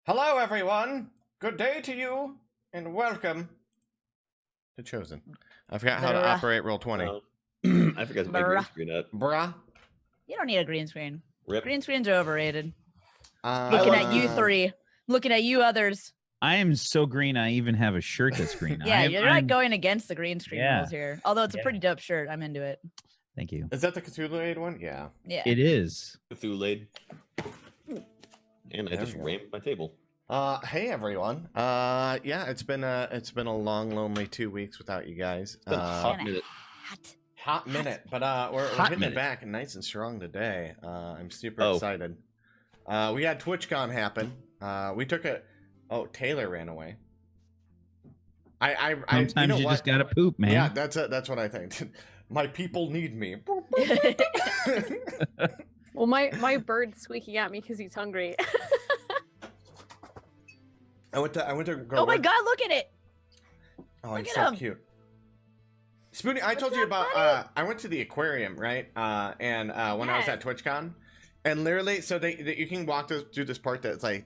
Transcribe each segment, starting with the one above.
Hello, everyone. Good day to you, and welcome to Chosen. I forgot how to Bruh. operate Roll20. I forgot to make green Bruh. screen up. Bruh. You don't need a green screen. Rip. Green screens are overrated. I Looking love at you green. three. Looking at you others. I am so green. I even have a shirt that's green. Yeah, you're not I'm- going against the green screen Yeah. rules here. Although it's a Yeah. pretty dope shirt. I'm into it. Thank you. Is that the Cthulhu one? Yeah. Yeah. It is. Cthulhu. And I There just we go. rammed my table. Hey everyone. Yeah, it's been a long, lonely 2 weeks without you guys. It's been a hot And a minute. hat. Hot minute, but we're Hot hitting minute. it back nice and strong today. I'm super Oh. excited. We had TwitchCon happen. We took a. Oh, Taylor ran away. Sometimes you know you what? just gotta poop, man. Yeah, that's what I think. My people need me. Well, my bird's squeaking at me because he's hungry. I went to go. Oh my work- god, look at it. Oh, look he's at so him. cute. Spoonie, I told What's you up, about. buddy? I went to the aquarium, right? And when I was at TwitchCon, and literally, so you can walk through this part that's like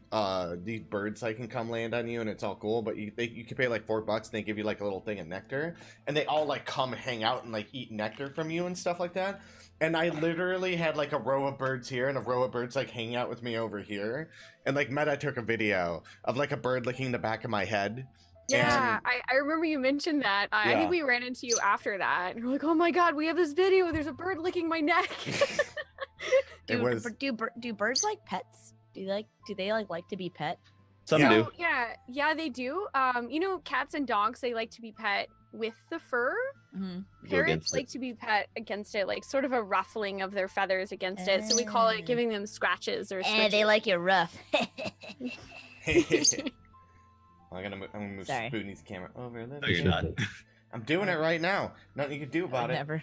these birds like can come land on you, and it's all cool. But you can pay like $4, and they give you like a little thing of nectar, and they all like come and hang out and like eat nectar from you and stuff like that. And I literally had like a row of birds here and a row of birds like hanging out with me over here. And like Meta took a video of like a bird licking the back of my head. Yeah, I remember you mentioned that. I Yeah. think we ran into you after that. And we're like, oh my god, we have this video. There's a bird licking my neck. It was. Do birds like pets? Do they like to be pet? Some Yeah. do. So, yeah, they do. You know, cats and dogs, they like to be pet with the fur. Mhm. Go Parrots against like it. to be pet against it, like sort of a ruffling of their feathers against it. So we call it giving them scratches or Eh, they switches. like it rough. I'm gonna move Sorry. Spoonie's camera over a little No, you're bit. not. I'm doing it right now. Nothing you can do about it. Never.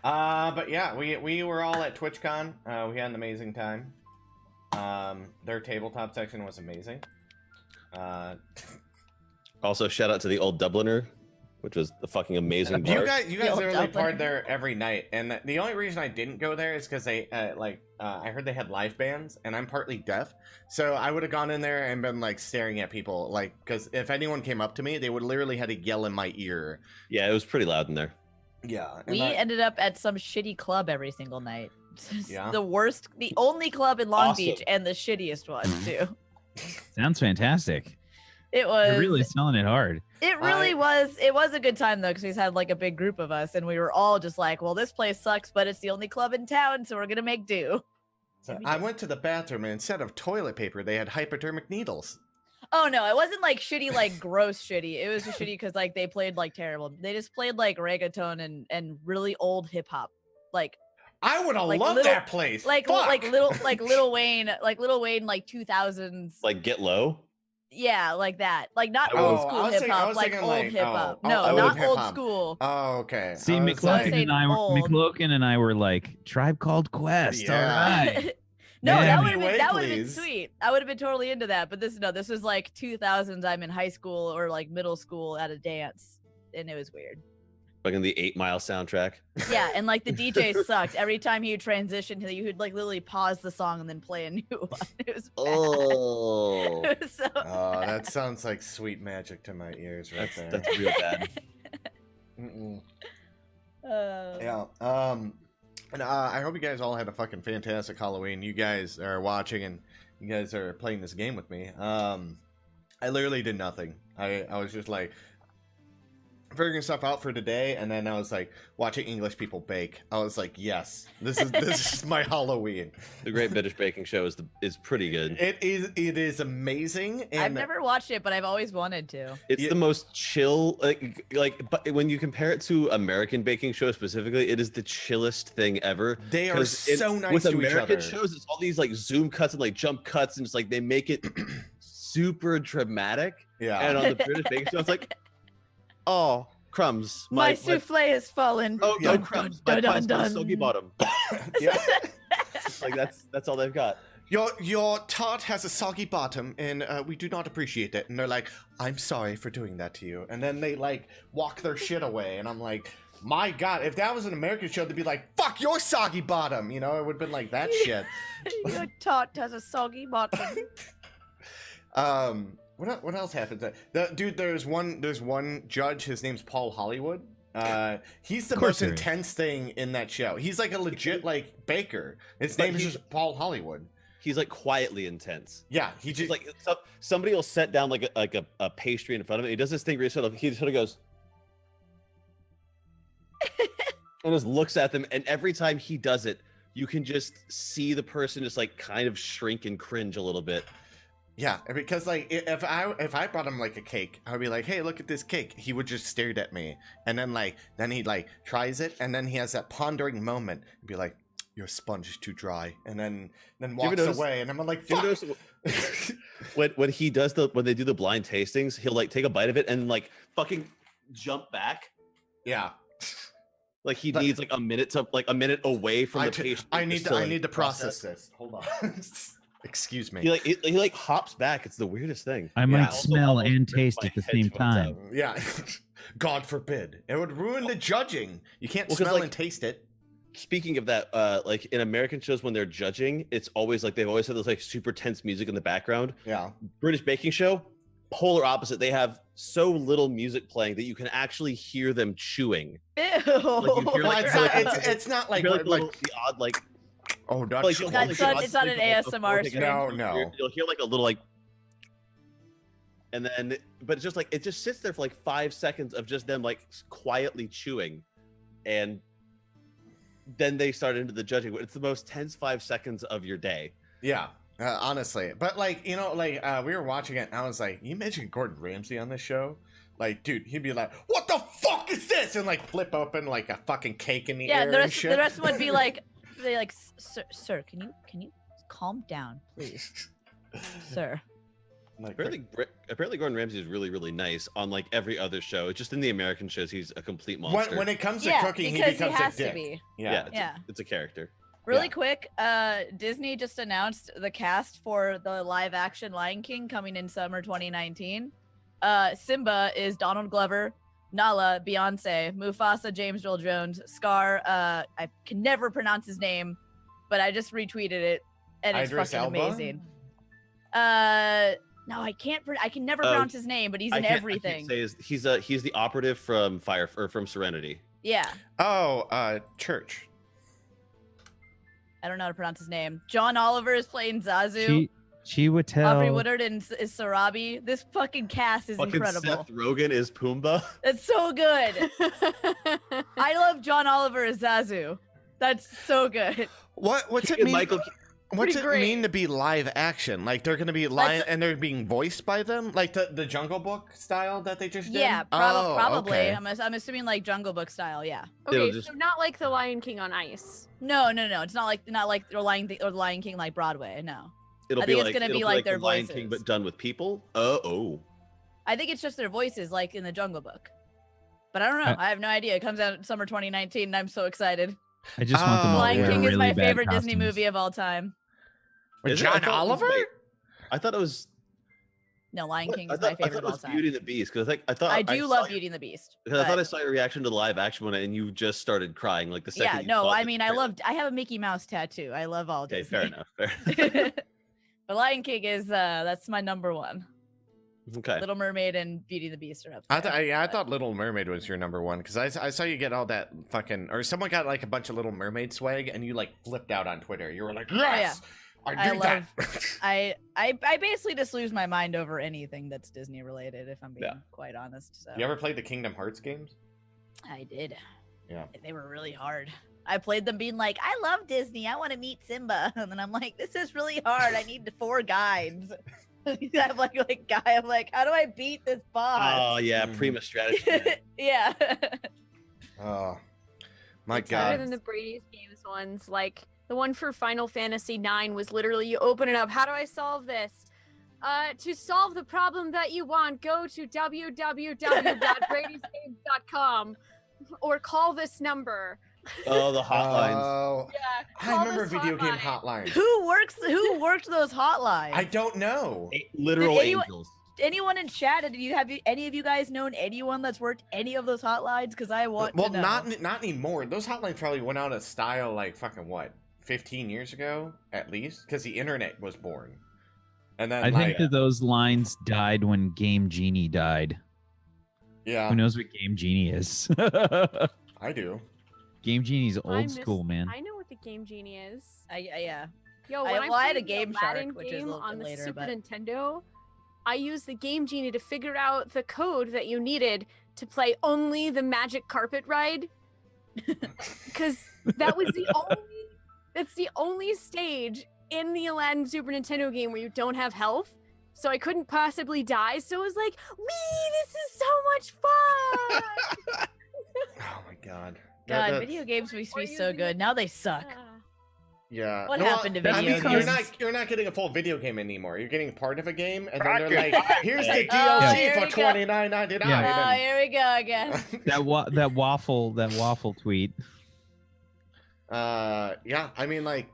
But yeah, we were all at TwitchCon. We had an amazing time. Their tabletop section was amazing. Also, shout out to the old Dubliner, which was a fucking amazing bar. You guys Yo, literally Dublin. parred there every night, and the only reason I didn't go there is because they I heard they had live bands, and I'm partly deaf, so I would have gone in there and been like staring at people, like because if anyone came up to me, they would literally had to yell in my ear. Yeah, it was pretty loud in there. Yeah, and We I- ended up at some shitty club every single night. Yeah. The worst, the only club in Long Awesome. Beach, and the shittiest one too. Sounds fantastic. It was. You're really selling it hard. It really was. It was a good time though, because we had like a big group of us, and we were all just like, "Well, this place sucks, but it's the only club in town, so we're gonna make do." So I went to the bathroom, and instead of toilet paper, they had hypodermic needles. Oh no, it wasn't like shitty, like gross shitty. It was just shitty because like they played like terrible. They just played like reggaeton and really old hip hop, like I would have Like loved little- that place. like Fuck! Lil Wayne, like 2000s. Like Get Low. Yeah, like that. Like not Oh, old I school was hip thinking- I hop, was like thinking, old like, hip hop. oh, No, old not old hip-hop. school. Oh, okay. See, I was like- McLoken and I were like Tribe Called Quest. Yeah. All right. No, Man. that Give would me have away, been please. sweet. I would have been totally into that. But this was like 2000s. I'm in high school or like middle school at a dance, and it was weird. Like in the 8 Mile soundtrack. Yeah, and like the DJ sucked. Every time he would transition, he would like literally pause the song and then play a new one. It was bad. Oh, It was so Oh, bad. that sounds like sweet magic to my ears right there. that's real bad. Mm-mm. Uh, Yeah. And I hope you guys all had a fucking fantastic Halloween. You guys are watching and you guys are playing this game with me. I literally did nothing. I was just like figuring stuff out for today, and then I was like watching English people bake. I was like, yes, this is my Halloween. The Great British Baking Show is pretty good. It is amazing. And I've never watched it, but I've always wanted to. It's Yeah. the most chill, but when you compare it to American baking show specifically, it is the chillest thing ever. They are 'Cause so nice with to each American other. shows, it's all these like zoom cuts and like jump cuts, and it's like they make it super dramatic. Yeah. And on the British baking show, it's like, oh, crumbs, My souffle has fallen. oh Yeah. no, crumbs, my Dun, pie's dun, got a dun. soggy bottom. Yeah. Like that's all they've got. Your tart has a soggy bottom, and we do not appreciate it. And they're like, I'm sorry for doing that to you. And then they like walk their shit away, and I'm like, my God, if that was an American show, they'd be like, "Fuck your soggy bottom," you know? It would have been like that shit. Your tot has a soggy bottom. What else happens? Dude, there's one judge. His name's Paul Hollywood. He's the most intense thing in that show. He's like a legit like baker. His name is just Paul Hollywood. He's like quietly intense. Yeah, He's just like somebody will set down like a pastry in front of him. He does this thing where he sort of goes and just looks at them, and every time he does it, you can just see the person just like kind of shrink and cringe a little bit. Yeah, because like if I brought him like a cake, I would be like, "Hey, look at this cake." He would just stare at me, and then he like tries it, and then he has that pondering moment and be like, "Your sponge is too dry," and then walks away, and I'm like, "Fuck." when he does when they do the blind tastings, he'll like take a bite of it and like fucking jump back. Yeah. Like he needs like a minute away from the patient. I need to process this. Hold on. Excuse me. He like hops back. It's the weirdest thing. I might smell and taste at the same time. Yeah. God forbid. It would ruin the judging. You can't smell and taste it. Speaking of that, like in American shows when they're judging, it's always like they've always had this like super tense music in the background. Yeah. British baking show, polar opposite. They have so little music playing that you can actually hear them chewing. Ew. Like, you hear, like, it's not like the odd like. Oh, not Like, it's not an ASMR stream. No. You'll hear like a little like, and then, but it's just like it just sits there for like 5 seconds of just them like quietly chewing, and then they start into the judging. It's the most tense 5 seconds of your day. Yeah, honestly. But like we were watching it, and I was like, you mentioned Gordon Ramsay on this show. Like, dude, he'd be like, "What the fuck is this?" and like flip open like a fucking cake in the air. Yeah, and shit. the rest would be like. They like, sir, can you calm down, please, sir? Like, apparently, Gordon Ramsay is really, really nice on like every other show. Just in the American shows, he's a complete monster. When it comes to cooking, he becomes a dick. To be. Yeah, it's a character. Really quick, Disney just announced the cast for the live-action Lion King coming in summer 2019. Simba is Donald Glover. Nala, Beyonce, Mufasa, James Earl Jones, Scar, I can never pronounce his name, but I just retweeted it, and it's Idris fucking Elba? amazing. No, I can't. I can never pronounce his name, but he's in everything. He's the operative from from Serenity. Yeah. Oh, Church. I don't know how to pronounce his name. John Oliver is playing Zazu. Chiwetel. Aubrey Woodard is Sarabi. This fucking cast is incredible. Seth Rogen is Pumbaa. It's so good. I love John Oliver as Zazu. That's so good. What's it mean? What's it great. mean to be live action? Like they're gonna be live and they're being voiced by them, like the Jungle Book style that they just did. Yeah, Oh, probably. okay. I'm assuming like Jungle Book style. Yeah. Okay, so not like the Lion King on ice. No. It's not like the Lion King like Broadway. No. It'll I think be it's like, gonna it'll be like their the Lion voices. King, but done with people. Oh. I think it's just their voices, like in the Jungle Book. But I don't know. I have no idea. It comes out summer 2019, and I'm so excited. I just want them all to Lion wear King is really my bad favorite Disney costumes. movie of all time. With Is it? I John thought it was Oliver? like- I thought it was. No, Lion King I is my thought favorite it of all was time. Beauty and the Beast because I thought I do saw love your- Beauty and the Beast. Because I thought I but- saw your reaction to the live action one, and you just started crying like the second. Yeah, you no, saw I the mean, trailer. I have a Mickey Mouse tattoo. I love all Okay, Disney. fair enough. Fair. But Lion King is that's my number one. Okay. Little Mermaid and Beauty and the Beast are up there. I thought Little Mermaid was your number one because I saw you get all that fucking, or someone got like a bunch of Little Mermaid swag and you like flipped out on Twitter. You were like, yes, I do that. I basically just lose my mind over anything that's Disney related, if I'm being quite honest. So. You ever played the Kingdom Hearts games? I did. Yeah. They were really hard. I played them being like, I love Disney. I want to meet Simba. And then I'm like, this is really hard. I need 4 guides. I'm like guy. I'm like, how do I beat this boss? Oh yeah, Prima strategy. Yeah. Oh my It's better god. than the Brady's Games ones. Like the one for Final Fantasy IX was literally you open it up. How do I solve this? To solve the problem that you want, go to www.bradysgames.com or call this number. Oh, the hotlines. Oh, Yeah, I call remember this video game hotline. hotlines. Who worked those hotlines? I don't know. Literal Did anyone- angels. anyone in chat? Have any of you guys known anyone that's worked any of those hotlines? Because I want Well, to know. not anymore. Those hotlines probably went out of style like fucking what, 15 years ago at least, because the internet was born. And then I think that those lines died when Game Genie died. Yeah, Who knows what Game Genie is? I do. Game Genie's I old school, man. I know what the Game Genie is. Yeah. Yo, I when had a played the Game Shark, Aladdin which is a game little on bit the later, Super but- Nintendo, I used the Game Genie to figure out the code that you needed to play only the Magic Carpet Ride, because that's the only stage in the Aladdin Super Nintendo game where you don't have health. So I couldn't possibly die. So it was like, wee, this is so much fun. Oh my god. God, video games used to be so good. Now they suck. Yeah. What happened to I video mean, games? you're not getting a full video game anymore. You're getting part of a game, and then they're like, "Here's the Oh, DLC here for we go. $29.99." Yeah. Oh, here we go again. that waffle tweet. Yeah. I mean, like,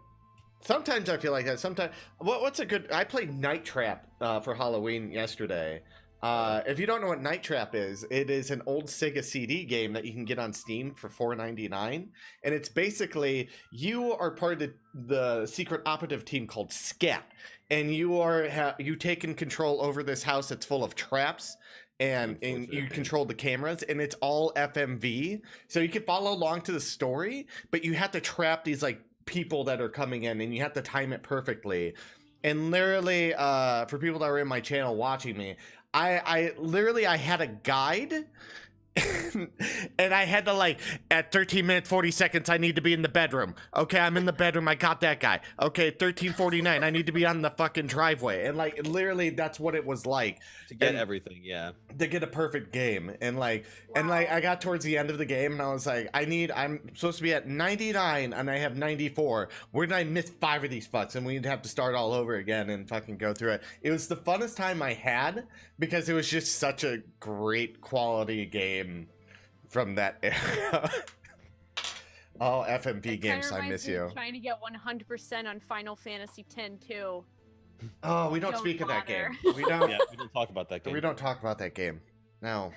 sometimes I feel like that. Sometimes, what's a good? I played Night Trap for Halloween yesterday. If you don't know what Night Trap is, it is an old Sega CD game that you can get on Steam for $4.99, and it's basically you are part of the secret operative team called SCAT, and you taken control over this house that's full of traps. And you control the cameras, and it's all FMV, so you can follow along to the story, but you have to trap these like people that are coming in, and you have to time it perfectly. And literally, for people that are in my channel watching me, I literally had a guide and I had to, like, at 13 minutes 40 seconds I need to be in the bedroom. Okay, I'm in the bedroom, I got that guy. Okay, 13:49 I need to be on the fucking driveway. And like literally that's what it was like to get everything. Yeah, to get a perfect game. And like I got towards the end of the game and I was like, I'm supposed to be at 99 and I have 94. Where did I miss 5 of these fucks? And we'd have to start all over again and fucking go through it. It was the funnest time I had because it was just such a great quality game from that era. All FMV games, I miss you. Trying to get 100% on Final Fantasy X too. Oh, we don't Don't speak of that game. bother. We don't. Yeah, we don't talk about that game. We don't talk about that game. No.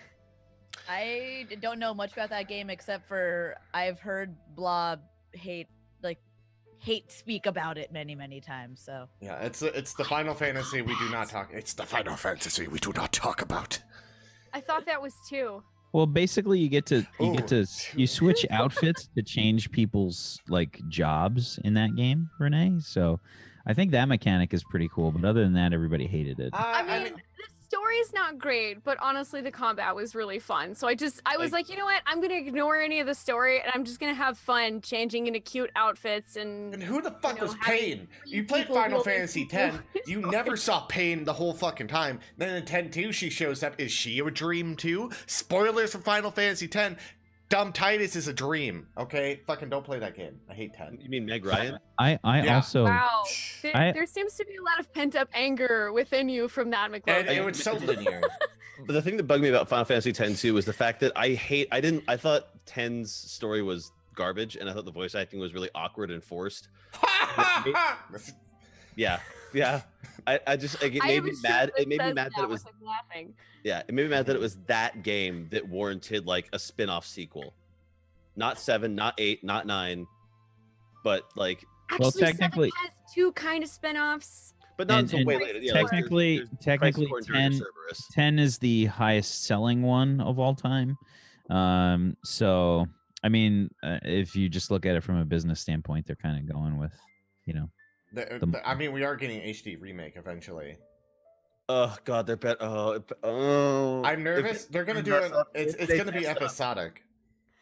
I don't know much about that game except for I've heard Blob hate speak about it many times. So Yeah, it's the Final Fantasy we do not talk. It's the Final Fantasy we do not talk about. I thought that was 2. Well, basically, you Ooh. switch outfits to change people's like jobs in that game, Renee. So, I think that mechanic is pretty cool. But other than that, everybody hated it. I mean, the story's not great, but honestly, the combat was really fun. So I was like, you know what? I'm gonna ignore any of the story, and I'm just gonna have fun changing into cute outfits and. and who the fuck know, was having Pain? You played people Final build Fantasy people. X. You never saw Pain the whole fucking time. Then in 10-2, she shows up. Is she a dream too? Spoilers for Final Fantasy X. Dumb Titus is a dream. Okay, fucking don't play that game. I hate 10. You mean Meg Ryan? I Yeah. also Wow, I- there seems to be a lot of pent up anger within you from that And McLovin. it was so linear. But the thing that bugged me about Final Fantasy X too was the fact that I thought 10's story was garbage, and I thought the voice acting was really awkward and forced. Yeah. I just like, it I made have me a shirt mad. that It made me says mad that it was with him laughing. yeah. It made me mad that it was that game that warranted like a spin-off sequel. Not 7, not 8, not 9, but like, Well, Actually, technically- 7 has 2 kind of spin-offs. but not And- until and way later. Yeah, technically, like, there's technically, Crisis Core and 10, Cerberus. 10 is the highest selling one of all time. So I mean, if you just look at it from a business standpoint, they're kind of going with, you know, I mean, we are getting an HD remake eventually. Oh god, they're better. Oh, I'm nervous. They're gonna do it. It's gonna be episodic.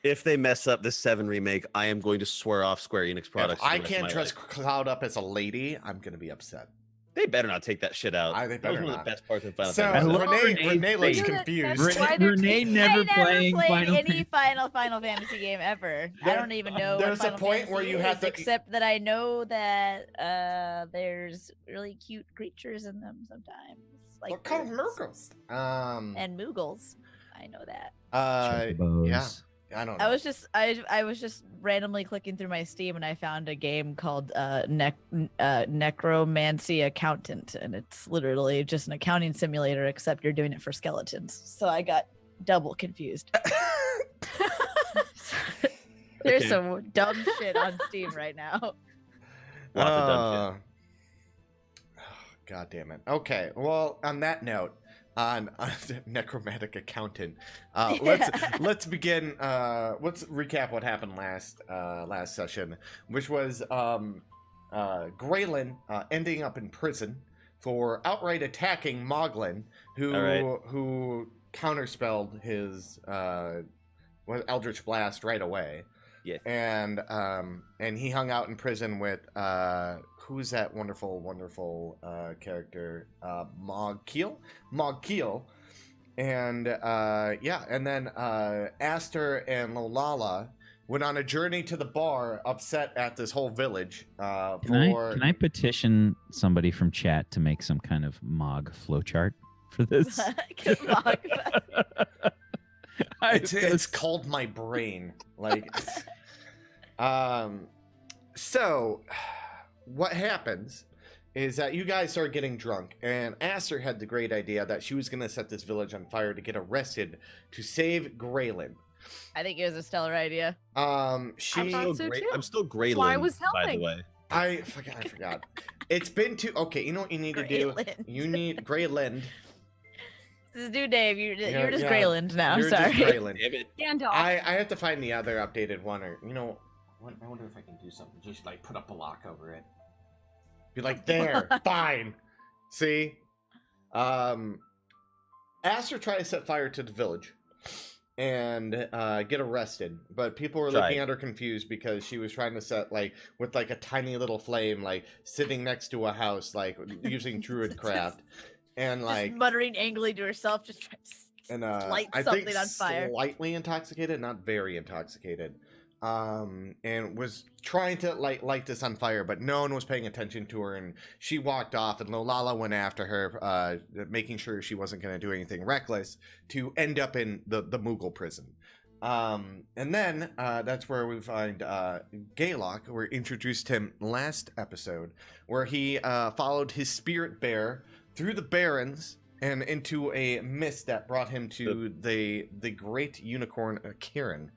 If they mess up this 7 remake, I am going to swear off Square Enix products. If I for the rest of can't my trust life. Cloud Up as a lady, I'm gonna be upset. They better not take that shit out. They That was better one not. of the best parts of Final So Fantasy. love Renee Renee's looks face. confused. That's why they're Renee taking- never I never playing played Final any Final Fantasy game ever. I There- don't even know. there's what a Final point Fantasy where you is, have to- except that I know that there's really cute creatures in them sometimes, like They're called birds Murkles. and Moogles. I know that. Yeah. Chocobos. I don't know. I was just randomly clicking through my Steam and I found a game called Necromancy Accountant, and it's literally just an accounting simulator except you're doing it for skeletons. So I got double confused. There's some dumb shit on Steam right now. Lots of dumb shit. God damn it. Okay. Well, on that note, on necromantic accountant, let's begin. Let's recap what happened last session, which was Graylin ending up in prison for outright attacking Moglin, who counterspelled his Eldritch Blast right away. Yes. And he hung out in prison with who's that wonderful character? Moglin. And and then Aster and Lolala went on a journey to the bar, upset at this whole village. Can I petition somebody from chat to make some kind of Mog flowchart for this? It's called my brain. Like, so what happens is that you guys start getting drunk, and Aster had the great idea that she was going to set this village on fire to get arrested to save Graylin. I think it was a stellar idea. I'm still Graylin, why I was by the helping. way. I forgot. It's been too. Okay, you know what you need to do? You need Graylin. This is new Dave. You're just yeah, Grayland now. You're Sorry. just Graylin. Damn it. Gandalf. I have to find the other updated one, or I wonder if I can do something. Just like put a block over it. Be like, there, fine. See, Aster tried to set fire to the village and get arrested, but people were looking at her confused because she was trying to set with a tiny little flame, sitting next to a house, using druid craft, and just muttering angrily to herself, just trying to light something on fire. Slightly intoxicated, not very intoxicated. And was trying to light this on fire, but no one was paying attention to her, and she walked off, and Lolala went after her, making sure she wasn't going to do anything reckless to end up in the Moogle prison. And then that's where we find Gaylock. We introduced him last episode, where he followed his spirit bear through the barrens and into a mist that brought him to the great unicorn Kieran,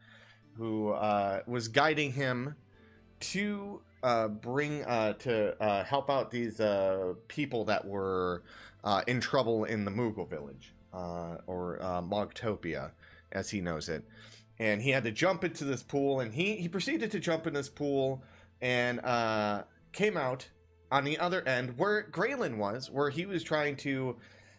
who was guiding him to help out these people that were in trouble in the Moogle village, or Mogtopia, as he knows it. And he had to jump into this pool, and he proceeded to jump in this pool and came out on the other end where Graylin was, where he was trying to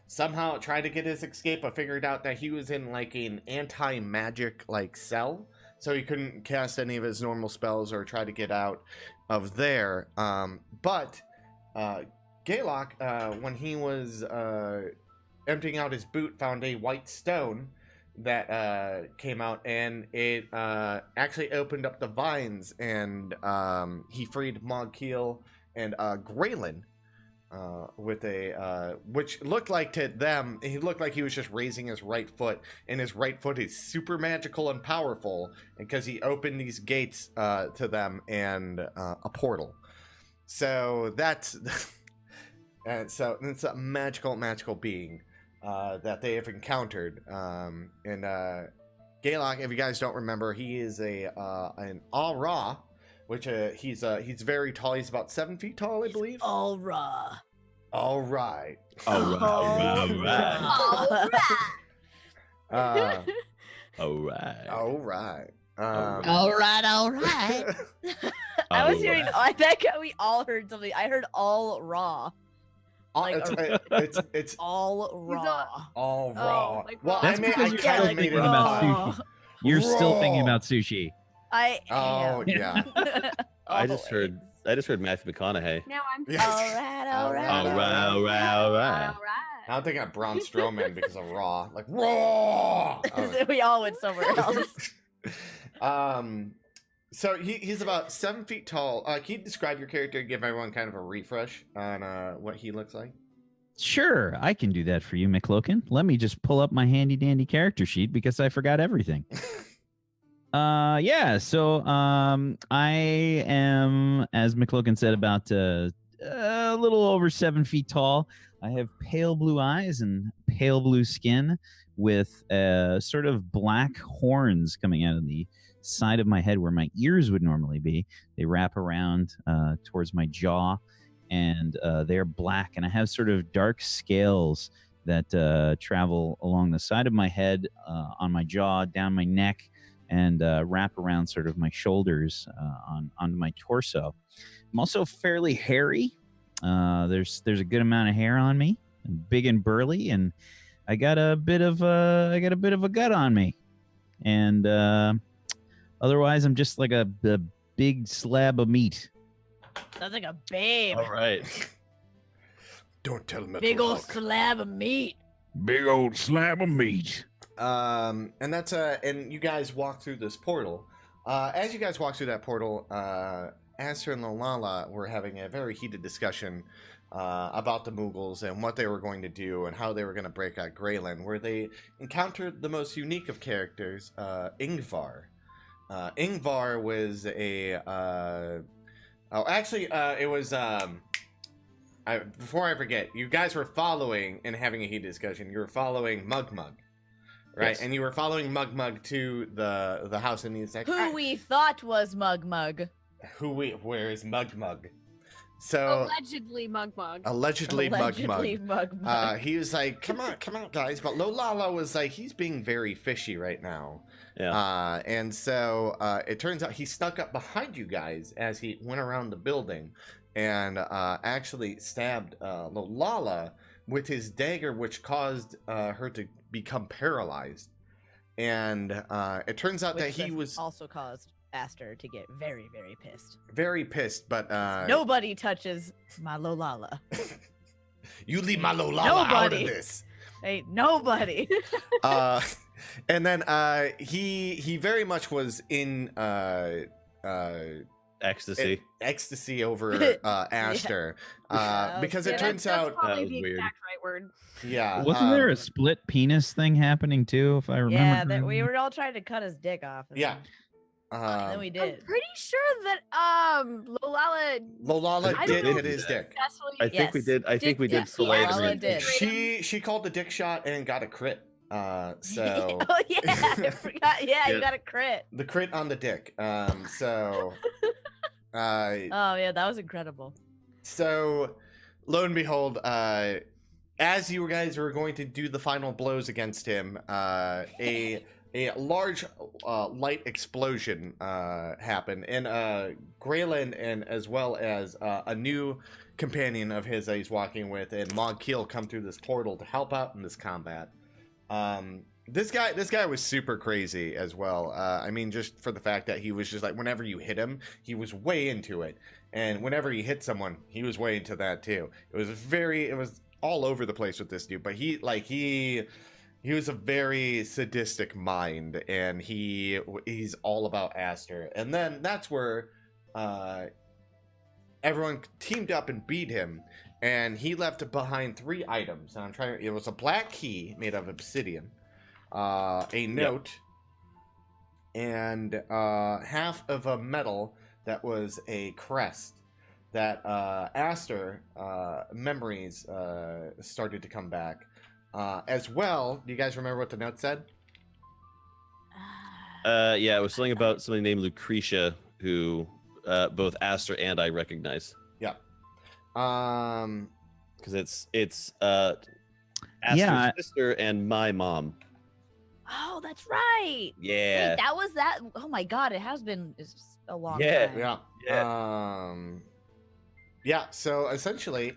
somehow try to get his escape, but figured out that he was in an anti-magic cell. So he couldn't cast any of his normal spells or try to get out of there. But Gaylock, when he was emptying out his boot, found a white stone that came out, and it actually opened up the vines, and he freed Mogkeel and Graylin with a which looked like to them, he looked like he was just raising his right foot, and his right foot is super magical and powerful because he opened these gates to them and a portal. So that's and so it's a magical being that they have encountered. And Gaylock, if you guys don't remember, he is an All-Ra, which he's very tall. He's about 7 feet tall, I believe. All-Ra. All right. All right. All right. All right. I was hearing. I think we all heard something. I heard all raw. It's all raw. All raw. Well, That's because you're still thinking about sushi. You're still thinking about sushi. I am. Oh yeah. I just heard Matthew McConaughey. Now I'm All right. All right. I don't think I'm Braun Strowman because of Raw. Raw. We all went somewhere else. So he's about 7 feet tall. Can you describe your character and give everyone kind of a refresh on what he looks like? Sure, I can do that for you, McLokin. Let me just pull up my handy dandy character sheet because I forgot everything. Yeah. So I am, as McLogan said, about a little over 7 feet tall. I have pale blue eyes and pale blue skin with sort of black horns coming out of the side of my head where my ears would normally be. They wrap around towards my jaw, and they're black. And I have sort of dark scales that travel along the side of my head, on my jaw, down my neck, and wrap around sort of my shoulders onto my torso. I'm also fairly hairy. There's a good amount of hair on me. I'm big and burly, and I got a bit of a gut on me. And otherwise, I'm just like a big slab of meat. Sounds like a babe. All right. Don't tell me. Big old slab of meat. Big old slab of meat. And that's and you guys walk through this portal. As you guys walk through that portal, Aster and Lolala were having a very heated discussion about the Moogles and what they were going to do and how they were going to break out Greyland, where they encountered the most unique of characters, Ingvar. Ingvar was a it was before I forget, you guys were following and having a heated discussion. You were following Mug, right? Yes. And you were following Mug to the house, and he's like, Who we thought was Mug. where is Mug? So Allegedly Mug. allegedly Allegedly Mug. Mug. He was like, come on, guys. But Lolala was like, he's being very fishy right now. Yeah. And so it turns out he snuck up behind you guys as he went around the building and actually stabbed Lolala with his dagger, which caused her to become paralyzed. And it turns out that he was also caused Aster to get very, very pissed. very pissed, but Nobody touches my Lolala. you leave my Lolala out of Nobody. this. Ain't nobody. And then he very much was in Ecstasy. ecstasy over Aster because it Yeah, turns that's out probably was the weird. exact right word. yeah Wasn't there a split penis thing happening too? If I remember. Yeah, that we correctly? were all trying to cut his dick off. And yeah then we I'm did. pretty sure that Lolala Lolala I did don't know hit if his she dick. successfully I think we Yes. did. I think we did Yes, fillet Lolala the meat. did. She called the dick shot and got a crit. So Oh yeah, I forgot. Yeah, Yeah. you got a crit. the crit on the dick. So Oh yeah, that was incredible. so lo and behold, as you guys were going to do the final blows against him, a large light explosion happened, and Greyland, and as well as a new companion of his that he's walking with, and Moglin come through this portal to help out in this combat. This guy was super crazy as well. I mean, just for the fact that he was just like, whenever you hit him, he was way into it, and whenever he hit someone, he was way into that too. It was all over the place with this dude, but he was a very sadistic mind, and he's all about Aster. And then that's where everyone teamed up and beat him, and he left behind 3 items. And it was a black key made of obsidian, a note, and half of a medal that was a crest that Aster memories started to come back. As well, do you guys remember what the note said? Yeah, it was something about somebody named Lucretia, who both Aster and I recognize. Yeah. Because it's Aster's Yeah. sister and my mom. Oh, that's right. Yeah. Wait, that was that. Oh my god, it has been a long Yeah. time. Yeah. Yeah. So essentially,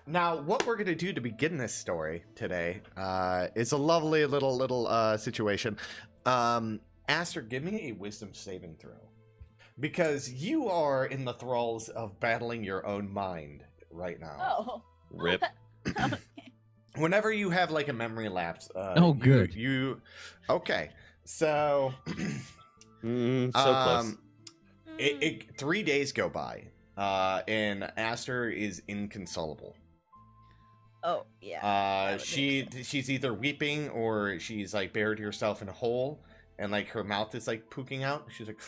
now what we're gonna do to begin this story today is a lovely little situation. Aster, give me a wisdom saving throw, because you are in the thralls of battling your own mind right now. Oh. Rip. Whenever you have like a memory lapse, Good. You okay? So, So close. It 3 days go by, and Aster is inconsolable. Oh yeah. That would make sense. She's either weeping or she's like buried herself in a hole, and like her mouth is like poking out. She's like,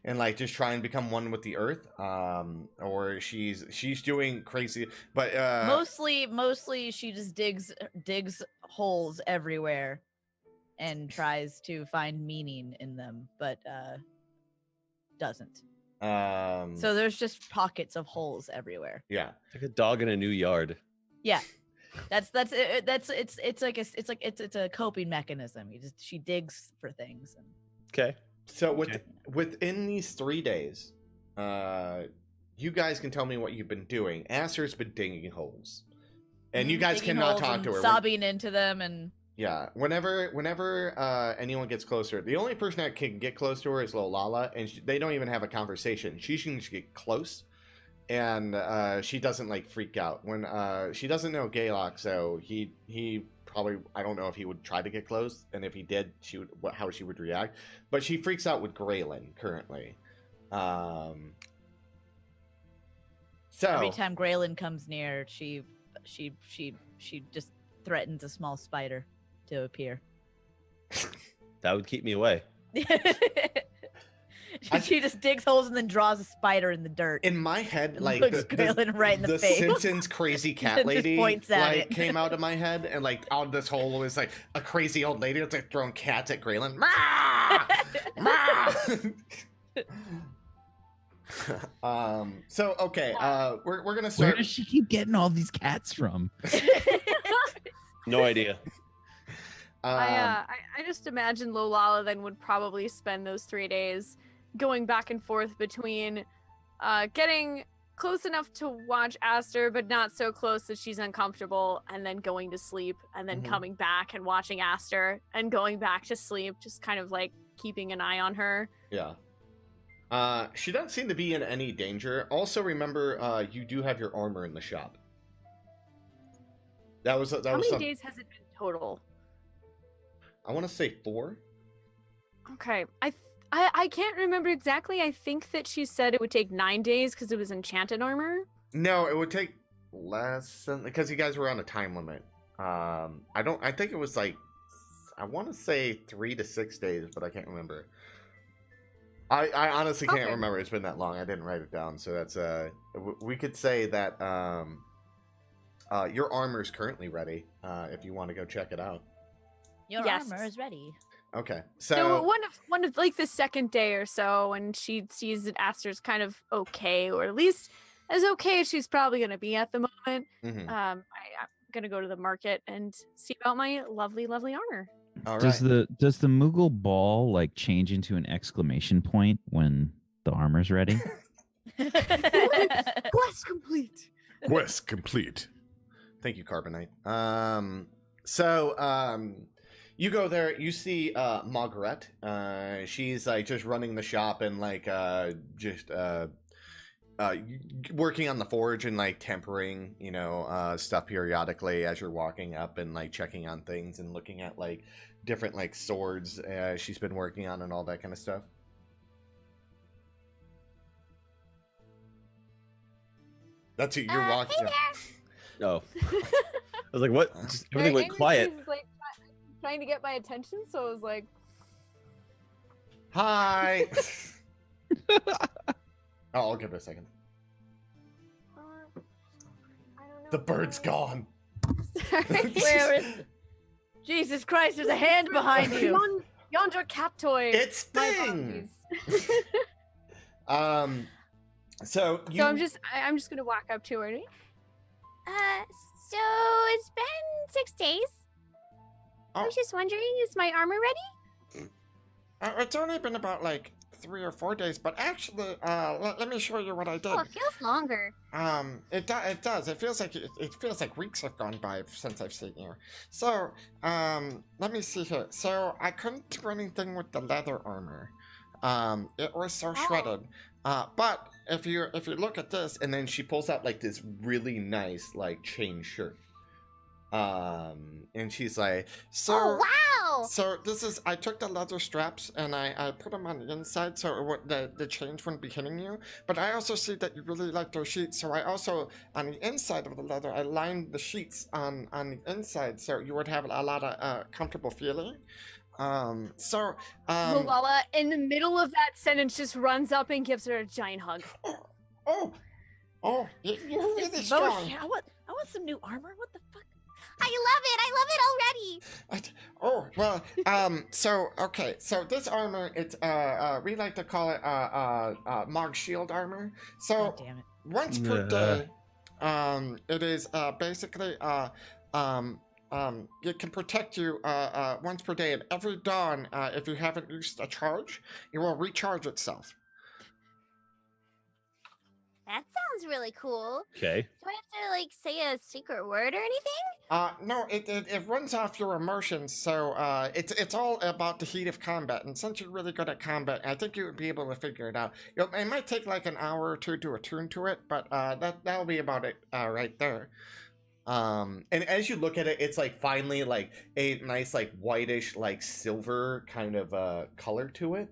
and like just try and become one with the earth. Or she's doing crazy, but mostly she just digs holes everywhere and tries to find meaning in them, but doesn't. So there's just pockets of holes everywhere. Yeah, Like a dog in a new yard. Yeah. It's a coping mechanism. She digs for things. Okay. So within these 3 days, you guys can tell me what you've been doing. Aster's been digging holes, and you guys Digging cannot holes talk and to her. sobbing into them, and Yeah, whenever anyone gets closer, the only person that can get close to her is Lolala, and they don't even have a conversation. She can just get close, and she doesn't like freak out when she doesn't know Gaylock, so he probably, I don't know if he would try to get close, and if he did, how she would react. But she freaks out with Graylin currently. So every time Graylin comes near, she just threatens a small spider to appear. That would keep me away. She just digs holes and then draws a spider in the dirt. In my head, like looks Graylin right in the face. Simpsons crazy cat And just lady points at like it. came out of my head, and like out of this hole was like a crazy old lady that's like throwing cats at Graylin. Ma! Ma! So okay, we're gonna start. Where does she keep getting all these cats from? No idea. I just imagine Lolala then would probably spend those 3 days going back and forth between getting close enough to watch Aster, but not so close that she's uncomfortable, and then going to sleep, and then coming back and watching Aster, and going back to sleep, just kind of like keeping an eye on her. Yeah. She doesn't seem to be in any danger. Also, remember, you do have your armor in the shop. How many days has it been total? I want to say 4. Okay, I can't remember exactly. I think that she said it would take 9 days because it was enchanted armor. No, it would take less because you guys were on a time limit. I think it was like, I want to say 3 to 6 days, but I can't remember. I honestly can't remember. It's been that long. I didn't write it down, so that's we could say that your armor is currently ready. If you want to go check it out. Your armor is ready. Okay, so one of like the second day or so, and she sees that Aster's kind of okay, or at least as okay as she's probably going to be at the moment. Mm-hmm. I'm gonna go to the market and see about my lovely armor. All right. Does the Moogle ball like change into an exclamation point when the armor's ready? Quest complete. Quest complete. Thank you, Carbonite. You go there, you see Margaret. She's like just running the shop and like working on the forge and like tempering, stuff periodically as you're walking up and like checking on things and looking at like different like swords she's been working on and all that kind of stuff. That's who you're walking. Hey there. Oh. I was like, what? Just, everything went quiet. She's, like, trying to get my attention, so I was like, hi. I'll give it a second. I don't know. The bird's gone. Sorry. Where is it? Jesus Christ, there's a hand behind you. Yonder cat toy. It's My Thing. apologies. So I'm just gonna walk up to her. So it's been 6 days. I was just wondering, is my armor ready? It's only been about like 3 or 4 days, but actually, let me show you what I did. Oh, it feels longer. It does. It feels like weeks have gone by since I've seen you. So, let me see here. So I couldn't do anything with the leather armor. It was so shredded. But if you look at this, and then she pulls out like this really nice like chain shirt. And she's like, so, oh, wow! So this is, I took the leather straps and I put them on the inside so the chains wouldn't be hitting you. But I also see that you really like those sheets. So I also, on the inside of the leather, I lined the sheets on the inside so you would have a lot of comfortable feeling. Malala, in the middle of that sentence, just runs up and gives her a giant hug. You're really This strong. motion- I want some new armor. What the fuck? I love it already. So this armor, it's we like to call it Mog Shield armor. So God damn it. once per day, it is basically it can protect you once per day, and every dawn, if you haven't used a charge, it will recharge itself. That sounds really cool. Okay. Do I have to like say a secret word or anything? No, it runs off your emotions, so it's all about the heat of combat. And since you're really good at combat, I think you would be able to figure it out. It might take like an hour or two to attune to it, but that'll be about it right there. And as you look at it, it's like finally like a nice like whitish like silver kind of color to it.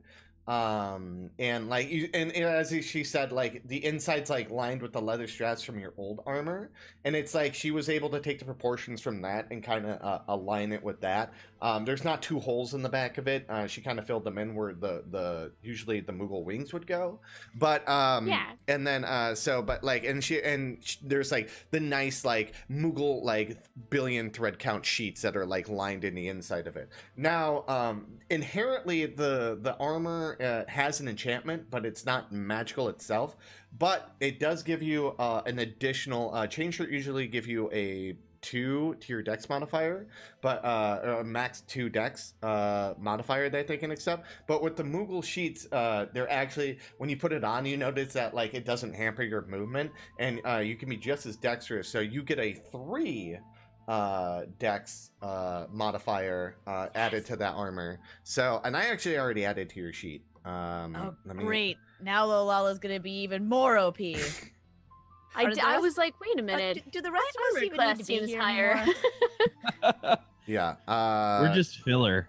And like and as she said, like the inside's like lined with the leather straps from your old armor, and it's like she was able to take the proportions from that and kind of align it with that. There's not two holes in the back of it. She kind of filled them in where the usually the Moogle wings would go, but Yeah. and then but like there's like the nice like Moogle like billion thread count sheets that are like lined in the inside of it. Now inherently the armor has an enchantment, but it's not magical itself, but it does give you an additional chain shirt usually give you a 2 to your dex modifier, but a max 2 dex modifier that they can accept. But with the Moogle sheets, they're actually, when you put it on, you notice that like it doesn't hamper your movement, and you can be just as dexterous, so you get a 3 dex modifier added to that armor. So, and I actually already added to your sheet. Great. Now Lolala's gonna be even more OP. Are the I rest- was like, wait a minute. Do the rest of us armor even class need to be seems here higher. anymore? Yeah. We're just filler.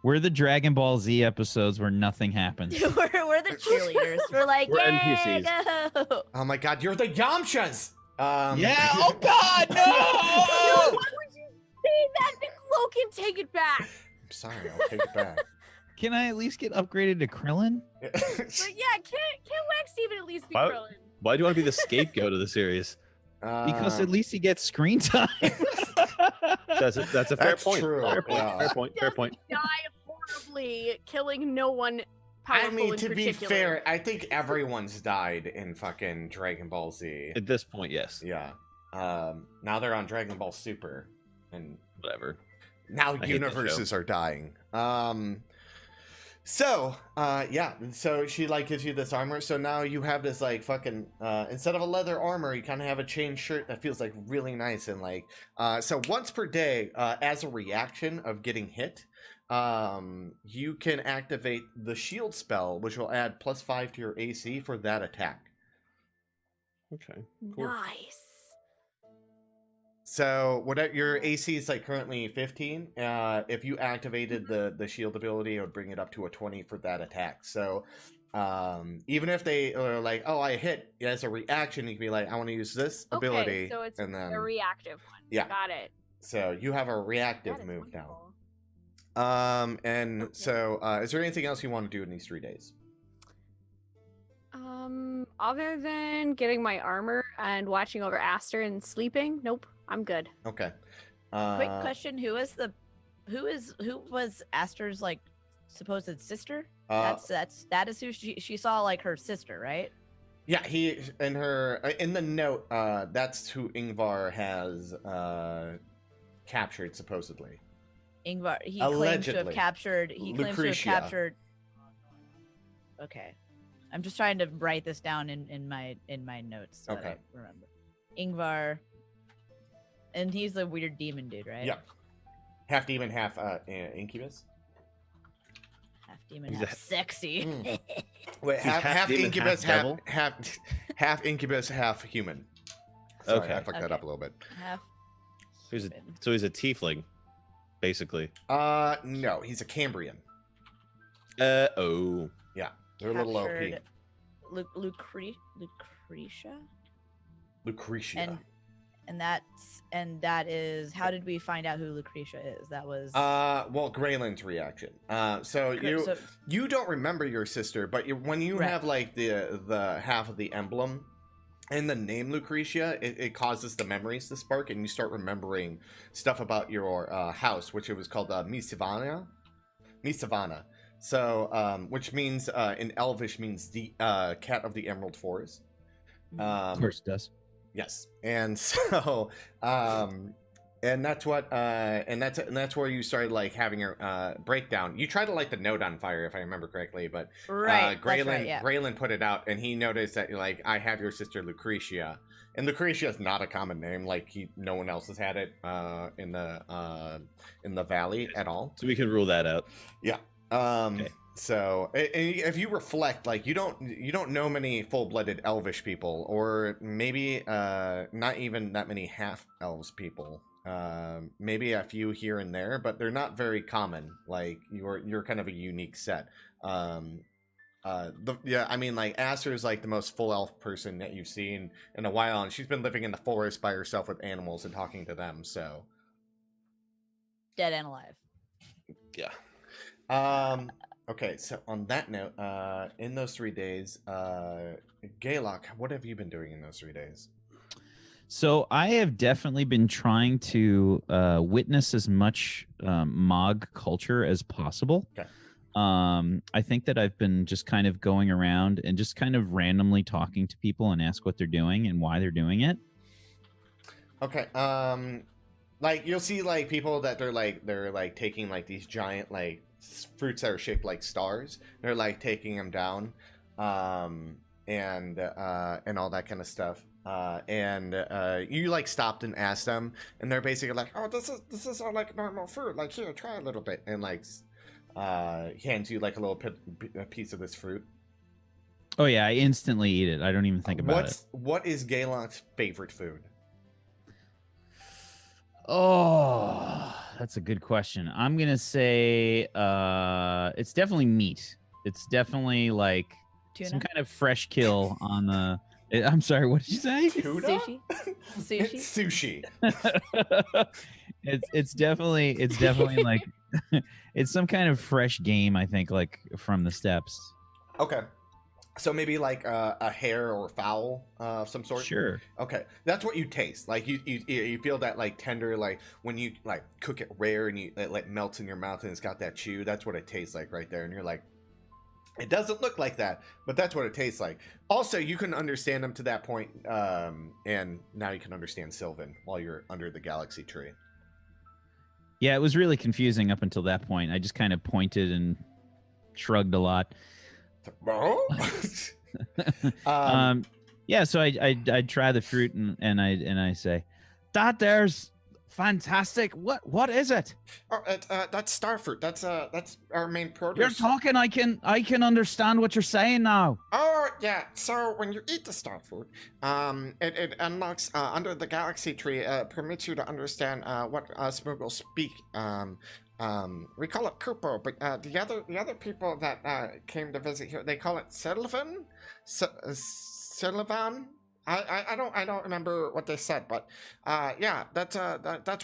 We're the Dragon Ball Z episodes where nothing happens. we're the cheerleaders. We're like, We're yay, NPCs. go! Oh my god, you're the Yamchas! Yeah. Oh God, No, no! why would you say that? Logan, take it back. I'm sorry, I'll take it back. Can I at least get upgraded to Krillin? But yeah, can't Wax even at least be Why- Krillin? Why do you want to be the scapegoat of the series? Because at least he gets screen time. That's a fair That's point. true, Fair point. yeah. Fair point. Fair point. Die horribly, killing no one powerful I mean, in to be particular. fair, I think everyone's died in fucking Dragon Ball Z. At this point, yes. Yeah. Now they're on Dragon Ball Super, and Whatever. now hate that universes are dying. So she like gives you this armor. So now you have this like fucking instead of a leather armor, you kind of have a chain shirt that feels like really nice and like so once per day, as a reaction of getting hit, you can activate the shield spell, which will add +5 to your AC for that attack. Okay. Cool. Nice. So what your AC is like currently 15. If you activated the shield ability, it would bring it up to a 20 for that attack. So even if they are like, oh, I hit as a reaction, you can be like, I want to use this ability. Okay, so it's and then a reactive one. Yeah. Got it. so you have a reactive That is move now. wonderful. And Okay. so is there anything else you want to do in these 3 days? Other than getting my armor and watching over Aster and sleeping, nope, I'm good. Okay. Quick question: Who was Aster's like supposed sister? That is who she saw, like her sister, right? Yeah, he in her in the note. That's who Ingvar has captured supposedly. Ingvar. He claims to Allegedly. have captured. He claims to have Lucretia. captured. Okay, I'm just trying to write this down in my notes. So that Okay. I remember Ingvar, and he's the weird demon dude, right? Yeah. Half demon, half incubus. Half demon, He's half a- sexy. Mm. Wait, He's half demon, incubus, half devil? half incubus, half human. Sorry, Okay. I fucked that Okay. up a little bit. half. He's a, human. so he's a tiefling, basically. No, he's a Cambrian. Oh. They're a little OP. Captured Lucretia. Lucretia. that is how did we find out who Lucretia is? That was well, Graylin's reaction. So you don't remember your sister, but when you have like the half of the emblem and the name Lucretia, it causes the memories to spark, and you start remembering stuff about your house, which it was called Misavana. So, which means in Elvish means the cat of the Emerald Forest. Of course it does. Yes, and so, and that's what, and that's where you started like having your breakdown. You tried to light the note on fire, if I remember correctly, but Graylin put it out, and he noticed that like I have your sister Lucretia, and Lucretia is not a common name. Like no one else has had it in the valley at all. So we can rule that out. Yeah. Okay. So if you reflect, like you don't know many full-blooded Elvish people, or maybe not even that many half-elves people. Maybe a few here and there, but they're not very common. Like you're kind of a unique set. I mean, like Aster is like the most full elf person that you've seen in a while, and she's been living in the forest by herself with animals and talking to them. So dead and alive. Yeah. Okay, so on that note, in those 3 days, Gaylock, what have you been doing in those 3 days? So I have definitely been trying to witness as much Mog culture as possible. Okay. I think that I've been just kind of going around and just kind of randomly talking to people and ask what they're doing and why they're doing it. Okay. Like you'll see like people that they're like taking like these giant like fruits that are shaped like stars. They're like taking them down, and all that kind of stuff. You like stopped and asked them, and they're basically like, "Oh, this is our like normal fruit. Like here, try a little bit," and like hands you like a little piece of this fruit. Oh yeah, I instantly eat it. I don't even think about it. What is Gaylock's favorite food? Oh, that's a good question. I'm gonna say it's definitely meat. It's definitely like Tuna? some kind of fresh kill on the. I'm sorry, what did you say? Tuna? Sushi. It's sushi. it's definitely like it's some kind of fresh game. I think like from the steppes. Okay. So maybe like a hare or fowl of some sort. Sure. Okay, that's what you taste. Like you feel that like tender, like when you like cook it rare and it like melts in your mouth and it's got that chew. That's what it tastes like right there. And you're like, it doesn't look like that, but that's what it tastes like. Also, you can understand them to that point, and now you can understand Sylvan while you're under the galaxy tree. Yeah, it was really confusing up until that point. I just kind of pointed and shrugged a lot. Yeah, so I try the fruit and I say, that there's fantastic. What is it? Oh, that's starfruit. That's our main produce. You're talking. I can understand what you're saying now. Oh yeah. So when you eat the starfruit, it unlocks under the galaxy tree. Permits you to understand what Smuggles speak. We call it Kupo, but the other people that came to visit here, they call it Sylvan. Sylvan. I don't remember what they said, but yeah, that's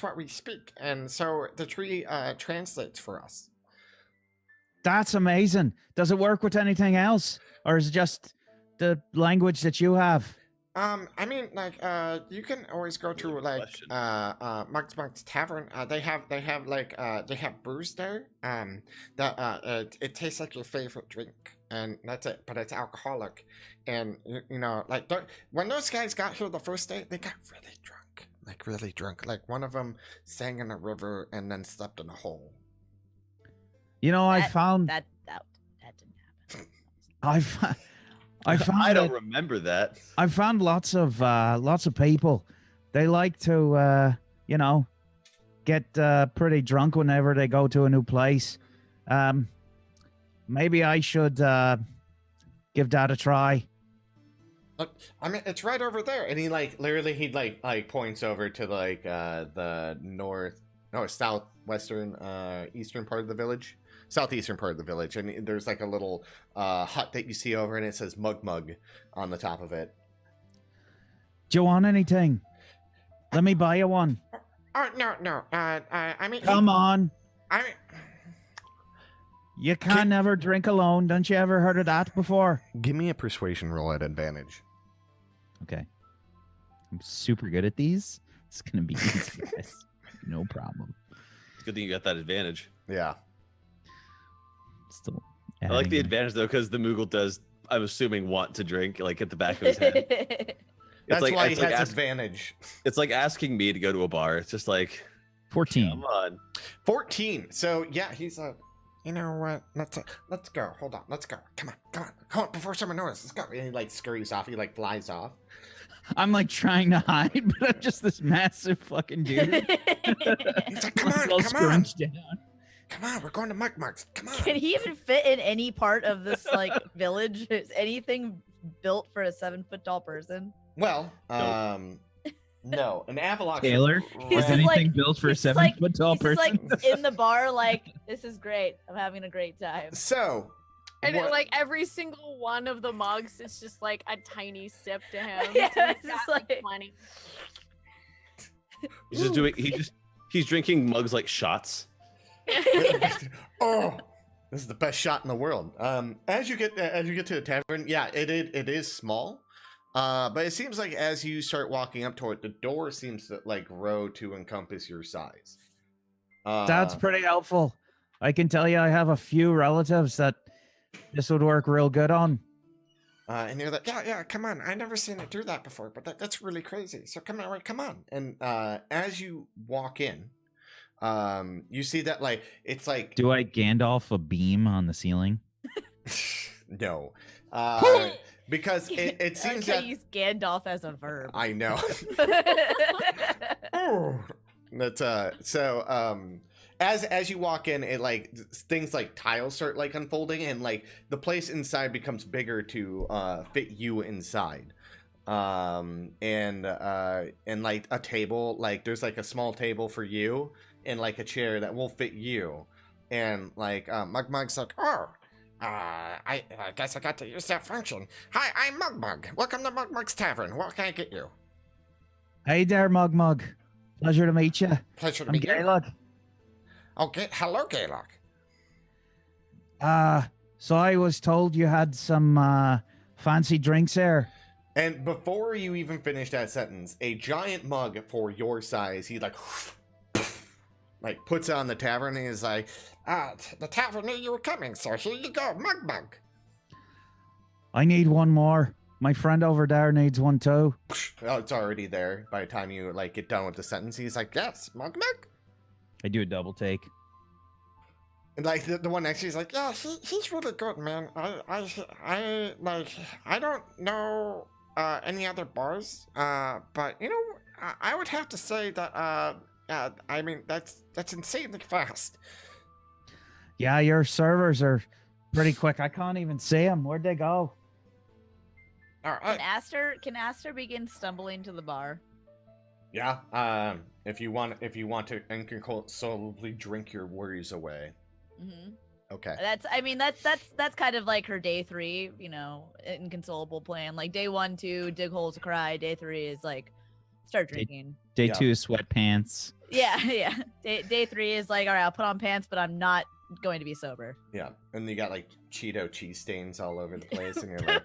what we speak, and so the tree translates for us. That's amazing. Does it work with anything else, or is it just the language that you have? I mean, like, you can always go to like Mug's Tavern. They have like they have brews there. It tastes like your favorite drink, and that's it. But it's alcoholic, and you know, like when those guys got here the first day, they got really drunk. Like one of them sang in a river and then slept in a hole. You know, I found that didn't happen. I don't remember that. I found lots of people. They like to, get pretty drunk whenever they go to a new place. Maybe I should give that a try. Look, I mean, it's right over there, and he points over to like the southwestern, eastern part of the village. Southeastern part of the village, and there's like a little hut that you see over, and it says Mug on the top of it. Do you want anything? Let me buy you one. Oh no. I mean, Come on. I mean, You can never drink alone. Don't you ever heard of that before? give me a persuasion roll at advantage. Okay. I'm super good at these. It's gonna be easy, guys. No problem. It's a good thing you got that advantage. Yeah. Still. I like the adding- advantage though, because the Moogle does, I'm assuming, want to drink, like at the back of his head. That's why he it's like has advantage. It's like asking me to go to a bar. It's just like, 14. come on. 14. So yeah, he's you know what? Let's go. Hold on. Let's go. Come on. Before someone notices. Let's go. And he like scurries off. He like flies off. I'm like trying to hide, but I'm just this massive fucking dude. He's like, come on, All come on, scrunched down. come on. We're going to Mug's. Come on. Can he even fit in any part of this like village? Is anything built for a 7-foot tall person? Well, no. An Avalok. Taylor, He's is just anything like- built for a he's just like- 7-foot tall He's just person? like in the bar, like, this is great. I'm having a great time. So. And what- like every single one of the mugs is just like a tiny sip to him. Yeah, So he's it's just got, like- plenty. He's just doing. He's drinking mugs like shots. Oh, this is the best shot in the world. As you get to the tavern, yeah, it is small, but it seems like as you start walking up toward the door, seems to like grow to encompass your size. That's pretty helpful. I can tell you I have a few relatives that this would work real good on. And you're like, yeah, come on. I never seen it do that before, but that's really crazy. So come on. And as you walk in, you see that like it's like Do I Gandalf a beam on the ceiling? no, because it seems I that can't use Gandalf as a verb. I know. Oh, that's so as you walk in, it like things like tiles start like unfolding, and like the place inside becomes bigger to fit you inside. And like a table, like there's like a small table for you and like a chair that will fit you. And like Mug's like, oh, I guess I got to use that function. Hi, I'm Mug. Welcome to Mug's Tavern. What can I get you? Hey there, Mug. Pleasure to meet you. Pleasure to I'm meet you. Gaylord. Okay, hello, Gaylock. So I was told you had some fancy drinks there. And before you even finish that sentence, a giant mug for your size, he like puts it on the tavern and is like, the tavern knew you were coming, so here you go, Mug. I need one more. My friend over there needs one too. Oh, it's already there by the time you like get done with the sentence. He's like, yes, Mug. I do a double take. And like the one next to you is like, yeah, he's really good, man. I don't know any other bars, but you know, I would have to say that I mean that's insanely fast. Yeah, your servers are pretty quick. I can't even see them. Where'd they go? All right. Can Aster begin stumbling to the bar? Yeah. If you want to inconsolably drink your worries away. Mm-hmm. Okay. That's kind of like her day 3, you know, inconsolable plan. Like day 1, 2, dig holes to cry. Day 3 is like start drinking. Day Yeah. 2 is sweatpants. Yeah. Day 3 is like, all right, I'll put on pants, but I'm not going to be sober. Yeah. And you got like Cheeto cheese stains all over the place, and you're like,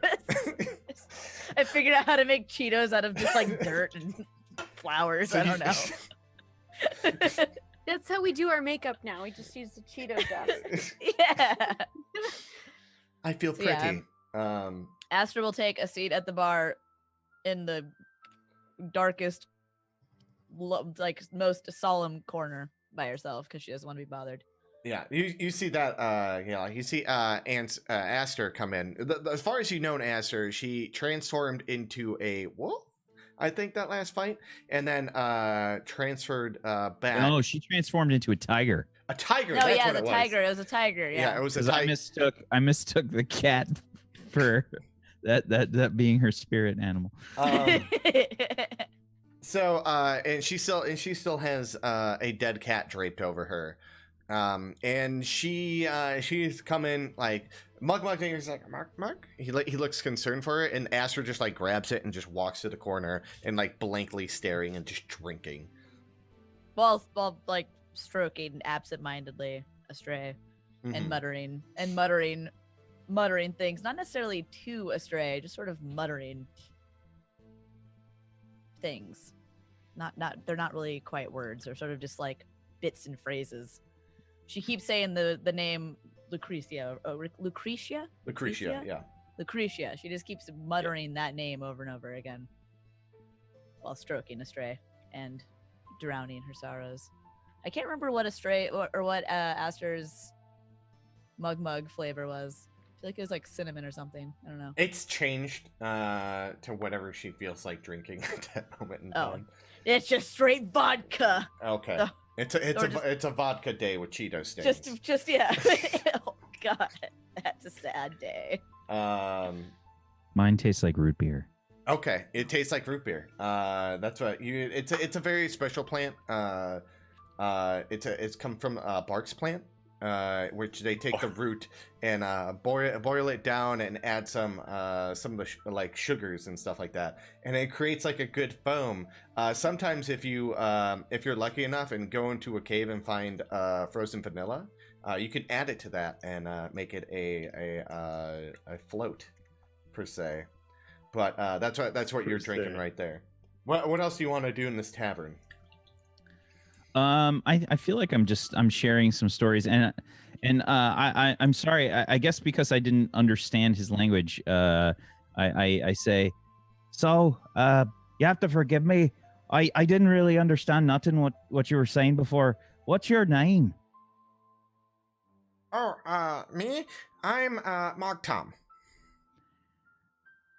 I figured out how to make Cheetos out of just like dirt and flowers. So I don't you- know. That's how we do our makeup now. We just use the Cheeto dust. Yeah. I feel So, yeah. pretty. Aster will take a seat at the bar in the darkest, like most solemn corner by herself because she doesn't want to be bothered. Yeah, you see that, you see Aster come in. As far as you know, Aster, she transformed into a wolf, I think, that last fight, and then transferred back. No, she transformed into a tiger. A tiger. No, that's yeah, what the it was. tiger. It was a tiger. Yeah, Yeah. it was a Because tiger. I mistook the cat for that being her spirit animal. So, and she still has a dead cat draped over her. And she's come in like Mug, and he's like, Mug. He looks concerned for it, and Aster just like grabs it and just walks to the corner and like blankly staring and just drinking. While like stroking absentmindedly Astray and muttering things, not necessarily to Astray, just sort of muttering things. Not they're not really quite words, they're sort of just like bits and phrases. She keeps saying the name Lucretia. Lucretia, yeah. Lucretia. She just keeps muttering that name over and over again while stroking Astray and drowning her sorrows. I can't remember what Astray or what Aster's mug flavor was. I feel like it was like cinnamon or something. I don't know. It's changed to whatever she feels like drinking at that moment in time. It's just straight vodka. Okay. So, it's a vodka day with Cheeto stains. Just yeah. Oh God, that's a sad day. Mine tastes like root beer. Okay, it tastes like root beer. That's what you. It's a very special plant. It's come from Bark's plant, which they take the root and boil it down and add some of the like sugars and stuff like that, and it creates like a good foam. Sometimes if you're lucky enough and go into a cave and find frozen vanilla, you can add it to that and make it a float per se. But that's what you're drinking right there. What else do you want to do in this tavern? I feel like I'm sharing some stories, and I'm sorry. I guess because I didn't understand his language, I say, so you have to forgive me. I didn't really understand nothing what you were saying before. What's your name? Oh, me? I'm Mog Tom.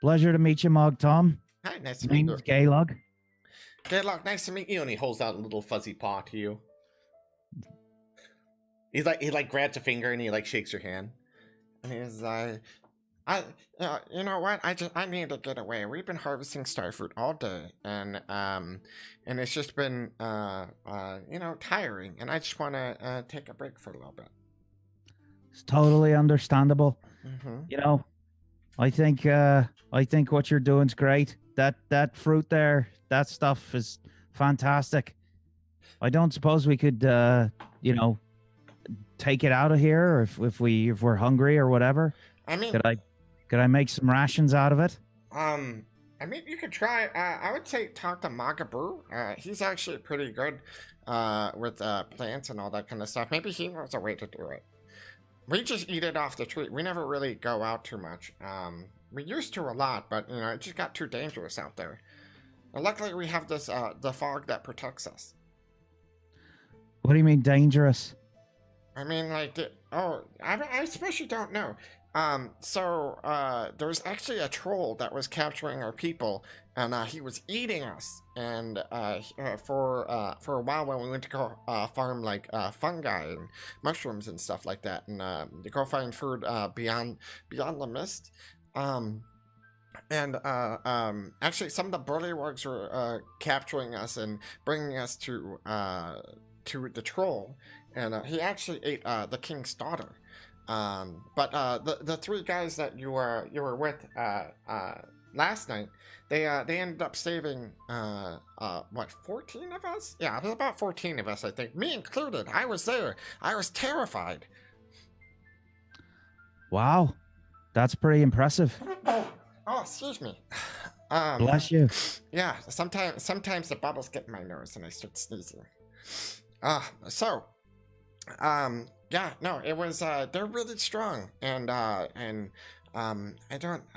Pleasure to meet you, Mog Tom. Hi, nice to meet you. Name's Gaylog. Gaylog, nice to meet you. And he holds out a little fuzzy paw to you. He grabs a finger and he like shakes your hand. And he's like, you know what? I need to get away. We've been harvesting starfruit all day, and it's just been tiring. And I just want to take a break for a little bit. It's totally understandable. Mm-hmm. You know, I think what you're doing's great. That fruit there, that stuff is fantastic. I don't suppose we could take it out of here, or if we're hungry or whatever. I mean, could I make some rations out of it? I mean, you could try. I would say talk to Magaboo. He's actually pretty good with plants and all that kind of stuff. Maybe he knows a way to do it. We just eat it off the tree. We never really go out too much. We used to a lot, but it just got too dangerous out there. And luckily, we have this the fog that protects us. What do you mean dangerous? I mean, like, I especially don't know. So there was actually a troll that was capturing our people, and he was eating us. And for a while, when we went to go farm like fungi and mushrooms and stuff like that, and to go find food beyond the mist. Actually, some of the burlywogs were capturing us and bringing us to the troll, and he actually ate the king's daughter. But the three guys that you were with last night, they ended up saving 14 of us? Yeah, it was about 14 of us, I think, me included. I was there. I was terrified. Wow, that's pretty impressive. Oh, excuse me. Bless you. Yeah, sometimes the bubbles get in my nose and I start sneezing. Yeah, no, it was they're really strong, and I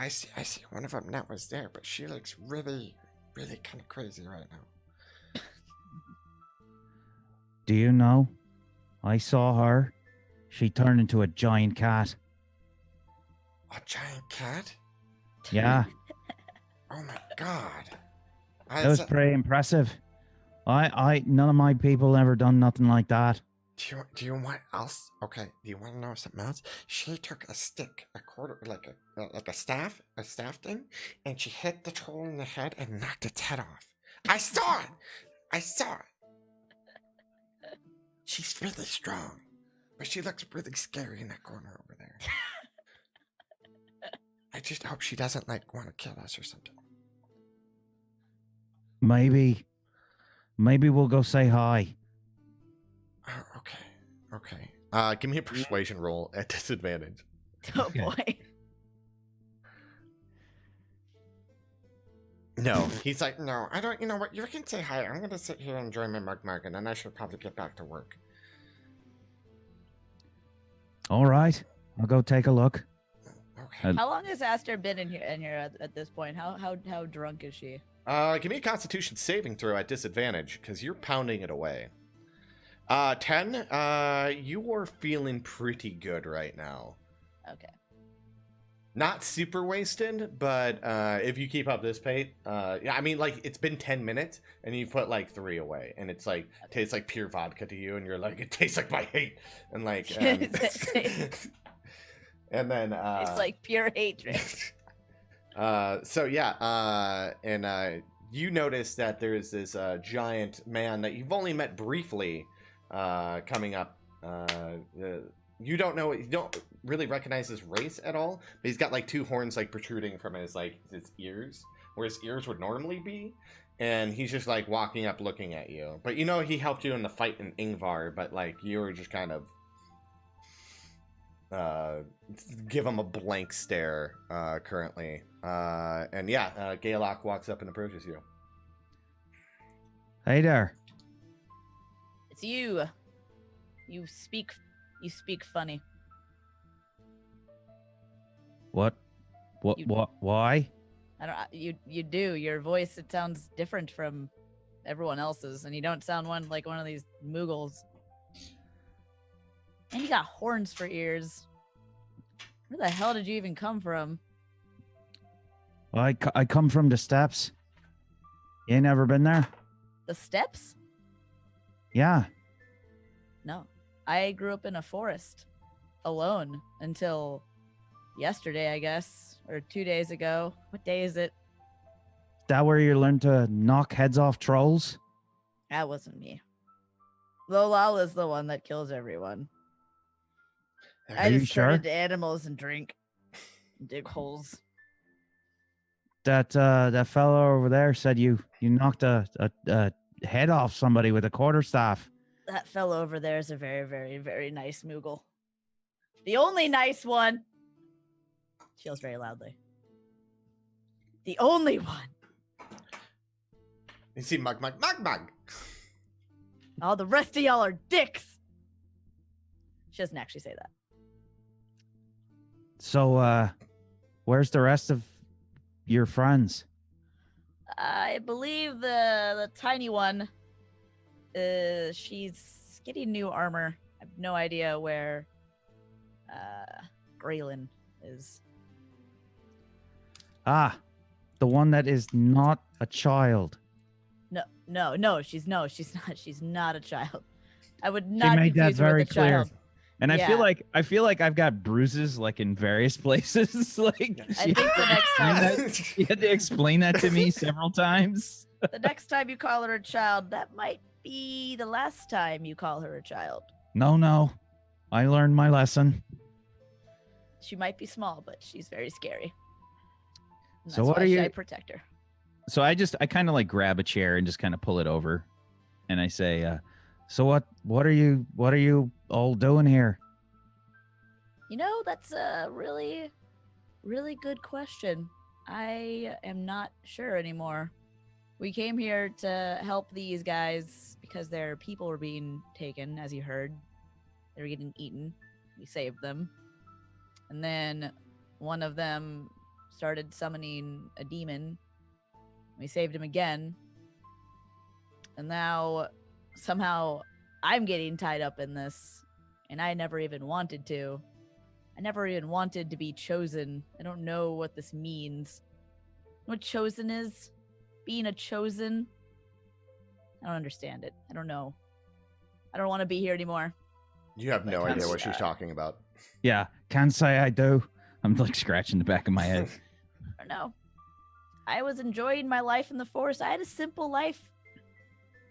see one of them that was there, but she looks really kind of crazy right now. Do you know? I saw her. She turned into a giant cat. A giant cat? Yeah. Oh my god. That was pretty impressive. None of my people ever done nothing like that. Do you want else? Okay. Do you want to know something else? She took a stick, a quarter, like a staff thing, and she hit the troll in the head and knocked its head off. I saw it. She's really strong, but she looks really scary in that corner over there. I just hope she doesn't like want to kill us or something. Maybe we'll go say hi. Oh, okay. Give me a persuasion roll at disadvantage. Oh Okay. boy. No, he's like, no, I don't. You know what? You can say hi. I'm gonna sit here and enjoy my mug, and then I should probably get back to work. All right, I'll go take a look. Okay. How long has Aster been in here at this point? How drunk is she? Give me a Constitution saving throw at disadvantage because you're pounding it away. 10. You are feeling pretty good right now. Okay. Not super wasted, but if you keep up this pace, yeah, I mean, like, it's been 10 minutes and you put like 3 away, and it's like tastes like pure vodka to you, and you're like, it tastes like my hate, and like, and then It's like pure hatred. so yeah, and you notice that there's this giant man that you've only met briefly coming up. You don't really recognize his race at all, but he's got like 2 horns like protruding from his ears, where his ears would normally be, and he's just like walking up looking at you. But you know he helped you in the fight in Ingvar, but like you were just kind of give him a blank stare currently. And yeah, Gaelok walks up and approaches you. Hey there. It's you. You speak funny. What? Why? I don't. You do. Your voice, it sounds different from everyone else's, and you don't sound like one of these Moogles. And you got horns for ears. Where the hell did you even come from? I come from the steppes. You ain't never been there? The steppes? Yeah. No. I grew up in a forest alone until yesterday, I guess, or 2 days ago. What day is it? Is that where you learned to knock heads off trolls? That wasn't me. Lolal is the one that kills everyone. I you just sure? turn into animals and drink. Dig holes. That fellow over there said you knocked a head off somebody with a quarterstaff. That fellow over there is a very, very, very nice Moogle. The only nice one. She yells very loudly. The only one. You see, mug. All the rest of y'all are dicks. She doesn't actually say that. So, where's the rest of your friends? I believe the tiny one, she's getting new armor. I have no idea where Graylin is. Ah, the one that is not a child. No, she's not. She's not a child. I would not made that confuse her very with a clear. child. And Yeah. I feel like I've got bruises like in various places. Like I think the next time you had to explain that to me several times. the next time you call her a child, that might be the last time you call her a child. No. I learned my lesson. She might be small, but she's very scary. And So that's what why are you- I protect her. So I kind of like grab a chair and just kind of pull it over, and I say, "So what are you all doing here?" You know, that's a really, really good question. I am not sure anymore. We came here to help these guys because their people were being taken, as you heard. They were getting eaten. We saved them. And then one of them started summoning a demon. We saved him again. And now somehow I'm getting tied up in this. And I never even wanted to. I never even wanted to be chosen. I don't know what this means. What chosen is? Being a chosen? I don't understand it. I don't know. I don't want to be here anymore. You have no idea what she's talking about. Yeah, can't say I do. I'm like scratching the back of my head. I don't know. I was enjoying my life in the forest. I had a simple life.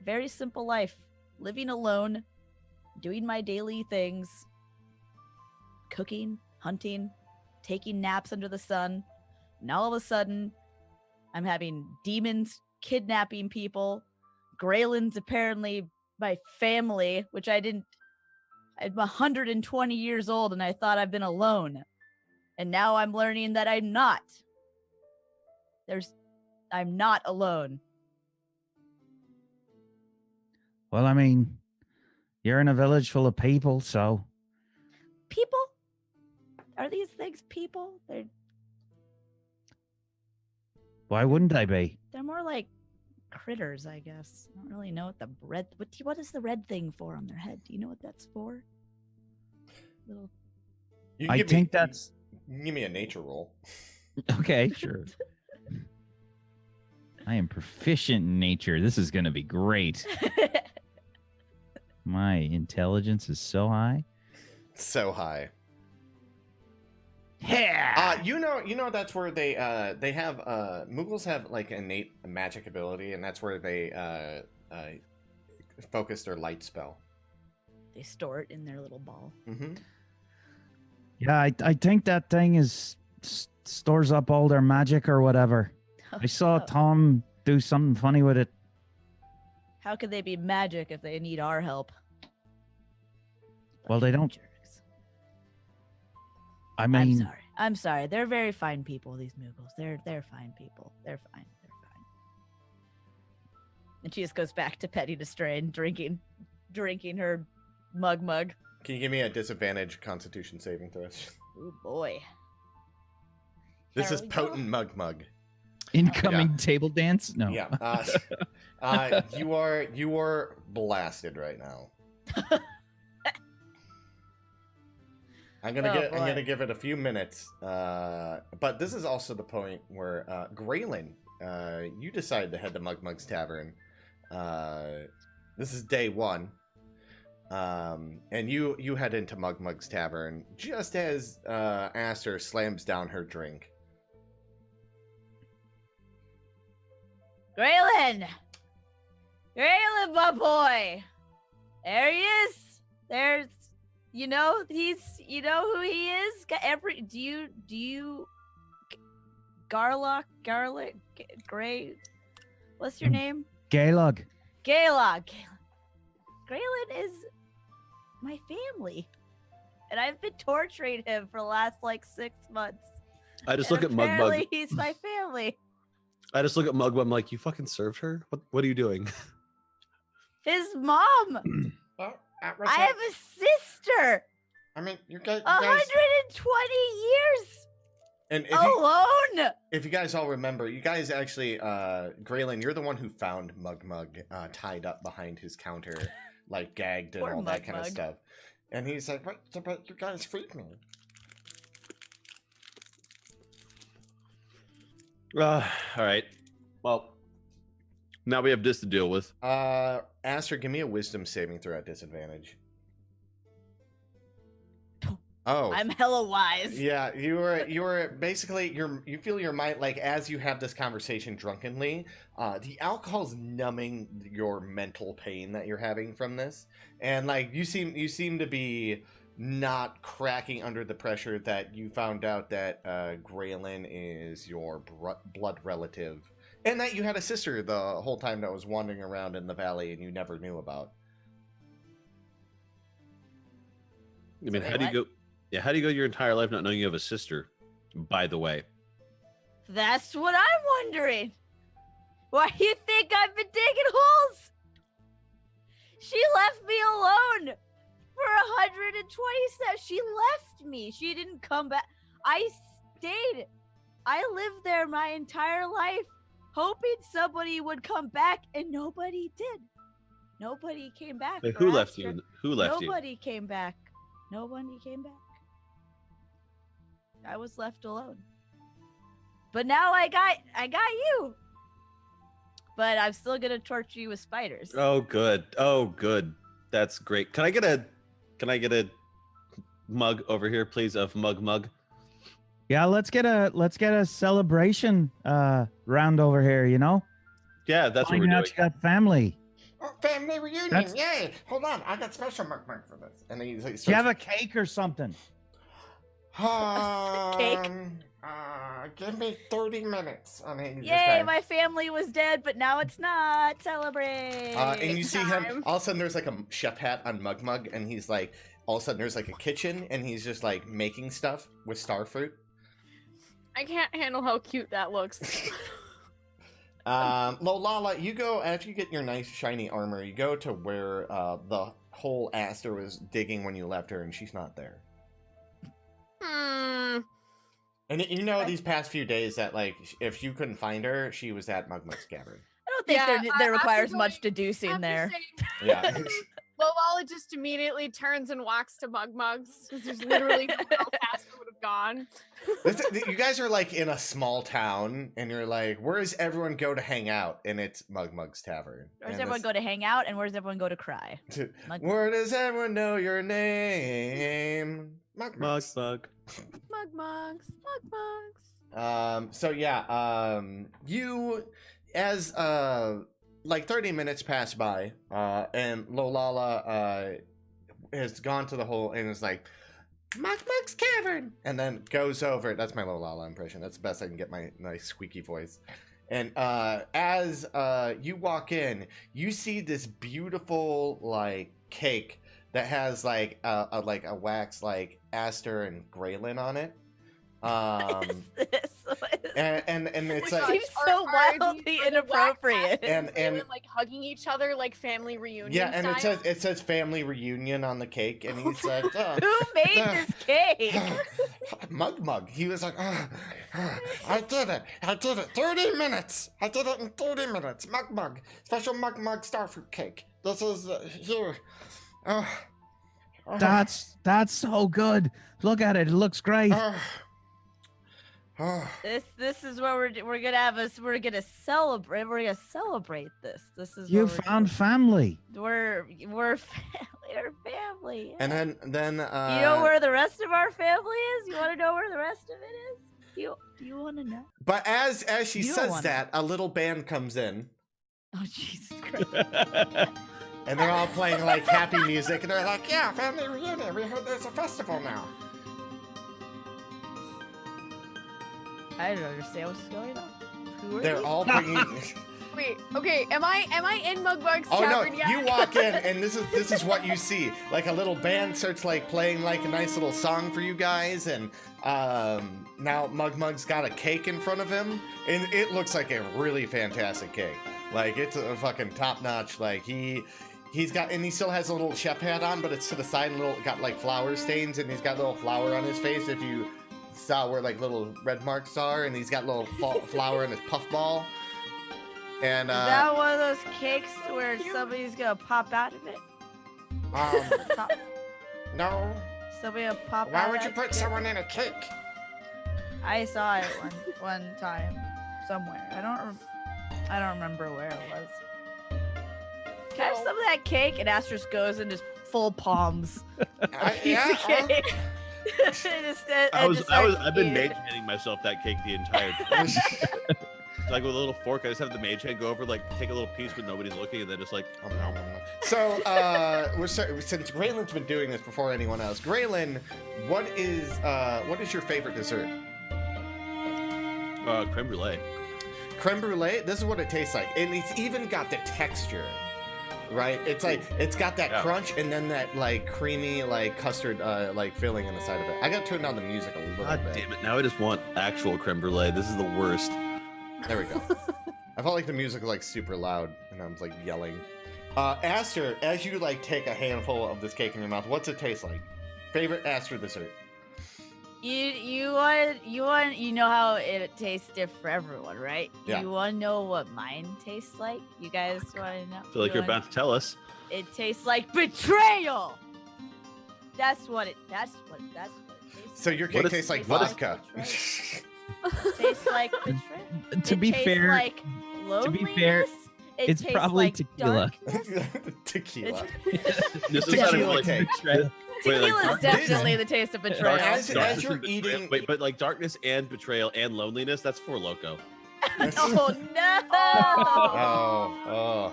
Very simple life. Living alone. Doing my daily things. Cooking, hunting, taking naps under the sun, And all of a sudden, I'm having demons kidnapping people. Graylin's apparently my family, which I didn't. I'm 120 years old and I thought I've been alone. And now I'm learning that I'm not. I'm not alone. Well, I mean, you're in a village full of people, so. People? Are these things people? Why wouldn't I be? They're more like critters, I guess. I don't really know what the red. What is the red thing for on their head? Do you know what that's for? Little. I think that's. Give me a nature roll. Okay, sure. I am proficient in nature. This is going to be great. My intelligence is so high. So high. Yeah. You know that's where they have Moogles have like innate magic ability, and that's where they focus their light spell. They store it in their little ball. Mm-hmm. Yeah, I think that thing stores up all their magic or whatever. I saw Tom do something funny with it. How could they be magic if they need our help? Well, they don't. Jerks. I mean, I'm sorry. They're very fine people. These Moogles. They're fine people. They're fine. And she just goes back to petting a stray and drinking her mug. Can you give me a disadvantage Constitution saving throw? Oh boy. This is potent mug. Incoming table dance? No. Yeah. You are blasted right now. I'm gonna give it a few minutes. But this is also the point where Graylin, you decide to head to Mug's Tavern. This is day one. And you head into Mug's Tavern just as Aster slams down her drink. Graylin, my boy. There he is. There's, you know who he is. Do you, Garlic, Gray? What's your name? Gaylog. Graylin is my family, and I've been torturing him for the last 6 months. I just look at Mug. He's my family. I just look at Mug. I'm like, you fucking served her? What are you doing? His mom. I have a sister. I mean, you guys. 120 years. And alone. If you guys all remember, you guys actually, Graylin, you're the one who found Mug tied up behind his counter, gagged and Poor all that kind of Mug. stuff. And he's like, but you guys freed me. All right. Well, now we have this to deal with. Aster, give me a wisdom saving throw at disadvantage. Oh, I'm hella wise. Yeah, you were basically you feel your mind as you have this conversation drunkenly. The alcohol's numbing your mental pain that you're having from this, and you seem to be not cracking under the pressure that you found out that Graylin is your blood relative, and that you had a sister the whole time that was wandering around in the valley and you never knew about. I mean, how do you go? Yeah, how do you go your entire life not knowing you have a sister? By the way, That's what I'm wondering. Why do you think I've been digging holes? She left me alone for 127. She left me. She didn't come back. I stayed. I lived there my entire life, hoping somebody would come back, and nobody did. Nobody came back. Wait, who left you? Who left you? Nobody came back. Nobody came back. I was left alone. But now I got you. But I'm still gonna torture you with spiders. Oh, good. Oh, good. That's great. Can I get a mug over here, please, of Mug? Yeah, let's get a celebration round over here, you know? Yeah, that's what we're Finding doing. out you got family. Oh, family reunion! That's- Yay! Hold on, I got special Mug for this. And then he Do you have a cake or something? Cake? Give me 30 minutes. I mean, Yay, my family was dead, but now it's not. Celebrate. And you see him, all of a sudden there's like a chef hat on Mug, and he's like, all of a sudden there's like a kitchen, and he's just like making stuff with starfruit. I can't handle how cute that looks. Lolala, you go, after you get your nice shiny armor, you go to where the whole Aster was digging when you left her, and she's not there. And you know these past few days that, like, if you couldn't find her, she was at Mugmug's cavern. I don't think there requires much deducing there. Yeah. Lolala just immediately turns and walks to Mugmug's because there's literally no one else Aster would have gone. You guys are like in a small town, and you're like, where does everyone go to hang out? And it's Mugmug's tavern. Where does everyone go to hang out, and where does everyone go to cry? Where does everyone know your name? Mugmugs. Mugmugs. So yeah, you, as like 30 minutes pass by, and Lolala has gone to the hole and is like, Mugmug's cavern, and then goes over. That's my Lolala impression. That's the best I can get, my nice squeaky voice. And as you walk in, you see this beautiful like cake that has like a wax like Aster and Graylin on it. And it's like, seems so wildly inappropriate. And like hugging each other like family reunion. Yeah, and style. it says family reunion on the cake, and he's like, who made this cake? Mug. He was like, I did it. 30 minutes. I did it in 30 minutes. Mug. Special Mug starfruit cake. This is here. That's so good. Look at it. It looks great. This is where we're gonna have us. We're gonna celebrate. We're gonna celebrate this. This is You found family. We're family. And then you know where the rest of our family is? You want to know where the rest of it is? You want to know? But as she says that, a little band comes in. Oh Jesus Christ! And they're all playing like happy music, and they're like, "Yeah, family reunion. We heard there's a festival now." I don't understand what's going on. Who are They're these? all bringing. Wait, okay, am I in Mugmug's Oh no! tavern yet? You walk in, and this is what you see. Like a little band starts like playing like a nice little song for you guys, and now Mugmug's got a cake in front of him, and it looks like a really fantastic cake. Like it's a fucking top notch. Like he's got, and he still has a little chef hat on, but it's to the side and got like flower stains, and he's got a little flower on his face. If you saw where like little red marks are, and he's got a little flower in his puffball. And is that one of those cakes where somebody's gonna pop out of it? No. Somebody will pop out. Why would you put someone in a cake? I saw it one time somewhere. I don't remember where it was. Can I have some of that cake? And Astros goes and just full palms. I've been mage handing myself that cake the entire time. Like with a little fork, I just have the mage hand go over, like take a little piece when nobody's looking, and then just like. So, since Graylin's been doing this before anyone else, Graylin, what is your favorite dessert? Creme brulee. Creme brulee. This is what it tastes like, and it's even got the texture. Right, it's like it's got that crunch and then that like creamy like custard like filling in the side of it. I gotta turn down the music a little God bit. Damn it! Now I just want actual creme brulee. This is the worst. There we go. I felt like the music was like super loud and I was like yelling. Aster, as you like take a handful of this cake in your mouth, what's it taste like? Favorite Aster dessert? You know how it tastes different for everyone, right? Yeah. You want to know what mine tastes like? You guys want to know? I feel like you're about to tell us. It tastes like betrayal. That's what it tastes. So your cake tastes like vodka. Tastes like betrayal. To be fair, like loneliness. it's probably like tequila. Tequila. This is Tequila like cake. betrayal. Tequila is definitely the taste of betrayal. As you're eating, wait, but like darkness and betrayal and loneliness, that's for Loco. Oh no! Oh,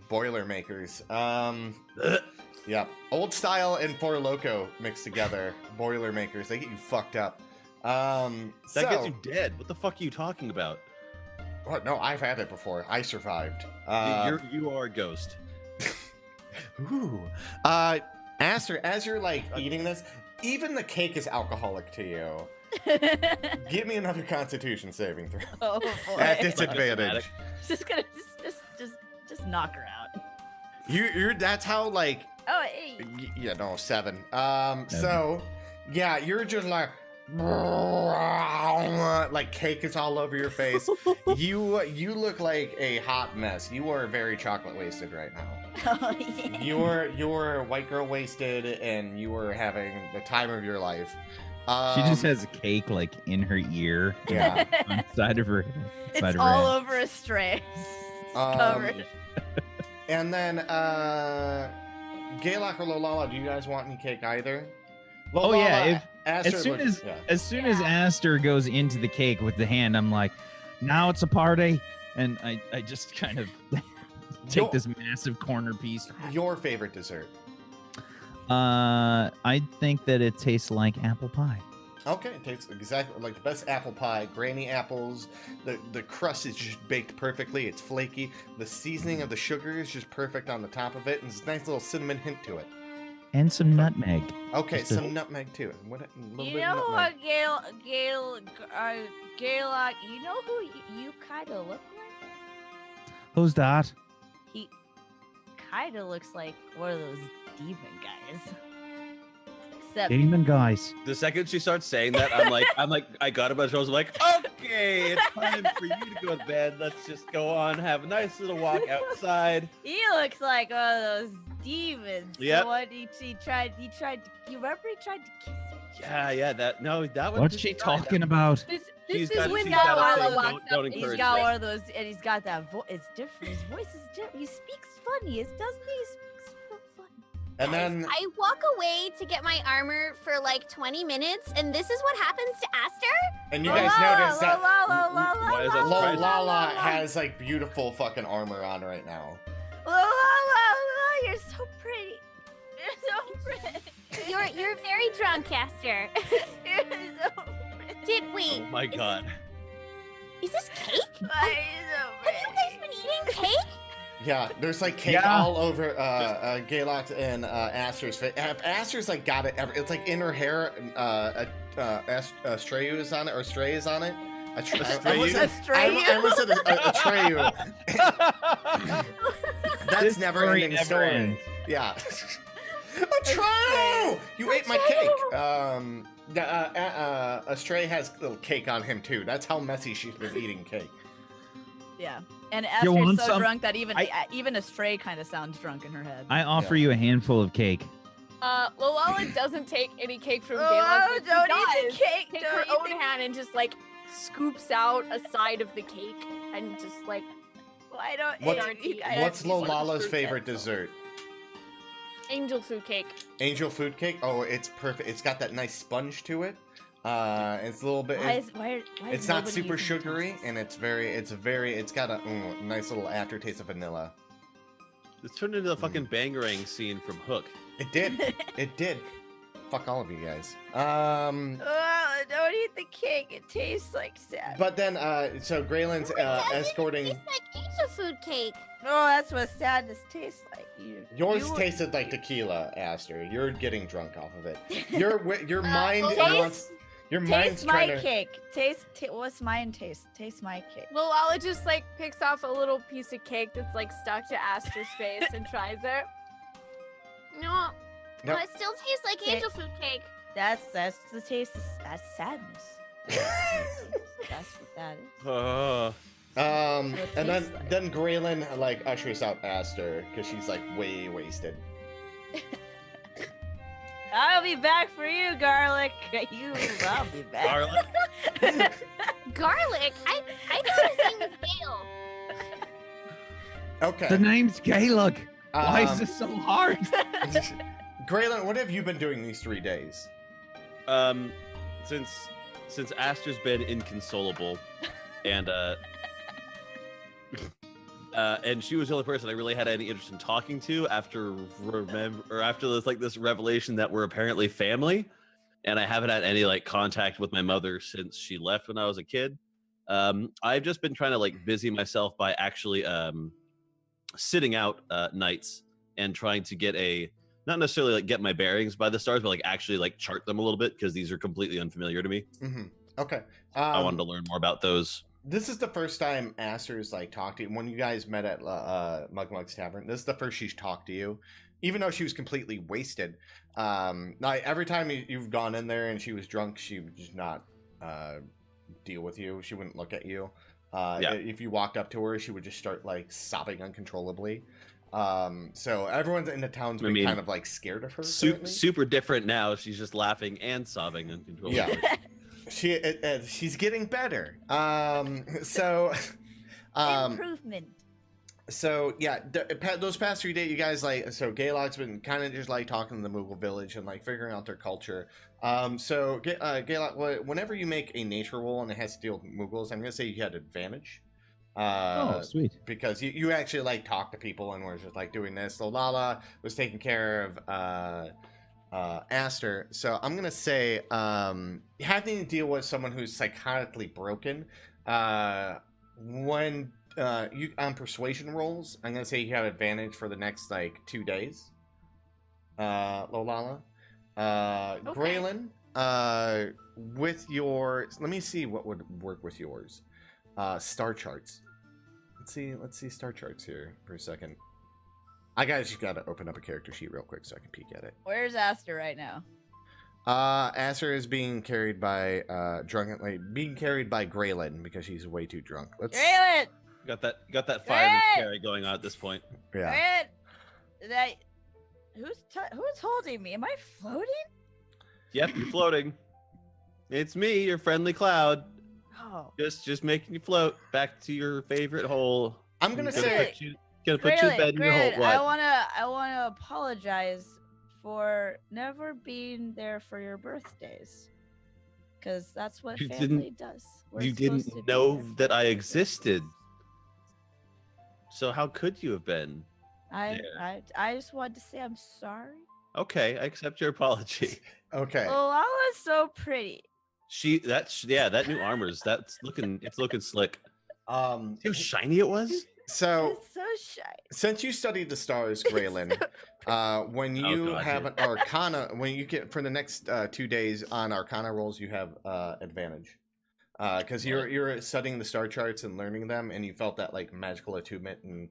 Boilermakers. Yeah, old style and Four Loco mixed together. Boilermakers, they get you fucked up. That gets you dead. What the fuck are you talking about? Well, no, I've had it before. I survived. You are a ghost. Ooh. Aster, as you're like eating this, even the cake is alcoholic to you. Give me another Constitution saving throw. Oh boy. At disadvantage. Just gonna just knock her out. You're that's how like. Oh, hey. Yeah, no, 7. So yeah, you're just like cake is all over your face. You look like a hot mess. You are very chocolate wasted right now. Oh, yeah. You're white girl wasted, and you are having the time of your life. She just has a cake like in her ear. Yeah. On the side of her. It's all over a stray. Covered. And then Gaylok or Lolala, do you guys want any cake either? Lolala, Oh yeah, Aster as soon looks- as Aster goes into the cake with the hand, I'm like, now it's a party, and I just kind of take this massive corner piece. Your favorite dessert? I think that it tastes like apple pie. Okay, it tastes exactly like the best apple pie. Granny apples. The crust is just baked perfectly. It's flaky. The seasoning of the sugar is just perfect on the top of it, and there's a nice little cinnamon hint to it. And some nutmeg. Okay, Just a- some nutmeg too. What? A little You bit know of what, nutmeg. Gaylok, you know who you kind of look like? Who's that? He kind of looks like one of those demon guys. Except Demon guys. The second she starts saying that, I got a bunch of. I was like, okay, it's time for you to go to bed. Let's just go on, have a nice little walk outside. he looks like one of those demons. Yep. The one he tried to, you remember he tried to kiss her? Yeah, that one. What's she talking about? This She's is got- when she's got Lala a thing, walks don't up. encourage He's got it. one of those, and he's got that voice. It's different. His voice is different. He speaks funny, doesn't he? He speaks so funny. And then I walk away to get my armor for like 20 minutes, and this is what happens to Aster? you guys notice that Why is that surprising? Lolala has like beautiful fucking armor on right now. You're so pretty. You're so pretty. You're very drunk, Aster. You're so pretty. Wait, Oh my god. is this cake? Why are you so Have you guys been eating cake? Yeah, there's like cake Yeah. all over Gaylok and Aster's face. Aster's like got it. It's like in her hair. Stray is on it, or Stray is on it. I almost said Atreyu. That's never story ending never story. ends. Yeah. Atreyu! You ate my cake. Astray has a little cake on him too. That's how messy she's been eating cake. Yeah, and You Aster's want so some? drunk that even a stray kind of sounds drunk in her head. I offer you a handful of cake. Lolala doesn't take any cake from Gaylok. Oh, but she don't eat the does cake. Take Don't her eat own the hand and just like scoops out a side of the cake and just like Why don't you guys? What's these ones Lolala's fruit favorite cakes. dessert? angel food cake. Angel food cake. Oh, it's perfect. It's got that nice sponge to it. It's a little bit. Why is It's not nobody super using sugary, utensils? and it's got a nice little aftertaste of vanilla. It's turned into the fucking bangarang scene from Hook. It did. It did. Fuck all of you guys. Oh, don't eat the cake. It tastes like sadness. But then, so Graylin's escorting. It's like angel food cake. No, that's what sadness tastes like. Yours tasted like tequila, Aster. You're getting drunk off of it. Your mind taste- wants. Your mind's Taste my trying to. cake. What's mine taste? Taste my cake. Lolala just like picks off a little piece of cake that's like stuck to Aster's face and tries it. No, Nope. it still tastes like angel food cake. That's the taste. That's sadness. That's what that is. And then tastes like. then Graylin like ushers out Aster because she's like way wasted. I'll be back for you, garlic. I'll be back. Garlic. Garlic? I thought his name was Gale. Okay. The name's Gaylok. Why is Um, this so hard? Graylin, what have you been doing these 3 days? Since Aster's been inconsolable, and she was the only person I really had any interest in talking to after this revelation that we're apparently family. and I haven't had any like contact with my mother since she left when I was a kid. I've just been trying to like busy myself by actually sitting out nights and trying to get not necessarily like get my bearings by the stars, but like actually like chart them a little bit because these are completely unfamiliar to me. Okay. I wanted to learn more about those. This is the first time Aster's like talked to you. When you guys met at Mug's Tavern, this is the first she's talked to you, even though she was completely wasted. Like every time you've gone in there and she was drunk, she would just not deal with you. She wouldn't look at you. If you walked up to her, she would just start like sobbing uncontrollably. So everyone's in the town's been kind of like scared of her. Super different now. She's just laughing and sobbing uncontrollably. Yeah. She's getting better. Improvement. So yeah, those past 3 days, you guys like. So Gaylog's been kind of just like talking to the Moogle village and like figuring out their culture. So Gaylog, whenever you make a nature roll and it has to deal with Moogles, I'm gonna say you had advantage. Oh, sweet. Because you actually like talk to people and we're just like doing this. So Lala was taking care of Aster. So I'm gonna say having to deal with someone who's psychotically broken. When you on persuasion rolls, I'm gonna say you have advantage for the next like 2 days. Lolala. Graylin, with your, let me see what would work with yours. Star charts. Let's see star charts here for a second. I just gotta open up a character sheet real quick so I can peek at it. Where's Aster right now? Aster is being carried by being carried by Graylin because she's way too drunk. Graylin! Got that fireman's carry going on at this point. Yeah. Graylin! Who's holding me? Am I floating? Yep, you're floating. It's me, your friendly cloud. Oh. Just making you float back to your favorite hole. I'm gonna say gonna put you in bed in your hole. What? I wanna apologize for never being there for your birthdays, because that's what family does. You didn't know that I existed, so how could you have been? I just wanted to say I'm sorry. Okay, I accept your apology. Okay. Oh, Lala's so pretty. That new armor's it's looking slick. See how shiny it was? So It's so shy. since you studied the stars, Graylin, when you have an Arcana, when you get for the next 2 days on Arcana rolls, you have advantage. Because you're studying the star charts and learning them, and you felt that like magical attunement, and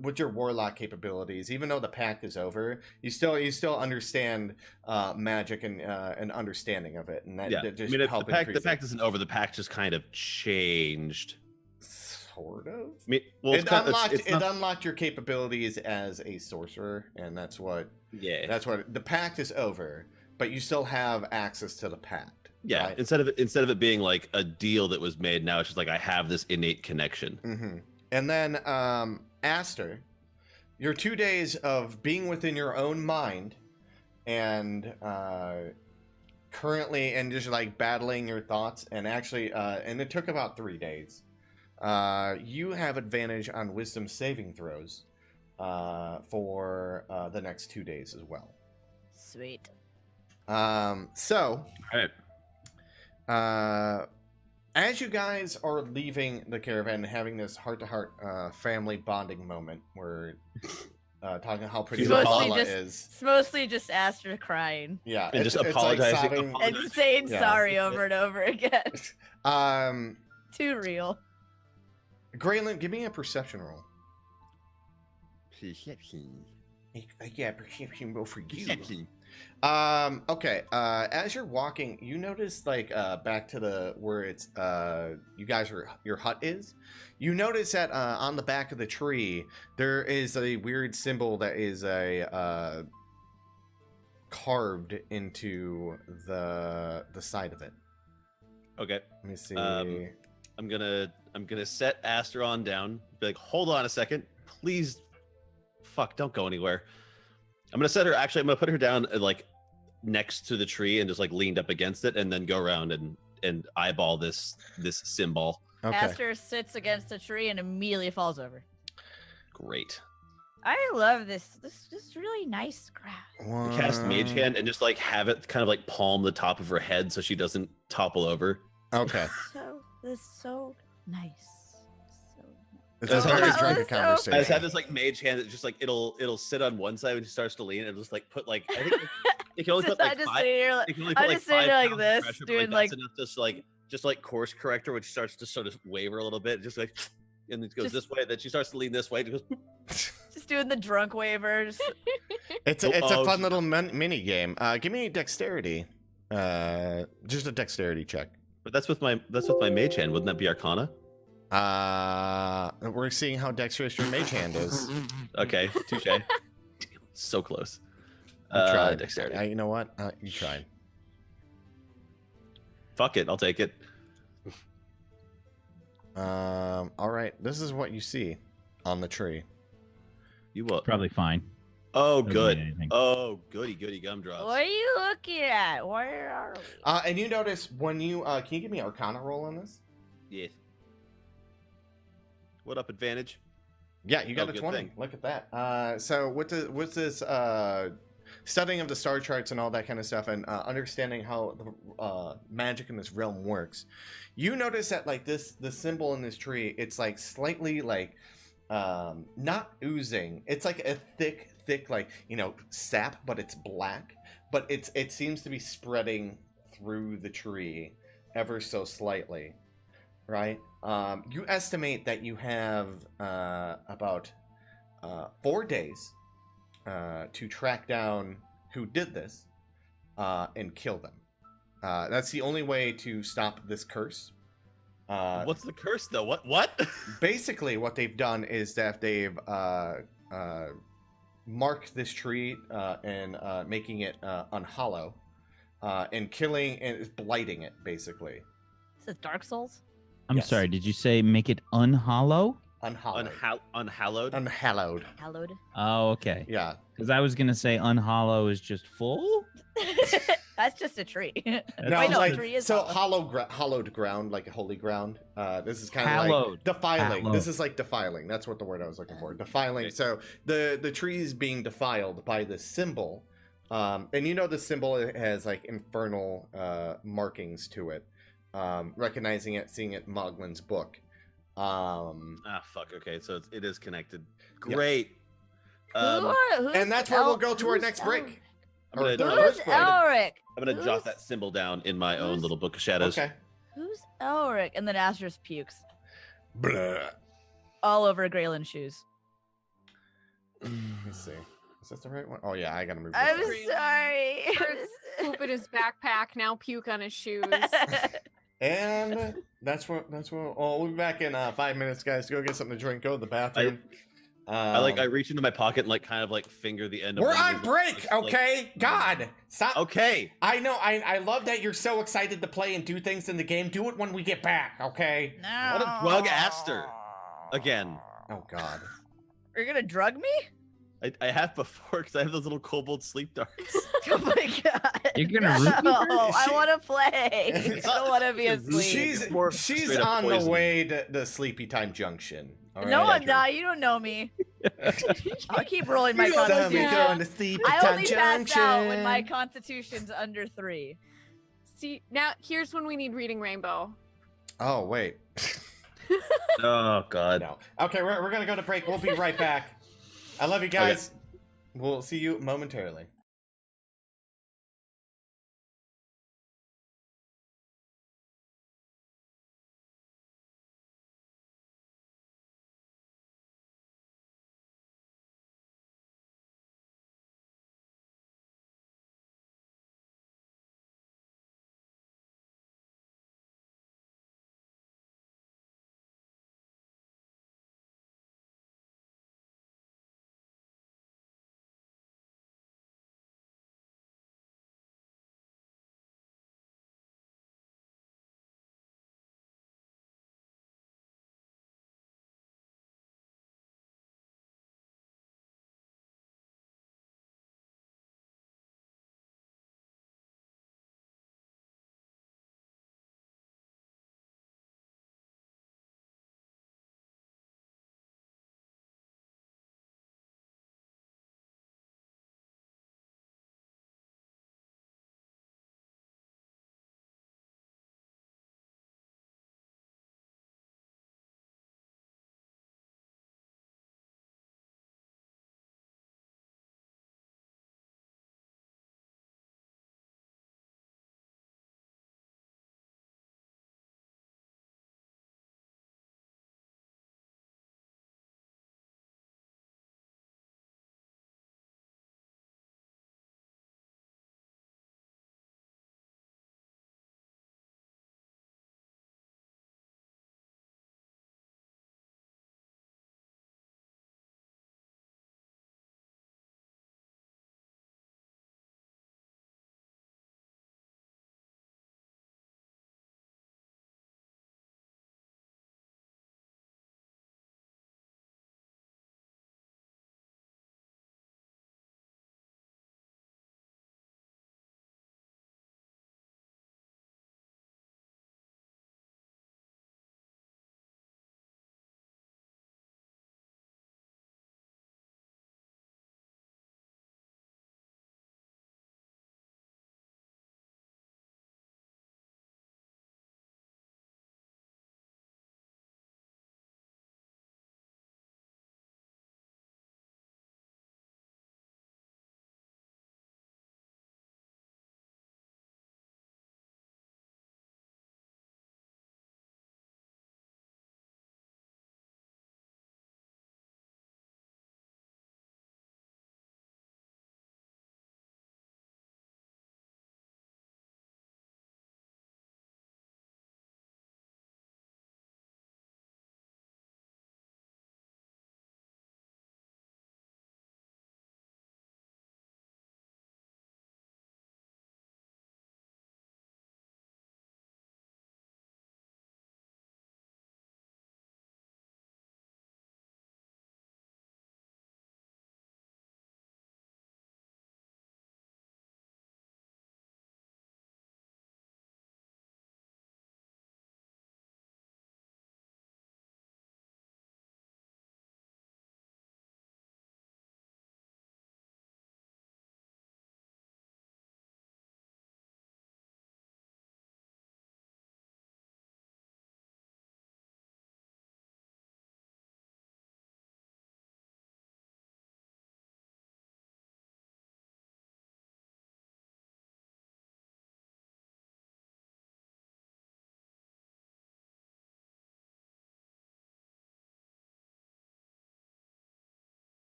with your warlock capabilities, even though the pact is over, you still understand magic and an understanding of it, and that just help the pact isn't over. The pact just kind of changed. Sort of. I mean, well, it unlocked your capabilities as a sorcerer, and that's what the pact is over, but you still have access to the pact. Yeah, right? instead of it being like a deal that was made, now it's just like I have this innate connection. Mm-hmm. And then Aster, your 2 days of being within your own mind and currently and just like battling your thoughts, and actually and it took about 3 days. You have advantage on wisdom saving throws for the next 2 days as well. Sweet. So all right. As you guys are leaving the caravan and having this heart-to-heart family bonding moment, where talking how pretty Lala is. It's mostly just Aster crying. Yeah, and just apologizing and saying sorry over and over again. Too real. Graylin, give me a perception roll. Perception. Yeah, perception roll for you. Okay. As you're walking, you notice like back to where it's your hut is. You notice that on the back of the tree there is a weird symbol that is carved into the side of it. Okay. Let me see. I'm gonna set Aster on down. Be like, hold on a second, please. Fuck, don't go anywhere. I'm gonna set her. Actually, I'm gonna put her down like next to the tree and just like leaned up against it, and then go around and eyeball this symbol. Okay. Aster sits against the tree and immediately falls over. Great. I love this. This really nice grass. Cast Mage One- Hand and just like have it kind of like palm the top of her head so she doesn't topple over. Okay. This is so nice. So It's That's a how very it's drunken so- conversation. I just have this like Mage Hand that just like it'll sit on one side when she starts to lean and just like put like I think it can only put I like just five. sitting here, It can only I'm put like just sitting 5 there like pounds of this, pressure, but, doing that's enough just like course corrector, which starts to sort of waver a little bit, just like and it goes Just- this way. Then she starts to lean this way. And it goes. just doing the drunk wavers. It's Oh, a oh, fun little mini game. Give me dexterity. Just a dexterity check. But that's with my Mage Hand. Wouldn't that be Arcana? We're seeing how dexterous your mage hand is. Okay, touche. So close. You tried. Dexterity. You know what? You tried. Fuck it, I'll take it. All right. This is what you see on the tree. You will. Probably fine. Oh, Doesn't mean good. anything. Oh, goody gumdrops. What are you looking at? Where are we? And you notice when you can you give me Arcana roll on this? Yes. What up, advantage? Yeah, you got Oh, a good 20. thing. Look at that. So with this studying of the star charts and all that kind of stuff, and understanding how the magic in this realm works, you notice that like the symbol in this tree, it's like slightly like not oozing. It's like a thick like sap, but it's black. But it seems to be spreading through the tree ever so slightly, right? You estimate that you have about 4 days to track down who did this and kill them. That's the only way to stop this curse. What's the curse though? What? Basically, what they've done is that they've marked this tree and making it unhollow and killing and blighting it, basically. This is Dark Souls. I'm Yes. sorry. Did you say make it unhollow? Unhallowed. Unhallowed? Unhallowed. Hallowed. Oh, okay. Yeah. Because I was gonna say unhollow is just full. That's just a tree. No, Wait, no, like, a tree is so hollow. hollowed ground, like a holy ground. This is kind of like Hallowed. defiling. Hallowed. This is like defiling. That's what the word I was looking for. Defiling. Okay. So the tree is being defiled by this symbol, and the symbol has like infernal markings to it. Recognizing it, seeing it in Moglin's book. Fuck. Okay, so it is connected. Yeah. Great. Who's and that's where we'll go to our next break. I'm gonna, Or the I'm first Who's break. Elric? gonna jot that symbol down in my own little book of shadows. Okay. Who's Elric? And then Asterisk pukes Blah. all over Graylin's shoes. Let's see. Is that the right one? Oh yeah, I gotta move. This I'm way. sorry. First poop in his backpack, now puke on his shoes. And that's what. Oh, we'll be back in 5 minutes, guys. Go get something to drink. Go to the bathroom. I reach into my pocket and like kind of like finger the end of We're one of on these, break, like- okay? God, stop. Okay. I know. I love that you're so excited to play and do things in the game. Do it when we get back, okay? No. What a drug Aster. Again. Oh God. You're gonna drug me? I have before because I have those little kobold sleep darts. Oh my god. You're gonna root me No, for it? I She- want to play. I It's don't not- want to be it's asleep. She's It's more she's straight up on the poison. way to the Sleepy Time Junction. all No, right? I'm not. You don't know me. I'll keep rolling my So we constitution. go on the Sleepy I Time only pass out when my Junction. constitution's under 3. See, now here's when we need Reading Rainbow. Oh wait. Oh God. No. Okay, we're gonna go to break. We'll be right back. I love you guys. We'll see you momentarily.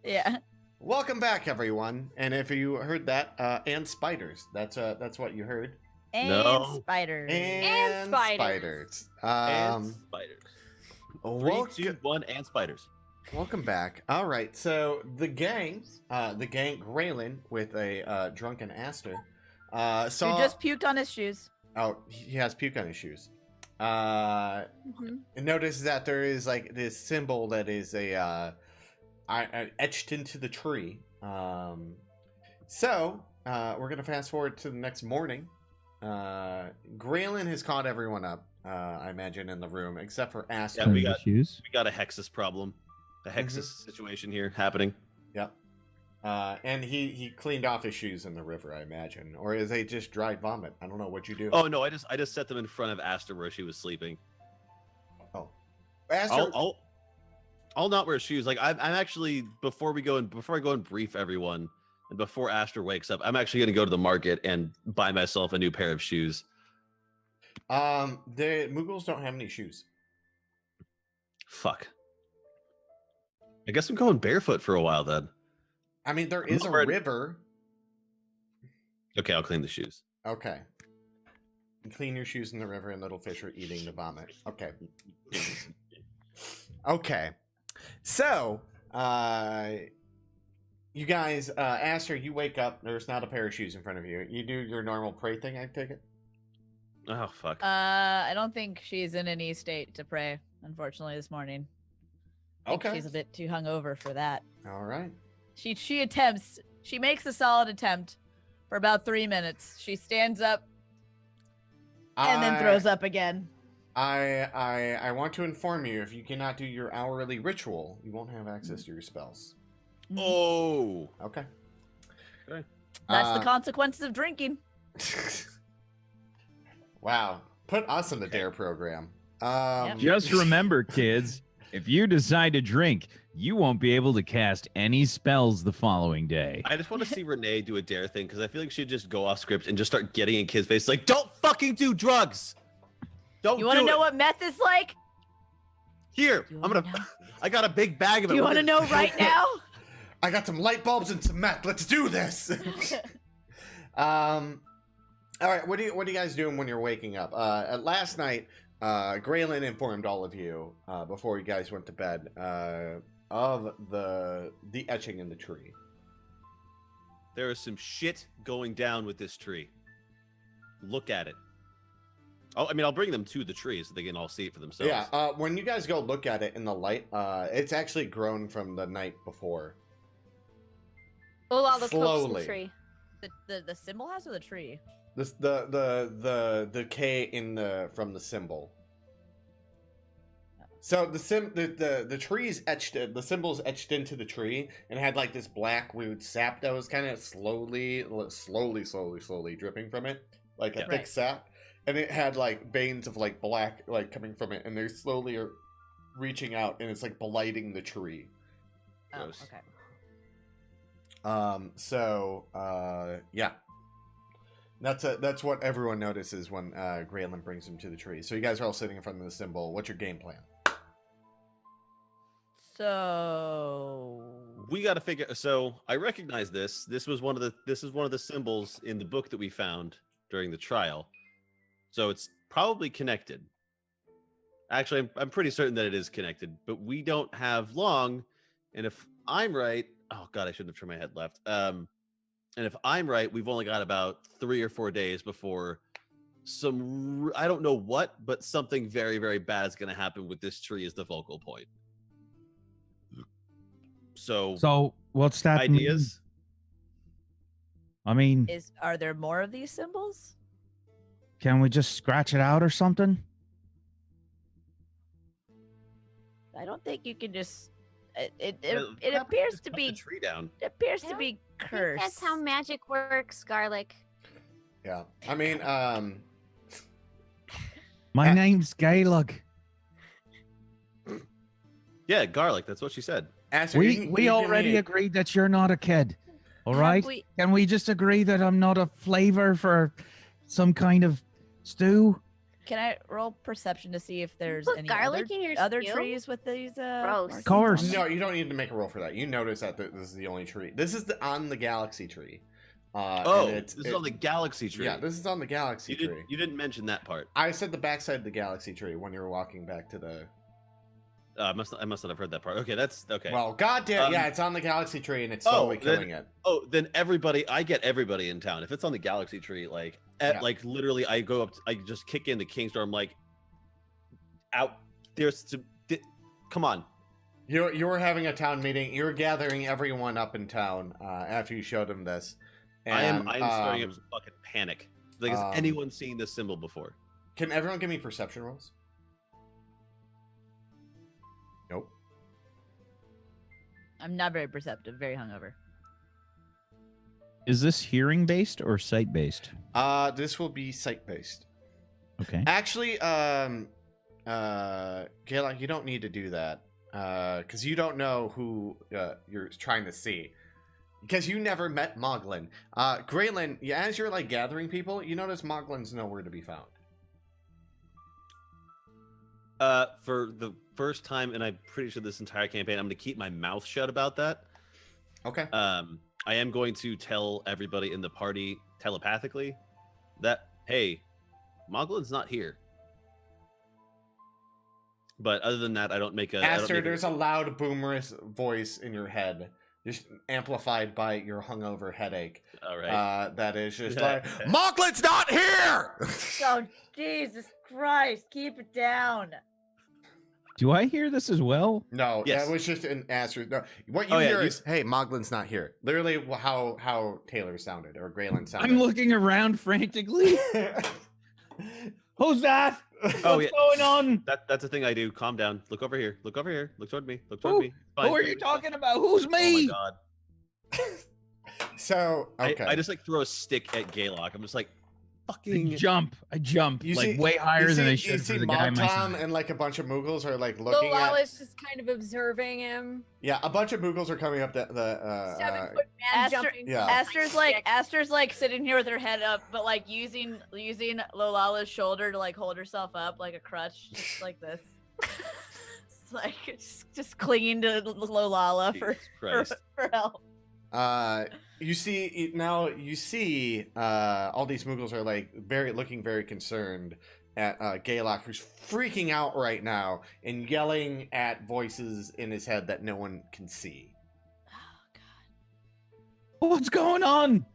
Yeah. Welcome back, everyone. And if you heard that, and spiders. That's what you heard. And No. spiders. And spiders. And spiders. 3, 2, 1, and spiders. Welcome back. All right, so the gang, Graylin with a drunken Aster, Who saw. just puked on his shoes. Oh, he has puke on his shoes. Mhm. Notice that there is like this symbol that is etched into the tree. So we're gonna fast forward to the next morning. Graylin has caught everyone up, I imagine, in the room except for Aster. Yeah, we got shoes. a Hexus problem, a Hexus situation here happening. Yep. And he cleaned off his shoes in the river, I imagine, or is they just dried vomit? I don't know what you do. Oh no, I just set them in front of Aster where she was sleeping. Oh, Aster. I'll not wear shoes. Like I'm actually before I go and brief everyone, and before Aster wakes up, I'm actually gonna go to the market and buy myself a new pair of shoes. The Moogles don't have any shoes. Fuck. I guess I'm going barefoot for a while then. I mean, there I'm is a not ready. river. Okay, I'll clean the shoes. Okay. You clean your shoes in the river, and little fish are eating the vomit. Okay. Okay. So, you guys, Aster, you wake up. There's not a pair of shoes in front of you. You do your normal pray thing, I take it? Oh fuck. I don't think she's in any state to pray, unfortunately, this morning. I think Okay. she's a bit too hungover for that. All right. She attempts. She makes a solid attempt for about 3 minutes. She stands up and then throws up again. I want to inform you, if you cannot do your hourly ritual, you won't have access to your spells. Oh. Okay. That's the consequences of drinking. Wow. Put us in the DARE program. Yep. Just remember, kids, if you decide to drink, you won't be able to cast any spells the following day. I just want to see Renee do a dare thing because I feel like she'd just go off script and just start getting in kids' face like, "Don't fucking do drugs! Don't You want to know what meth is like? Here, Do you I'm wanna gonna. know? I got a big bag of it. Do you want to know right now? I got some light bulbs and some meth. Let's do this. All right. What are you guys doing when you're waking up? Last night, Graylin informed all of you before you guys went to bed of the etching in the tree. There is some shit going down with this tree. Look at it. Oh, I mean, I'll bring them to the tree so they can all see it for themselves. Yeah. When you guys go look at it in the light, it's actually grown from the night before. Pull all the clips in Slowly. the tree. The symbol has or the tree? The K from the symbol. So the tree's etched, the symbol's etched into the tree, and had like this black weird sap that was kind of slowly dripping from it, like a Yeah. thick Right. sap, and it had like veins of like black like coming from it, and they slowly are reaching out, and it's like blighting the tree. Oh, Gross. okay. Yeah. That's what everyone notices when Graylin brings him to the tree. So you guys are all sitting in front of the symbol. What's your game plan? So We got to figure. So I recognize this. This is one of the symbols in the book that we found during the trial. So it's probably connected. Actually, I'm pretty certain that it is connected. But we don't have long. And if I'm right, oh god, I shouldn't have turned my head left. And if I'm right, we've only got about 3 or 4 days before I don't know what, but something very, very bad is going to happen with this tree as the focal point. So what's that mean? ideas? I mean, are there more of these symbols? can we just scratch it out or something? I don't think you can just. It Well, appears just to cut be the tree down. appears I to don't be I think cursed. that's how magic works, Garlic. Yeah. I mean, My name's Gaelic. Yeah, garlic. That's what she said. Aster, We you can already me- agreed that you're not a kid. All Have right? we- Can we just agree that I'm not a flavor for some kind of stew? Can I roll perception to see if there's Put any garlic in your other stew? trees with these? Gross. markings Of course. on them? No, you don't need to make a roll for that. You notice that this is the only tree. This is on the galaxy tree. Oh, and this is on the galaxy tree. Yeah, this is on the galaxy tree. You didn't mention that part. I said the backside of the galaxy tree when you were walking back to the. I must not have heard that part. Okay, that's okay. Well, goddamn, yeah, it's on the galaxy tree and it's slowly killing it. Oh, then I get everybody in town. If it's on the galaxy tree, like, like literally, I go up, I just kick into King's Door. I'm like, out. Come on. You were having a town meeting. You were gathering everyone up in town after you showed them this. And, I am starting up some fucking panic. Like, has anyone seen this symbol before? Can everyone give me perception rolls? Nope. I'm not very perceptive, very hungover. Is this hearing based or sight based? This will be sight based. Okay. Actually, Gayla, you don't need to do that. Because you don't know who you're trying to see. Because you never met Moglin. Graylin, as you're like gathering people, you notice Moglin's nowhere to be found. For the first time, and I'm pretty sure this entire campaign, I'm going to keep my mouth shut about that. Okay. I am going to tell everybody in the party telepathically that, hey, Moglin's not here. But other than that, I don't make a... Aster, there's a loud boomerous voice in your head, just amplified by your hungover headache. All right. That is just like, Moglin's not here! Oh, Jesus Christ, keep it down. Do I hear this as well? No, Yes. that was just an Aster. No, what you hear is, hey, Moglin's not here. Literally how Taylor sounded, or Graylin sounded. I'm looking around frantically. Who's that? Oh, What's going on? That's the thing I do. Calm down. Look over here. Look over here. Look toward me. Look toward me. It's fine. Who are you talking about? Who's Oh my me? god. So, okay. I just like throw a stick at Gaylock. I'm just like, fucking... I jump You like see- way higher than I you should see for the guy Mogtom myself. and like a bunch of Moogles are like looking Lolal at. is just kind of observing him. Yeah, a bunch of Moogles are coming up the 7-foot man Aster- jumping. yeah. Aster's like sitting here with her head up, but like using Lolala's shoulder to like hold herself up like a crutch, just like this. It's like just clinging to Lolala Jesus Christ. for help. You see all these Moogles are like looking very concerned at Gaylock, who's freaking out right now and yelling at voices in his head that no one can see. Oh God. What's going on?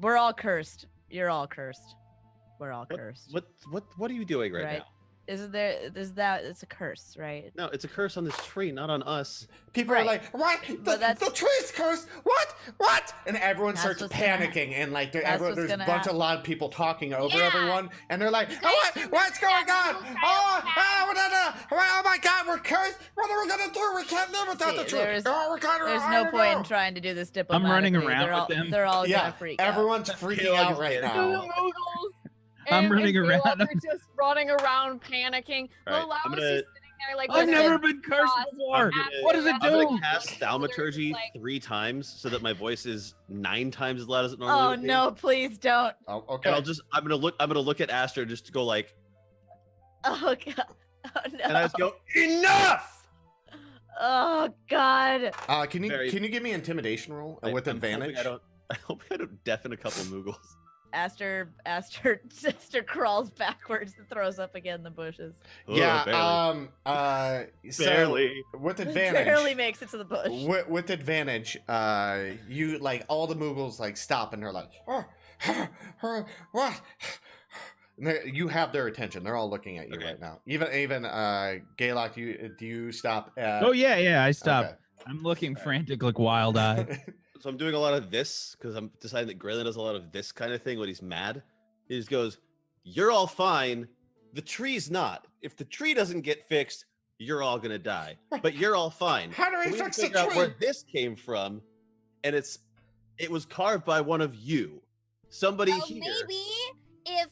We're all cursed. You're all cursed. We're all cursed. What are you doing right now? It's a curse, right? No, it's a curse on this tree, not on us. People are like, what? But The tree's cursed. What? And everyone That's starts what's gonna panicking, and like That's there's what's a gonna bunch of loud people talking over Yeah. everyone, and they're like, You oh, guys what's remember going on? that Google Oh my God, we're cursed. What are we gonna do? We can't live without the tree. There's Oh, there's no point in trying to do this diplomatically. running around they're all, with them. They're all Yeah, gonna freak out. everyone's freaking out right The now. Moogles I'm running and around. Gaylock are just running around, panicking. All right, Lolal I'm is gonna- just sitting there like, I've with never his been cursed crossed before. I'm gonna- What does it I'm I'm do? gonna cast Like, thaumaturgy like- 3 times so that my voice is 9 times as loud as it Oh normally would be. no, please don't. Oh, okay. And I'm gonna look at Aster just to go like, Oh God. Oh no. and I just go, enough. Oh God. Can you Very- give me intimidation roll I'm with hoping advantage? I hope I don't deafen a couple Moogles. Aster crawls backwards and throws up again in the bushes. Yeah. barely. So Barely. with advantage. Barely makes it to the bush. With advantage, you like all the Moogles like stop and they're like, what? And you have their attention. They're all looking at you Okay. right now. Even Gaylock, do you stop? At... Oh yeah, I stopped. Okay. I'm looking frantic, like wild-eyed. So I'm doing a lot of this because I'm deciding that Graylin does a lot of this kind of thing when he's mad. He just goes, "You're all fine. The tree's not. If the tree doesn't get fixed, you're all gonna die. But you're all fine. How do So we need to fix the figure out tree? where this came from, and it was carved by one of you, somebody Well, here. maybe if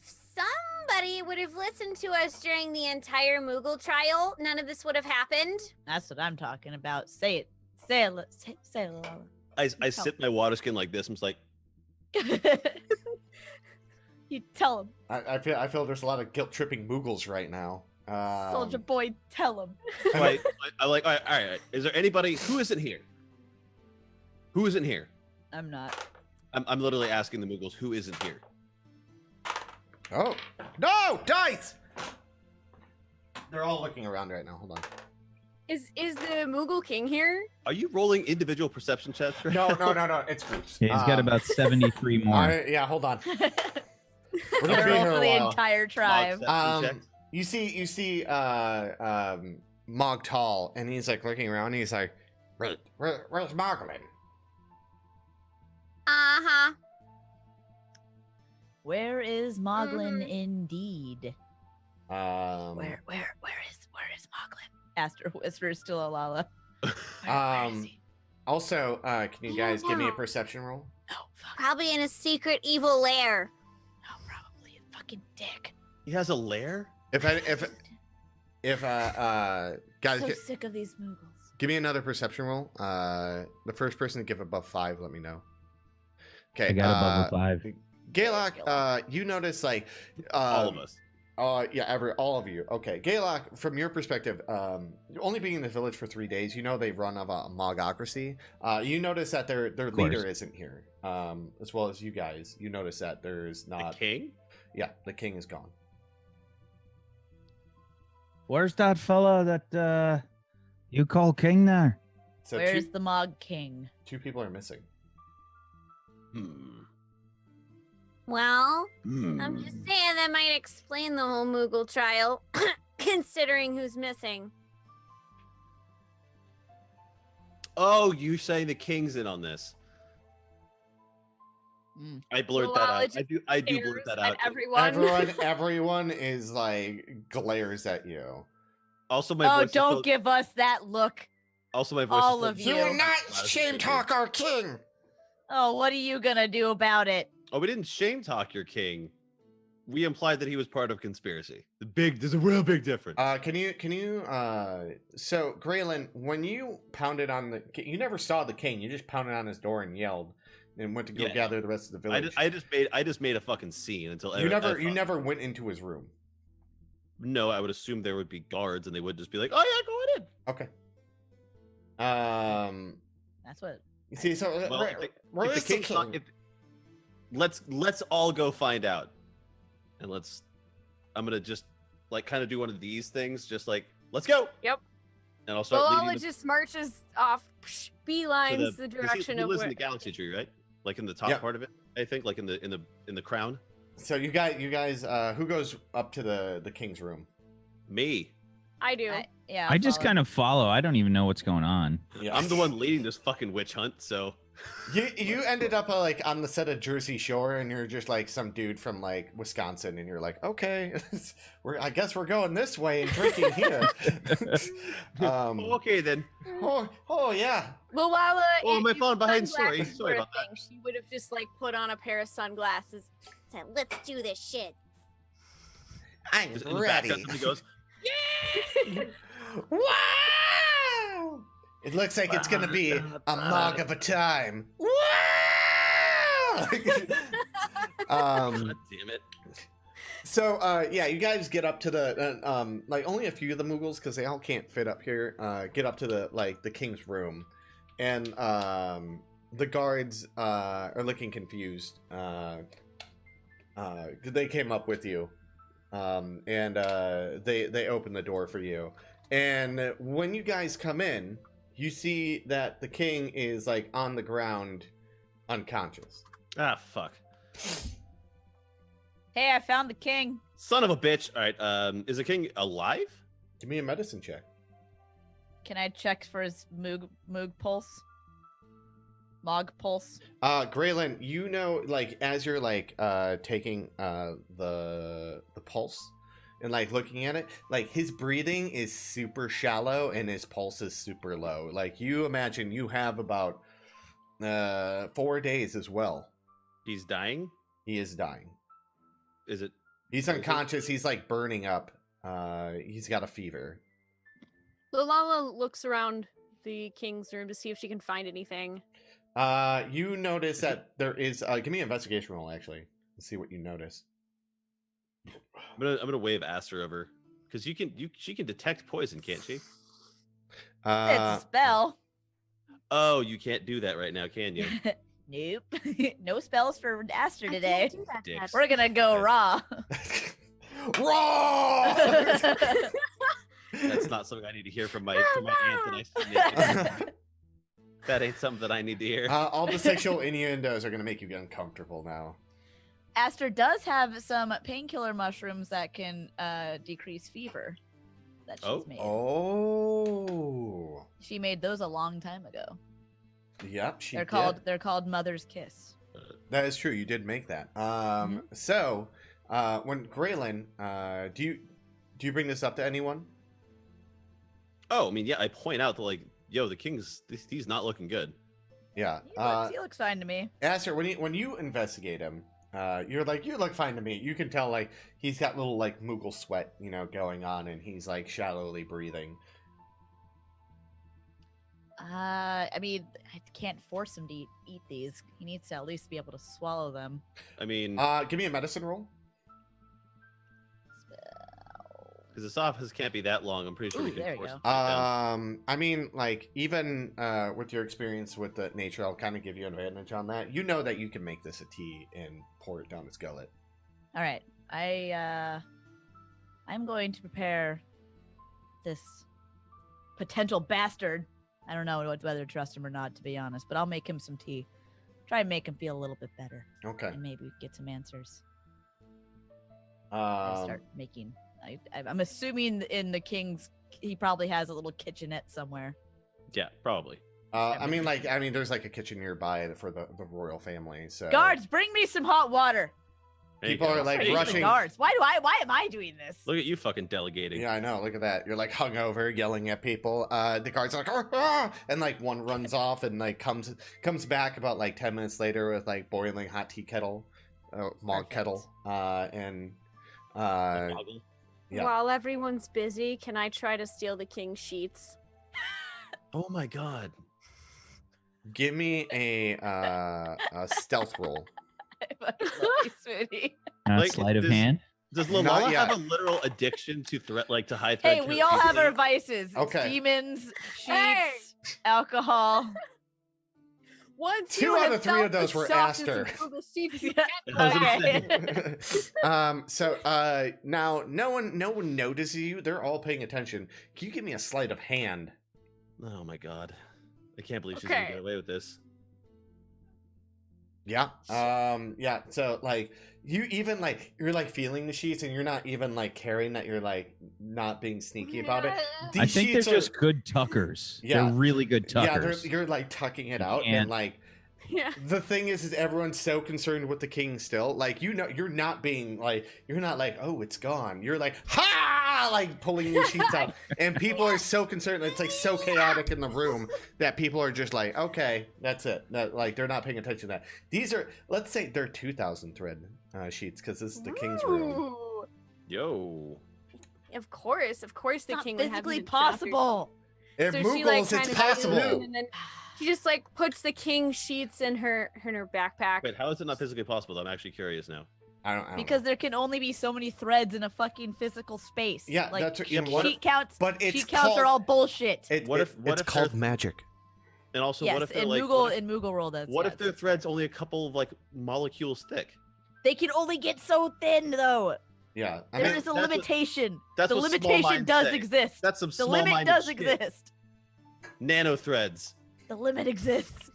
somebody would have listened to us during the entire Moogle trial, none of this would have happened. That's what I'm talking about. Say it. Say it. Say it, Lola. I sip my water skin like this. I'm just like, You tell him. I feel there's a lot of guilt tripping Moogles right now. Soldier boy, tell him. Right. I like. All right. Is there anybody who isn't here? Who isn't here? I'm not. I'm literally asking the Moogles who isn't here. Oh no, dice! They're all looking around right now. Hold on. Is the Moogle King here? Are you rolling individual perception checks? Right No, now? no. It's groups. Yeah, he's got about 73 more. Yeah, hold on. We're We're gonna be here for a the while. entire tribe. Perception checks? You see, Mog Tall, and he's like looking around. And he's like, "Wait, where's Moglin?" Uh-huh. Where is Moglin Mhm. indeed? Where is Moglin? Aster whispers to Lalala. Where is he? Also, can you guys give me a perception roll? No, fuck. Probably in a secret evil lair. No, probably a fucking dick. He has a lair. If guys, So sick of these Moogles. give me another perception roll. The first person to give above 5, let me know. Okay, I got above a 5. Gaylock, you notice like All of us. yeah, all of you. Okay, Gaylock, from your perspective, only being in the village for 3 days, you know they run of a mogocracy. You notice that their leader isn't here, as well as you guys. You notice that there's The not. king. Yeah, the king is gone. Where's that fella that you call king there? So Where's the Mog King? 2 people are missing. Well, Hmm. I'm just saying that might explain the whole Moogle trial, considering who's missing. Oh, you saying the king's in on this? Mm. I blurred that Lala out. just I do blurt Stares that at out. Everyone is like glares at you. Also, my Oh, voice. don't give us that look. Also, my voice. all is of still- you. Do not shame talk our king. Oh, what are you gonna do about it? Oh, we didn't shame talk your king. We implied that he was part of conspiracy. There's a real big difference. Can you so Graylin, when you pounded on you never saw the king, you just pounded on his door and yelled and went to go Yeah. gather the rest of the village. I just made a fucking scene until you never went into his room. No, I would assume there would be guards and they would just be like, "Oh yeah, go on in." Okay. That's what. You see, so Well, where if is the the king's king? not, let's all go find out, and I'm gonna just like kind of do one of these things, just like let's go. Yep. And I'll start Lala leading just marches off, beelines the 'cause direction he of lives where. in the galaxy tree, right? Like in the top Yep. part of it, I think, like in the crown. So you guys, who goes up to the king's room? Me. I do. Yeah. I just kind of follow. I don't even know what's going on. Yeah, I'm the one leading this fucking witch hunt, so You ended up like on the set of Jersey Shore, and you're just like some dude from like Wisconsin, and you're like, okay, I guess we're going this way and drinking here. okay then. Oh yeah. Well, Lala. Oh, if my you phone behind. sunglasses Sorry were a about that. thing, she would have just like put on a pair of sunglasses. So let's do this shit. I'm Just in the background, somebody goes, Wow! It looks like it's gonna be a mug of a time. Wow! "God damn it!" So yeah, you guys get up to the like only a few of the Moogles because they all can't fit up here. Get up to the king's room, and the guards are looking confused. They came up with you, and they open the door for you. And when you guys come in, you see that the king is like on the ground, unconscious. Ah, fuck. Hey, I found the king. Son of a bitch. All right. Is the king alive? Give me a medicine check. Can I check for his Moog pulse? Mog pulse. Graylin, you know, like as you're like taking the pulse and like looking at it, like his breathing is super shallow and his pulse is super low. Like you imagine you have about 4 days as well. He's dying. He is dying. Is it? He's unconscious. He's like burning up. He's got a fever. Lala looks around the king's room to see if she can find anything. You notice that there is. Give me an investigation roll, actually. Let's see what you notice. I'm gonna wave Aster over because she can detect poison, can't she? It's a spell. Oh, you can't do that right now, can you? Nope. No spells for Aster I today. can't do that, Dicks. Dad. We're gonna go Okay. raw. Raw. That's not something I need to hear from my aunt that I see naked. That ain't something that I need to hear. All the sexual innuendos are gonna make you uncomfortable now. Aster does have some painkiller mushrooms that can decrease fever that she's made. Oh. She made those a long time ago. Yep, she They're did. called Mother's Kiss. That is true. You did make that. So, when Graylin, do you bring this up to anyone? Oh, I mean, yeah, I point out that like, yo, the king's he's not looking good. Yeah. He looks fine to me. Aster, when you investigate him, you're like, you look fine to me. You can tell like he's got little like Moogle sweat, going on, and he's like shallowly breathing. I mean, I can't force him to eat these. He needs to at least be able to swallow them. I mean, Give me a medicine roll. because this office can't be that long. I'm pretty sure we Ooh, can there you force go. it down. I mean, like even with your experience with the nature, I'll kind of give you an advantage on that. You know that you can make this a tea and pour it down its gullet. All right, I'm going to prepare this potential bastard. I don't know whether to trust him or not, to be honest, but I'll make him some tea. Try and make him feel a little bit better, Okay. and maybe get some answers. I start making. I'm assuming in the king's, he probably has a little kitchenette somewhere. Yeah, probably. I mean, there's like a kitchen nearby for the royal family. So Guards, bring me some hot water. There you People go. are, like, There you go. rushing- Guards. Why am I doing this? Look at you fucking delegating. Yeah, I know. Look at that. You're like hungover, yelling at people. The guards are like, "Ah, ah," and like one runs off and like comes back about like 10 minutes later with like boiling hot tea kettle, mug Perfect. kettle, and Mogul. yeah. While everyone's busy, can I try to steal the king's sheets? Oh my god. Give me a stealth roll. I fucking love you, sweetie. Like, Sleight of this- hand. Does Not Lalala yet. have a literal addiction to to high threat? Hey, we all have our vices. It's Okay. demons, sheets, Hey! alcohol. Once Two you out have of three of felt the those were softness Aster. of the sheets, you Yeah. can't I was gonna Okay. say. So now no one notices you. They're all paying attention. Can you give me a sleight of hand? Oh my god. I can't believe she's gonna Okay. get away with this. Yeah. Yeah. So like you even like you're like feeling the sheets and you're not even like caring that you're like not being sneaky about it. These I think they're sheets are- just good tuckers. Yeah. They're really good tuckers. you're like tucking it out Yeah. and like Yeah. the thing is everyone's so concerned with the king still. Like you're not being like you're not like, oh, it's gone. You're like, ha, like pulling these sheets out. And people are so concerned. It's like so chaotic in the room that people are just like, okay, that's it. That like they're not paying attention to that. These are, let's say they're 2,000 thread sheets because this is the king's room. Ooh. Yo. Of course, the It's not king would have physically them shot possible. If So she, like, Moogles, kind it's of goes in possible. and then she just like puts the king's sheets in her backpack. Wait, how is it not physically possible? I'm actually curious now. I don't Because know. there can only be so many threads in a fucking physical space. Yeah, like, that's what- yeah, and but what sheet counts. but it's sheet counts are called- all bullshit. What if it's they're- called magic? And also, yes, what if they're in like, Moogle what if, in Moogle World, that's what if yes. their thread's only a couple of like molecules thick? They can only get so thin though. Yeah, I There mean, is a that's what- limitation. that's the what small limitation minds does say. exist. That's some The small limit minded does shit. exist. Nano threads. The limit exists.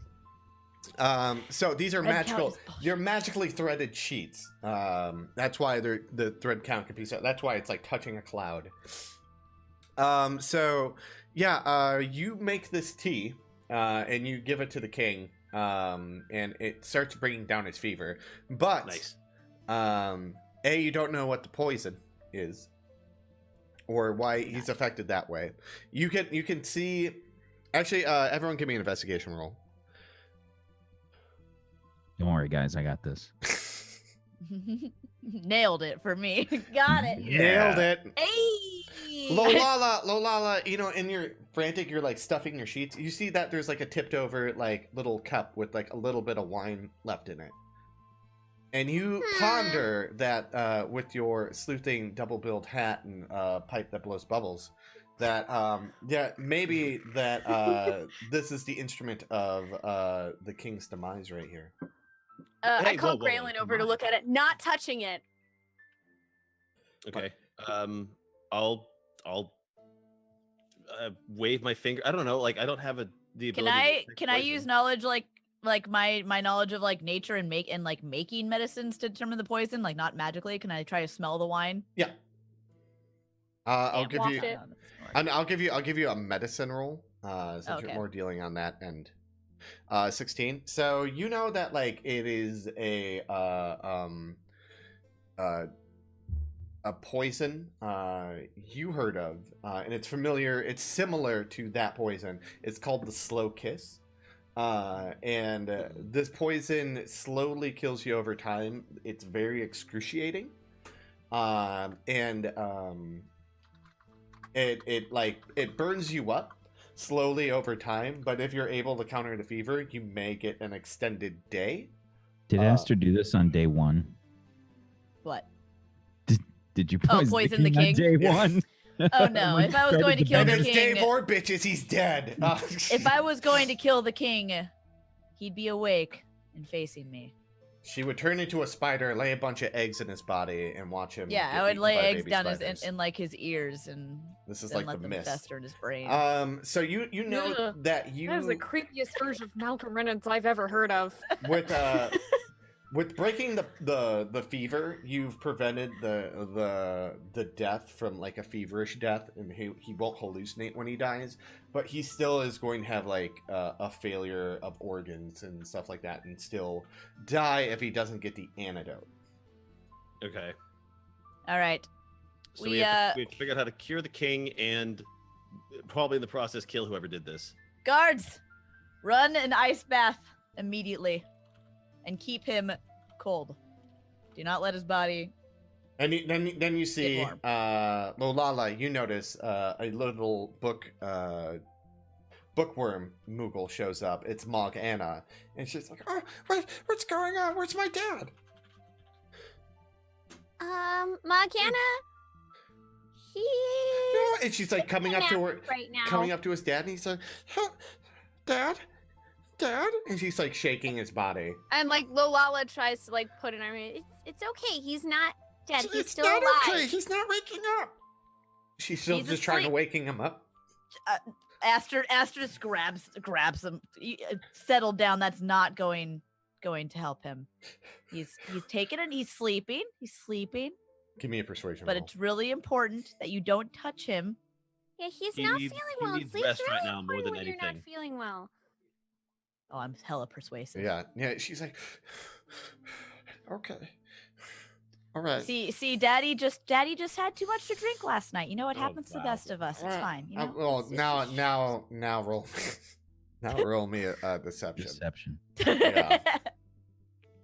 so these are Thread count magical. is bullshit. They're magically threaded sheets. That's why the thread count can be so. That's why it's like touching a cloud. So yeah, you make this tea, and you give it to the king, and it starts bringing down his fever. But Nice. you don't know what the poison is, or why he's affected that way. You can see. Actually, everyone, give me an investigation roll. Don't worry, guys. I got this. Nailed it for me. Got it. Nailed it. Hey. Lolala, in your frantic, you're like stuffing your sheets. You see that there's like a tipped over like little cup with like a little bit of wine left in it. And you ponder that with your sleuthing double-billed hat and pipe that blows bubbles, that maybe that this is the instrument of the king's demise right here. I Hey, call whoa, Graylin over to come look at it, not touching it. Okay. I'll wave my finger. I don't know. Like I don't have the ability. Can I use knowledge like my knowledge of like nature and making medicines to determine the poison, like not magically? Can I try to smell the wine? Yeah. I'll Damn, give waft you. it. I'll give you a medicine roll. Since Okay. you're more dealing on that end. 16. So you know that like it is a poison you heard of, and it's familiar. It's similar to that poison. It's called the slow kiss. And this poison slowly kills you over time. It's very excruciating. It burns you up slowly over time, but if you're able to counter the fever, you may get an extended day. Did Aster do this on day 1? What? Did you poison the king? on day Yeah. 1? Oh no! When If you I was started going to the kill And the it's day king, 4, bitches. He's dead. if I was going to kill the king, he'd be awake and facing me. She would turn into a spider, lay a bunch of eggs in his body, and watch him. Yeah, get I would eaten lay by eggs baby down spiders. in like his ears and This is then like let the them mist. fester in his brain. So you know Ugh. that you That is the creepiest version of Malcolm Reynolds I've ever heard of. with breaking the fever, you've prevented the death from like a feverish death, and he won't hallucinate when he dies, but he still is going to have like a failure of organs and stuff like that, and still die if he doesn't get the antidote. Okay. All right. So We, we have to figure out how to cure the king and probably in the process kill whoever did this. Guards, run an ice bath immediately, and keep him cold. Do not let his body. And then you see warm. Lolala, you notice a little bookworm Moogle shows up. It's Morgana, and she's like, "Oh, what's going on? Where's my dad?" Morgana, he's And she's like coming up to her, right now. coming up to his dad, and he's like, "Huh, Dad, and she's like shaking his body. And like Lolala tries to like put an arm in. It's okay. He's not dead. He's It's still not alive. okay. He's not waking up. She's still He's just trying to asleep. waking him up. Aster just grabs him. Settle down. That's not going to help him. He's taken and he's sleeping. He's sleeping. Give me a persuasion But roll. it's really important that you don't touch him. Yeah, he's He not needs- feeling he well. needs Sleep's rest right really now more important than when you're not anything. feeling well. Oh, I'm hella persuasive. Yeah. She's like, okay, all right. See, Daddy just had too much to drink last night. You know what Oh, happens to the wow. best of us. It's fine. You know? Well, It's- now roll, roll me a deception. Deception. Yeah.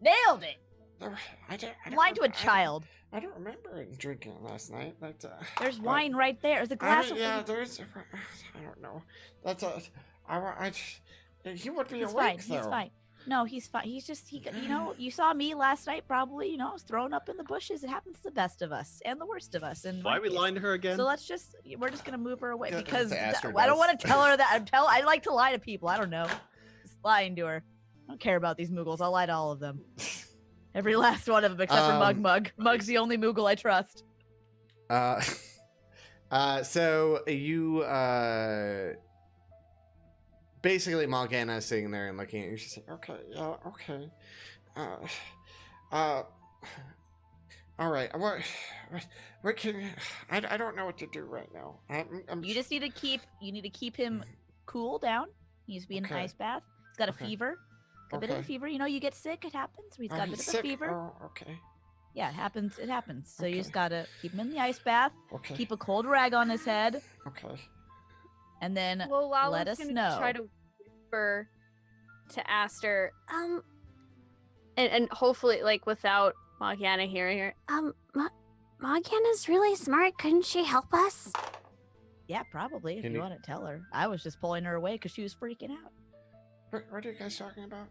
Nailed it. I don't Lying to a remember- child. I don't remember drinking last night. But There's but- wine right there. There's a glass of yeah, there's. I don't know. That's a. He would be He's awake fine. though. He's fine. No, he's fine. He's just you saw me last night probably, I was thrown up in the bushes. It happens to the best of us and the worst of us. And Why are we lying to her again? So we're just gonna move her away Good, because to ask her I don't does. want to tell her that. I like to lie to people. I don't know. Just lying to her. I don't care about these Moogles. I'll lie to all of them. Every last one of them except for Mug. Mug's the only Moogle I trust. So you basically Morgana is sitting there and looking at you. She's like, okay, yeah, okay. All right. What can I don't know what to do right now. I'm You just need to keep him cool down. He needs to be in an Okay. ice bath. He's got a Okay. fever. A bit of a Okay. fever. You get sick. It happens. He's got a bit he's of a sick. fever. Oh, okay. Yeah, it happens. It happens. So you just Okay. gotta keep him in the ice bath. Okay. Keep a cold rag on his head, Okay. and then Lolala's let us gonna know. try to whisper to Aster, and hopefully like without Morgana hearing her. Morgana's really smart. Couldn't she help us? Yeah, probably. If Can you you- want to tell her, I was just pulling her away because she was freaking out. What are you guys talking about?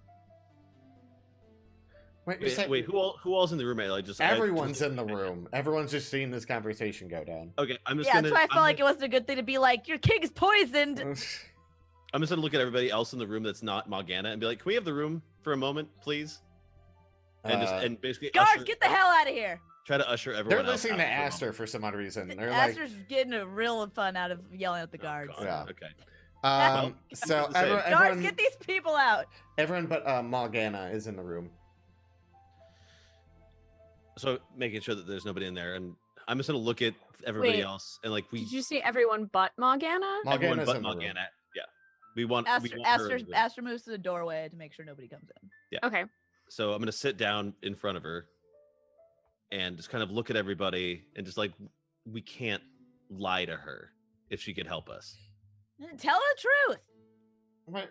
Wait, you said Wait, who all's in the room? Like, just everyone's in the room. Everyone's just seeing this conversation go down. Okay, I'm just Yeah, gonna. that's why I felt like it wasn't a good thing to be like, your king's poisoned. I'm just gonna look at everybody else in the room that's not Morgana and be like, "Can we have the room for a moment, please?" And basically, Guards, get the hell out of here. Try to usher everyone. They're else listening out to for a moment. Aster for some odd reason. They're Aster's getting a real fun out of yelling at the Oh, guards. God. Yeah. Okay. So Guards, everyone, Get these people out. everyone but Morgana is in the room. So making sure that there's nobody in there, and I'm just gonna look at everybody Wait, else, and like Did you say everyone but Morgana? everyone Morgana's but in the room. Morgana. Yeah, we want Aster, her in the room. Aster moves to the doorway to make sure nobody comes in. Okay. So I'm gonna sit down in front of her, and just kind of look at everybody, and just like, we can't lie to her if she could help us. Tell the truth.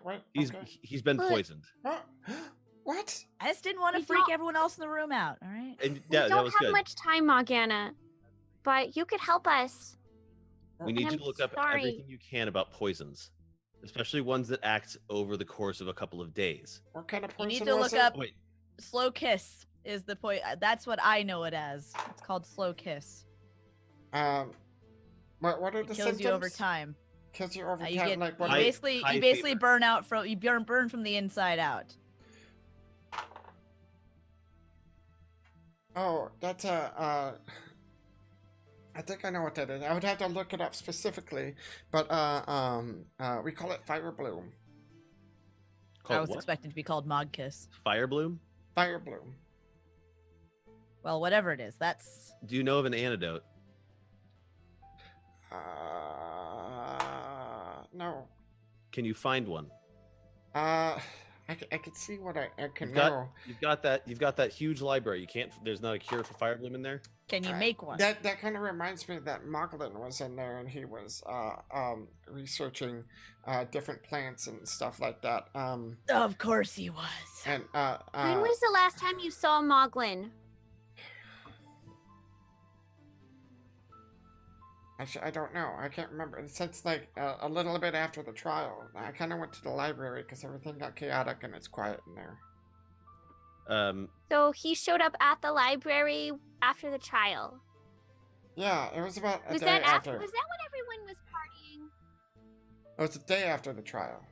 Wait. He's been But- poisoned, What? I just didn't want to We freak don't- everyone else in the room out. All right. and We yeah, that don't was have good. much time, Morgana, but you could help us. We need you I'm to look up sorry. everything you can about poisons, especially ones that act over the course of a couple of days. What kind of You poison need to was look it? up Wait, slow kiss is the point. That's what I know it as. It's called slow kiss. What are It the kills symptoms? you over time. Kills you over You time. get Like you what? High- basically high you basically fever. burn out from burn from the inside out. Oh, that's I think I know what that is. I would have to look it up specifically, but we call it fire bloom. I called was what? expecting to be called Mog Kiss. Fire bloom? Fire bloom. Well, whatever it is, that's Do you know of an antidote? No. Can you find one? I can see what I can You've got- know. You've got that huge library. You can't. There's not a cure for fire bloom in there. can you make one? That kind of reminds me that Moglin was in there and he was researching different plants and stuff like that. Of course he was. And When was the last time you saw Moglin? actually, I don't know. I can't remember. Since like a little bit after the trial, I kind of went to the library because everything got chaotic and it's quiet in there. So he showed up at the library after the trial. Yeah, it was about a Was day that after. Was that when everyone was partying? It was a day after the trial.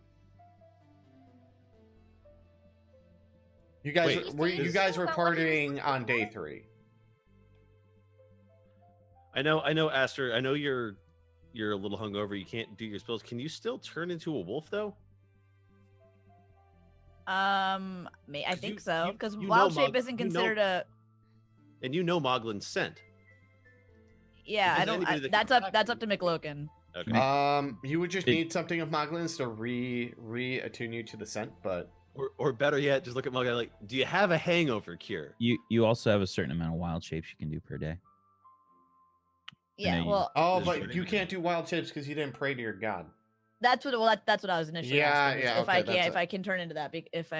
You guys, Wait, you is- guys were But what is- partying on day 3. I know, Aster. I know you're a little hungover. You can't do your spells. Can you still turn into a wolf though? I think you- so you- because you know wild shape Mog- isn't you know- considered a. And you know Moglin's scent. Yeah, because I don't. anybody that That's can up. attack That's you- up to McLogan. Okay. You would just It- need something of Moglin's to re-attune you to the scent, but Or better yet, just look at Moglin like, do you have a hangover cure? You also have a certain amount of wild shapes you can do per day. Yeah, know you- well, oh, There's but pretty you many. can't do wild shapes because you didn't pray to your god. that's what. Well, that's what I was initially Yeah, asking. is yeah, If I okay, can, that's if it. I can turn into that, because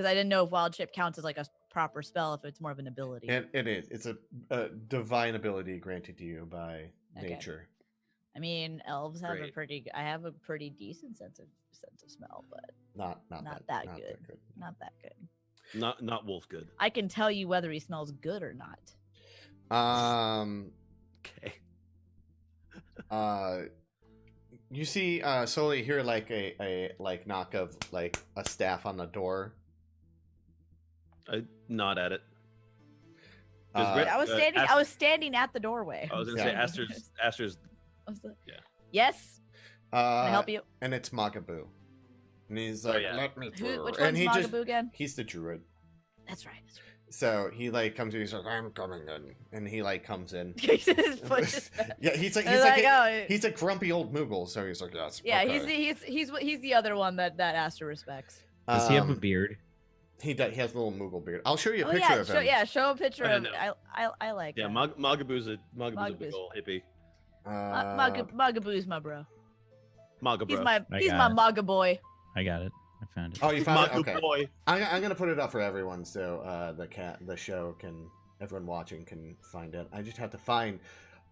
I didn't know if wild shape counts as like a proper spell, if it's more of an ability. It is. It's a divine ability granted to you by Okay. nature. I mean, elves have a Great. pretty. I have a pretty decent sense of smell, but Not Not that, that not good. That good. not that good. Not wolf good. I can tell you whether he smells good or not. Okay. You see, slowly hear like a like knock of like a staff on the door. I nod at it. I was standing. Aster- I was standing at the doorway. I was gonna Yeah. say Aster's. I was like, Yeah. Yes. Can I Uh, help you? and it's Magaboo, and he's Oh, like, yeah. "Let me through." Which and one's he Magaboo again? he's the druid. That's right. That's right. So he like comes in. He's like, "I'm coming in," and he like comes in. His foot just- Yeah, he's like I was oh, he's a grumpy old Moogle. So he's like, "Yes." yeah. okay." He's the other one that Aster respects. Does he have a Um, beard? He does. He has a little Moogle beard. I'll show you a Oh picture yeah, of him. show a picture I of. know. I like. Yeah, that. Magaboo's a big Magaboo's- old hippie. Magaboo's my bro. Magaboo. He's my I he's got my it. Maga boy. I got it. I found it. Oh, you found it? Okay. boy. I'm gonna put it up for everyone, so the show can, everyone watching can find it. I just have to find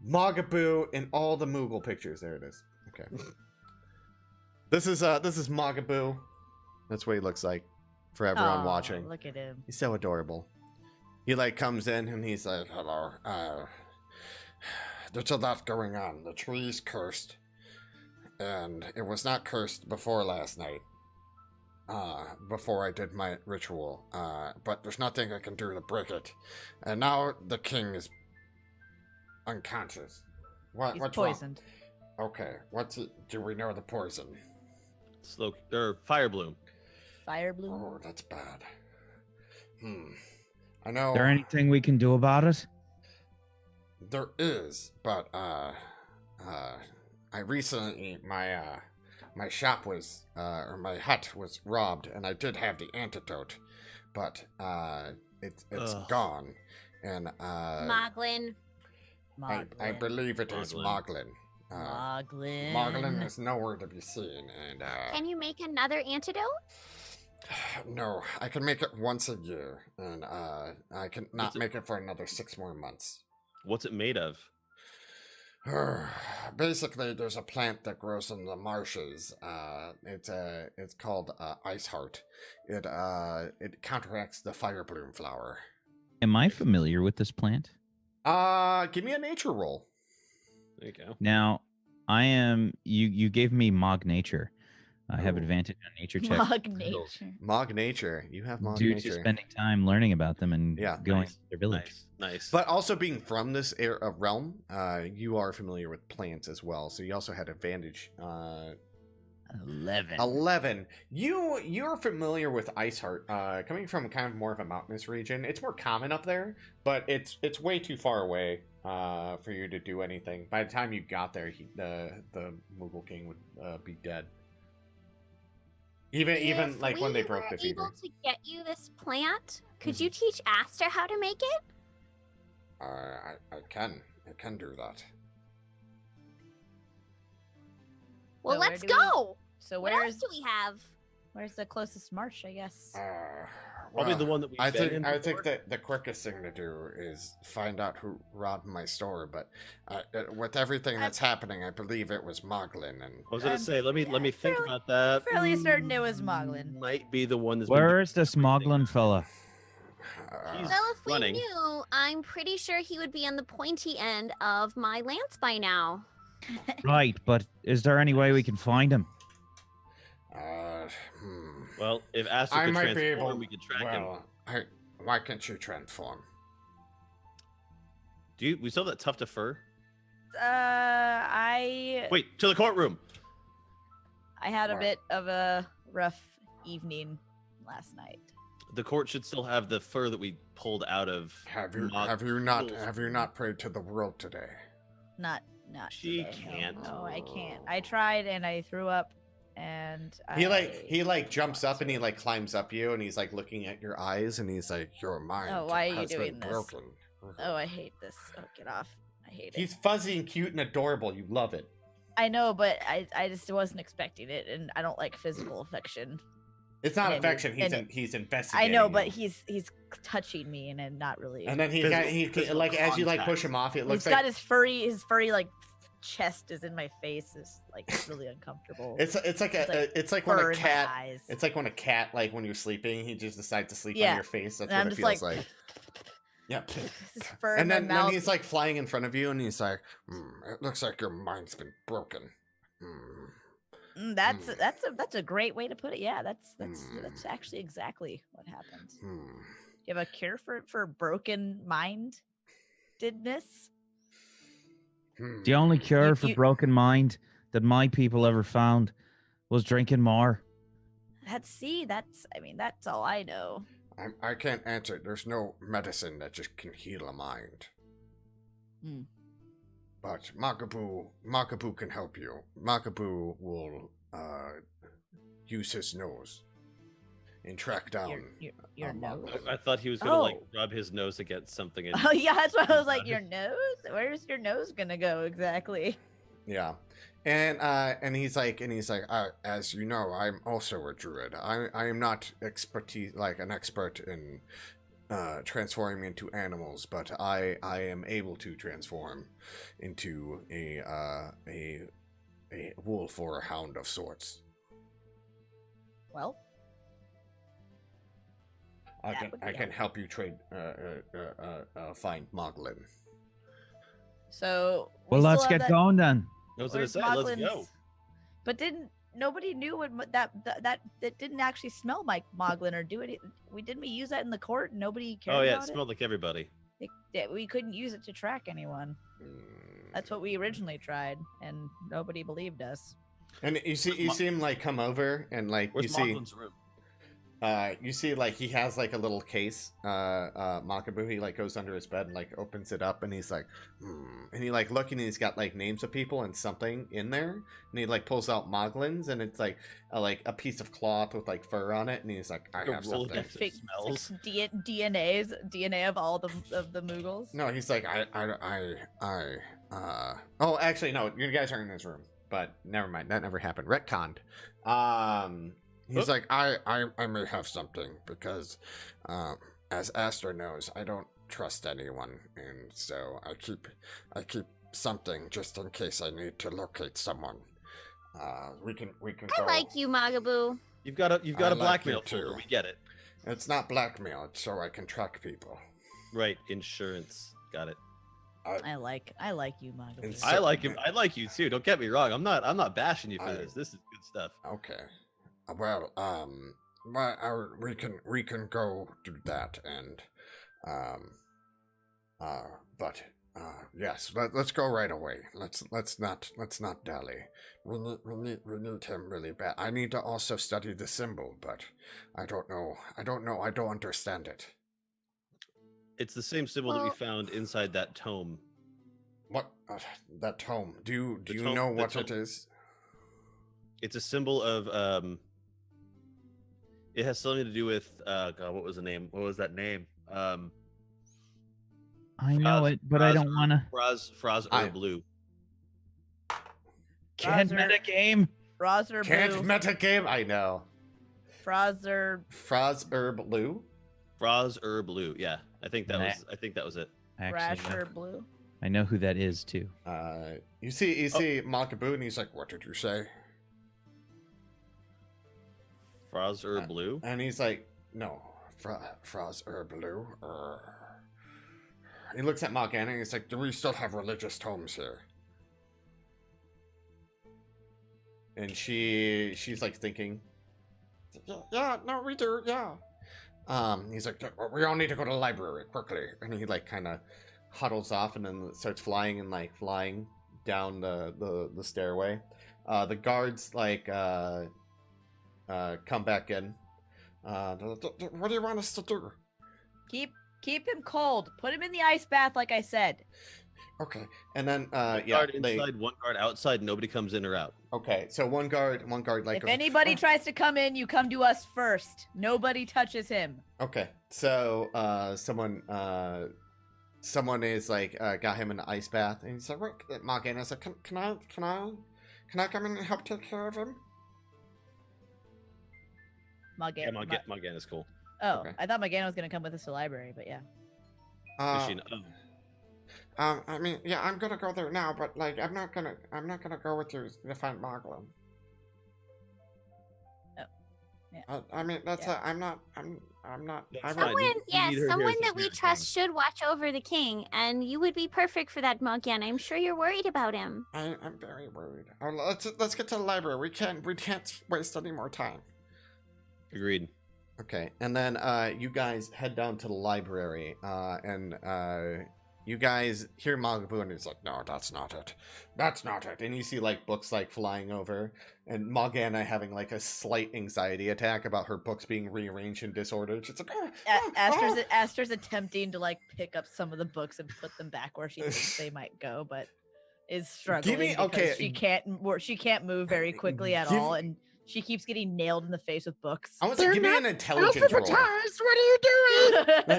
Magaboo in all the Moogle pictures. There it is. Okay. This is Magaboo. That's what he looks like for everyone Aw, watching. Look at him. He's so adorable. He like comes in and he's like, "Hello. There's a lot going on. The tree's cursed, and it was not cursed before last night. Before I did my ritual. But there's nothing I can do to break it. And now the king is unconscious. He's What's poisoned. wrong? Okay. What's it? Do we know the poison? Slow or fire bloom. Fire bloom. Oh, that's bad. I know. Is there anything we can do about it? There is, but I recently my shop was or my hut was robbed, and I did have the antidote, but it's Ugh. gone, and Moglin. I believe it is Moglin. Moglin. Moglin is nowhere to be seen, and Can you make another antidote? no, I can make it once a year, and I can not make it for another 6 more months. What's it made of? Basically, there's a plant that grows in the marshes. It's called Ice Heart. It counteracts the fire bloom flower. Am I familiar with this plant? Give me a nature roll. There you go. Now, I am. You gave me Mog Nature. I have Ooh. advantage on nature checks Mog nature. Mog nature. You have Mog due nature. to spending time learning about them and Yeah, going nice, to their village. Nice. But also being from this realm, you are familiar with plants as well. So you also had advantage. 11. 11. You're familiar with Ice Heart. Coming from kind of more of a mountainous region, it's more common up there, but it's way too far away for you to do anything. By the time you got there, the Moogle King would be dead. Even If like when we they broke were the fever. able to get you this plant, could you teach Aster how to make it? I can do that. Well, So where let's do we- go. So What else do we have? where's the closest marsh, I guess? Probably Well, the one that we've I been think in I think before. that the quickest thing to do is find out who robbed my store. But with everything that's happening, I believe it was Moglin. And I was gonna I'm say, let me think fairly- about that. fairly certain it was Moglin. Might be the one that's Where is this Moglin fella? He's Well, if running. we knew, I'm pretty sure he would be on the pointy end of my lance by now. Right, but is there any way we can find him? Well, if Aster I could might be transform, able. we could track him. Well, why can't you transform? We still have that tuft of fur? I Wait, to the courtroom. I had a What? bit of a rough evening last night. The court should still have the fur that we pulled out of. Have you Moglin. not prayed to the world today? Not She today, no. can't. No, I can't. I tried and I threw up, and He jumps up and he like climbs up you and he's like looking at your eyes and he's like, your mind Oh, why are you has been doing this? broken. Oh, I hate this. Oh, get off. I hate it. He's fuzzy and cute and adorable. You love it. I know, but I just wasn't expecting it, and I don't like physical affection. It's not And affection. and He's I investigating. know, but you. he's touching me, and I'm not really. And then Physical like as you like contact. push him off, it He's looks got like his furry like chest is in my face. Is like it's really uncomfortable. it's like when fur a in my cat. eyes. It's like when a cat, like when you're sleeping, he just decides to sleep Yeah. on your face. That's And I'm what it just feels like- like. Yep. His fur And in my then mouth. he's like flying in front of you, and he's like, "It looks like your mind's been broken." That's a great way to put it. Yeah, that's actually exactly what happened. Hmm. You have a cure for broken mindedness? The only cure for you- broken mind that my people ever found was drinking more. That's all I know. I can't answer. There's no medicine that just can heal a mind. Hmm. But Makabu can help you. Makabu will use his nose and track down. Your um, nose. I thought he was gonna like Oh. rub his nose against something. And Oh yeah, that's why I was like, your nose? Where's your nose gonna go exactly? Yeah, and he's like, as you know, I'm also a druid. I am not an expert in transforming into animals, but I am able to transform into a wolf or a hound of sorts. Well, I can help you trade find Moglin. So Well, we let's still have get that- going then. I was gonna where's say, let's Moglin's- go. But nobody knew what that didn't actually smell like Moglin or do it. Didn't we use that in the court? Nobody cared Oh yeah, it about smelled like everybody. we couldn't use it to track anyone. That's what we originally tried, and nobody believed us. And you see him like come over and like Where's Moglin's room? you see like he has like a little case, Makabu. He like goes under his bed and like opens it up and he's like, and he like looking and he's got like names of people and something in there, and he like pulls out Moglin's and it's like a piece of cloth with like fur on it, and he's like, I have roll something. against it smells. DNA of all of the Mughals. No, he's like, oh, actually, no, you guys are in his room, but never mind, that never happened. Retconned. He's like, I may have something because, as Aster knows, I don't trust anyone, and so I keep something just in case I need to locate someone. We can I go. like you, Magaboo. You've got a I like blackmail you too. folder. We get it. It's not blackmail, it's so I can track people. Right, insurance. Got it. I like you, Magabu. It's- I like him. I like you too. Don't get me wrong. I'm not bashing you for this. This is good stuff. Okay. Well, we can go do that, and but yes, let's go right away. Let's not dally. We need him really bad. I need to also study the symbol, but I don't know. I don't understand it. It's the same symbol that we Well- found inside that tome. What that tome? Do The you tome- know the what tome- it is? It's a symbol of It has something to do with God. What was the name? What was that name? I know it, but I don't want to. Fraz blue. Can't Browser- metagame. Frozer Can't Blue. metagame. I know. Frozer. Froz Herb Blue. Fraz blue. Yeah, I think that Nah. was it. Actually, Rasher Blue. I know who that is too. You see Makabu, and he's like, "What did you say?" Fraz blue. And he's like, "No, Froz Herb Blue." He looks at Morgana and he's like, "Do we still have religious tomes here?" And she's like thinking, "Yeah, no, we do, yeah." He's like, "We all need to go to the library quickly," and he like kind of huddles off and then starts flying down the stairway. The guards like come back in. What do you want us to do? Keep him cold. Put him in the ice bath, like I said. Okay, and then One guard inside, one guard outside. Nobody comes in or out. okay, so one guard like If goes, anybody "Oh." tries to come in, you come to us first. Nobody touches him. Okay, so someone is like got him in the ice bath, and he's like, "What?" Morgana's like, "Can I come in and help take care of him?" Yeah, Morgana. Morgana's cool. Oh, Okay. I thought Morgana was gonna come with us to the library, but yeah. Is she- I mean, yeah, I'm gonna go there now, but like, I'm not gonna go with you to find Moglin. Oh, yeah. I mean, that's Yeah. I'm not. That's I fine. won't- Someone, You yes, need her here someone to that do we the trust should watch over the king, and you would be perfect for that, Morgan. I'm sure you're worried about him. I'm very worried. Let's get to the library. We can't waste any more time. Agreed. Okay, and then you guys head down to the library, and you guys hear Magabu, and he's like, "No, that's not it. That's not it." And you see like books like flying over, and Morgana having like a slight anxiety attack about her books being rearranged and disordered. She's like, Aster's attempting to like pick up some of the books and put them back where she thinks they might go, but is struggling because she can't move very quickly at all, and she keeps getting nailed in the face with books. I want to give me an intelligence roll. What are you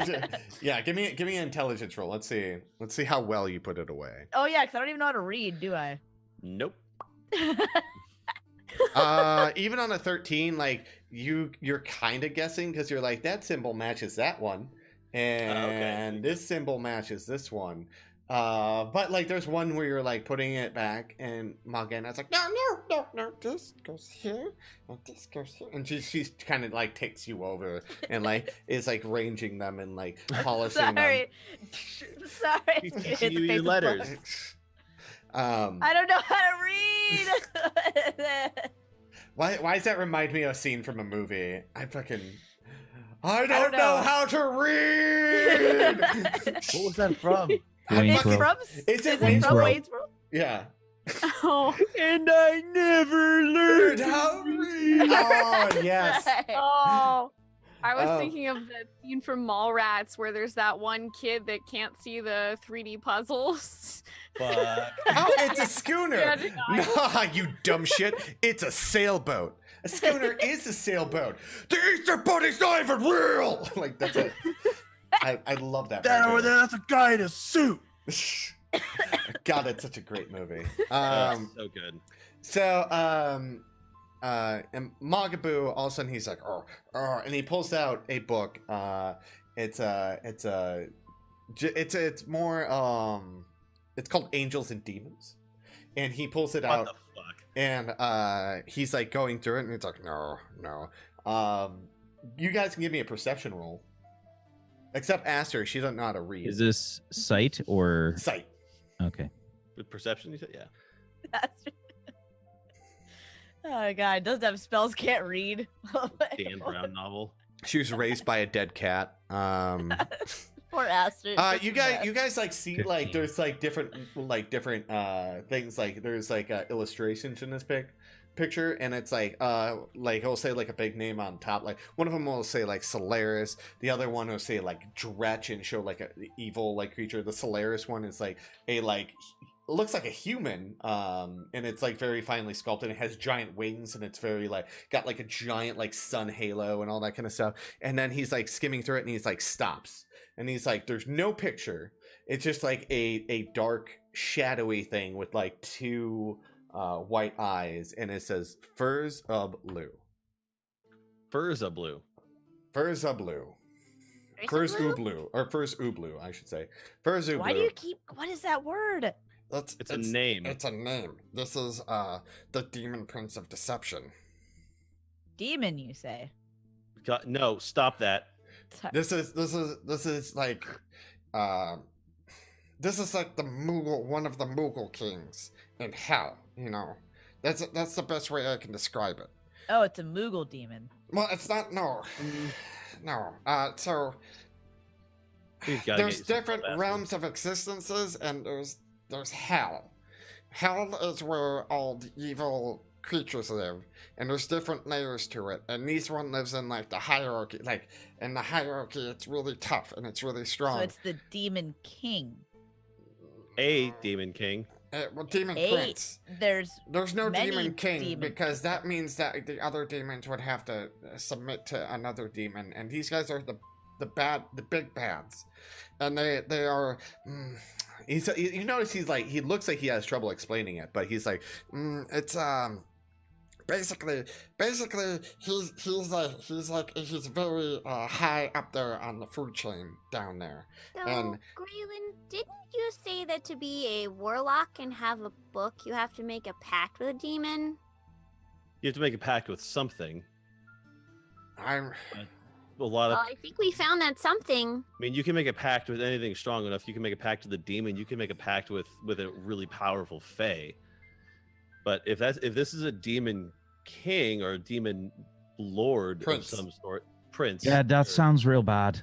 doing? Yeah, give me an intelligence roll. Let's see how well you put it away. Oh yeah, because I don't even know how to read, do I? Nope. Even on a 13, like you're kind of guessing because you're like, that symbol matches that one, and this symbol matches this one. But like, there's one where you're like putting it back, and Morgana's like, no, this goes here, and this goes here, and she's kind of like takes you over and like is like ranging them and like polishing Sorry. Sorry. She's Hit teaching the you your face with letters. books. them. I don't know how to read. Why does that remind me of a scene from a movie? I don't don't know know. how to read. What was that from? Wayne's It's World. from, Is it is Wayne's it from World? Wayne's World? Yeah. Oh, And I never learned. How to read. Oh yes. oh. I was Oh. thinking of the scene from Mallrats where there's that one kid that can't see the 3D puzzles. Fuck. Oh, it's a schooner. Yeah, Nah, you dumb shit. It's a sailboat. A schooner is a sailboat. The Easter Bunny's not even real. Like that's it. I love that. That movie. over there, that's a guy in a suit. God, that's such a great movie. So good. And Magaboo, all of a sudden he's like, and he pulls out a book. It's more it's called Angels and Demons, and he pulls it What out, the fuck? and he's like going through it, and it's like, no. You guys can give me a perception roll, except Aster, she doesn't know how to read. Is this sight or Sight? okay? With perception, you said? Yeah. Oh god, doesn't have spells, can't read. Dan Brown novel. She was raised by a dead cat. Poor Aster. You guys like see like 15. there's like different things, like there's like illustrations in this picture, and it's like it'll say like a big name on top, like one of them will say like Solaris, the other one will say like Dretch and show like a evil like creature. The Solaris one is like a like it looks like a human, and it's like very finely sculpted. It has giant wings, and it's very like got like a giant like sun halo and all that kind of stuff. And then he's like skimming through it, and he's like stops, and he's like, "There's no picture. It's just like a dark shadowy thing with like two white eyes, and it says Furs of Blue. Furza blue. Furs of Blue. Furs Blue? Blue, or Furs Blue, I should say. Furs Blue. Why do you keep? What is that word? It's a name. It's a name. This is the Demon Prince of Deception. Demon, you say? God, no, stop that. Sorry. This is like this is like the Moogle, one of the Moogle kings in hell. You know, that's the best way I can describe it. Oh, it's a Moogle demon. Well, it's not. No. So We've gotta there's get you some different bastards. realms of existences, and there's hell. Hell is where all the evil creatures live, and there's different layers to it. And this one lives in like the hierarchy. Like in the hierarchy, it's really tough and it's really strong. So it's the Demon King. A demon king. Well, Demon Eight. Prince. There's There's no many Demon King demon because that means that the other demons would have to submit to another demon, and these guys are the big bads, and they are. You notice he looks like he has trouble explaining it, but he's like, it's basically he's very high up there on the food chain down there. So, And- Graylin, didn't you say that to be a warlock and have a book, you have to make a pact with a demon? You have to make a pact with something. I'm A lot of. Well, I think we found that something. I mean, you can make a pact with anything strong enough. You can make a pact with a demon. You can make a pact with a really powerful fae. But if this is a demon king or a demon lord Prince. of some sort, prince. Yeah, that or- sounds real bad.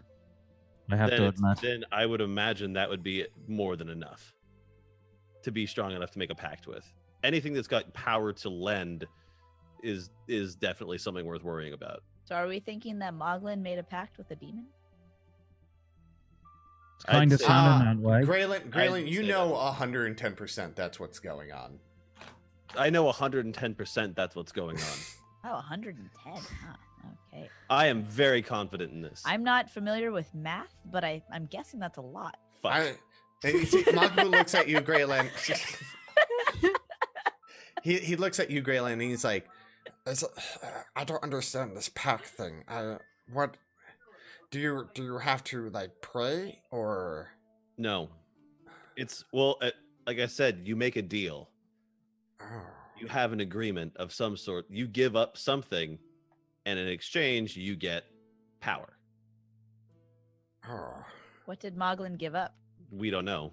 I have then, to it's- admit. then I would imagine that would be more than enough to be strong enough to make a pact with. Anything that's got power to lend is definitely something worth worrying about. So are we thinking that Moglin made a pact with a demon? It's kind I'd of say- sounding that way. Graylin, you say know 110% that's what's going on. I know 110% that's what's going on. Oh, 110. Huh. Okay. I am very confident in this. I'm not familiar with math, but I'm guessing that's a lot. Fuck. And you see, Magbu looks at you, Graylin. he looks at you, Graylin, and he's like, I don't understand this pact thing. What do you have to like pray or? No. It's like I said, you make a deal. You have an agreement of some sort. You give up something, and in exchange, you get power. What did Moglin give up? We don't know.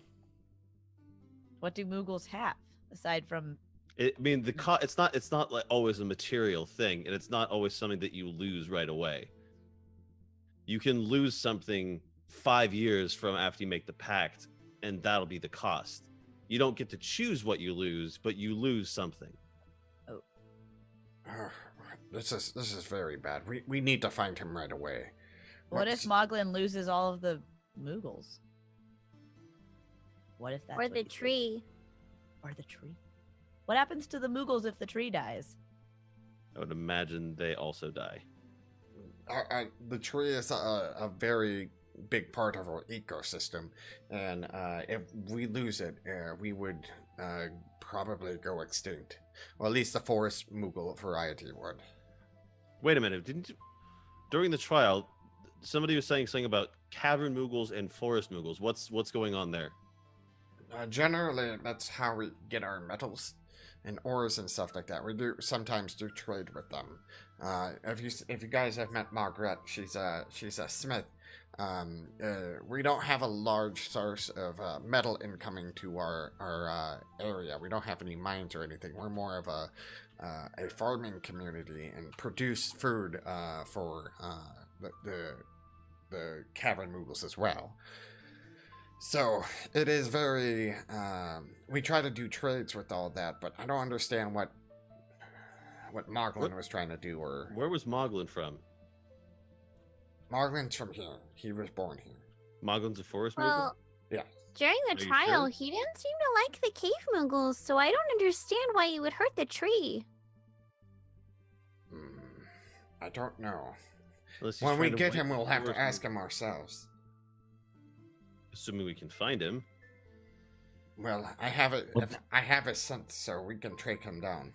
What do Moogles have aside from? I mean, it's not like always a material thing, and it's not always something that you lose right away. You can lose something 5 years from after you make the pact, and that'll be the cost. You don't get to choose what you lose, but you lose something. Oh. This is very bad. We need to find him right away. What if Moglin loses all of the Moogles? What if that's Or what the he did? tree. Or the tree. What happens to the Moogles if the tree dies? I would imagine they also die. The tree is a very big part of our ecosystem, and if we lose it, we would probably go extinct. Well, at least the forest Moogle variety would. Wait a minute. During the trial, somebody was saying something about cavern Moogles and forest Moogles. What's going on there? Generally, that's how we get our metals and ores and stuff like that. We do sometimes do trade with them. If you guys have met Margaret, she's a smith. We don't have a large source of metal incoming to our area. We don't have any mines or anything. We're more of a farming community and produce food for the cavern Moogles as well. So it is very. We try to do trades with all that, but I don't understand what Moglin was trying to do. Or Where was Moglin from? Moglin's from here. He was born here. Moglin's a forest Moogle? Well, Yeah. during the Are you trial, sure? he didn't seem to like the cave Moogles, so I don't understand why he would hurt the tree. I don't know. Unless he's When we trying to get wipe him, we'll the have to forest ask Moogle. him ourselves. Assuming we can find him. Well, I have it. Well, I have a scent, so we can track him down.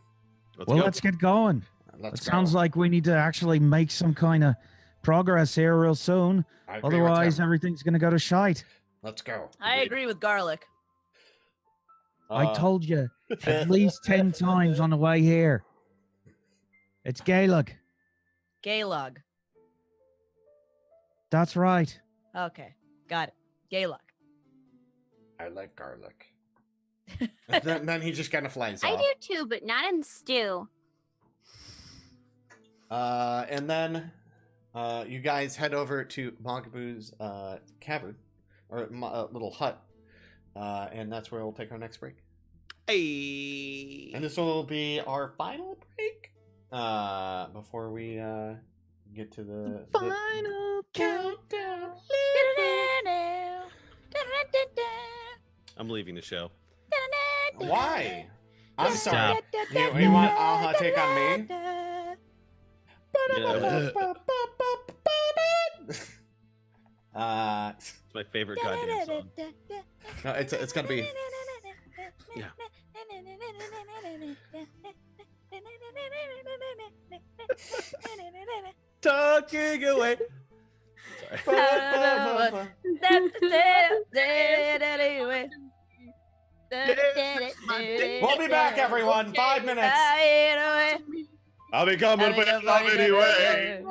Well, let's get going. Let's It go. sounds like we need to actually make some kind of progress here real soon. I agree with Otherwise, him. everything's going to go to shite. Let's go. I agree with Garlic. I told you at least 10 times on the way here. It's Gaelic. Gaylog. That's right. Okay, got it. Gaylog. I like garlic. then he just kind of flies I off. do too, but not in stew. And then you guys head over to Mogaboo's cavern, or little hut, and that's where we'll take our next break. Hey. And this will be our final break before we get to the Final countdown. I'm leaving the show. Why? I'm sorry. Stop. You want take on me? It's my favorite goddamn song. No, it's gonna be. Yeah. Talking away. Sorry. We'll be back, everyone. 5 minutes. I'll be coming for your love anyway.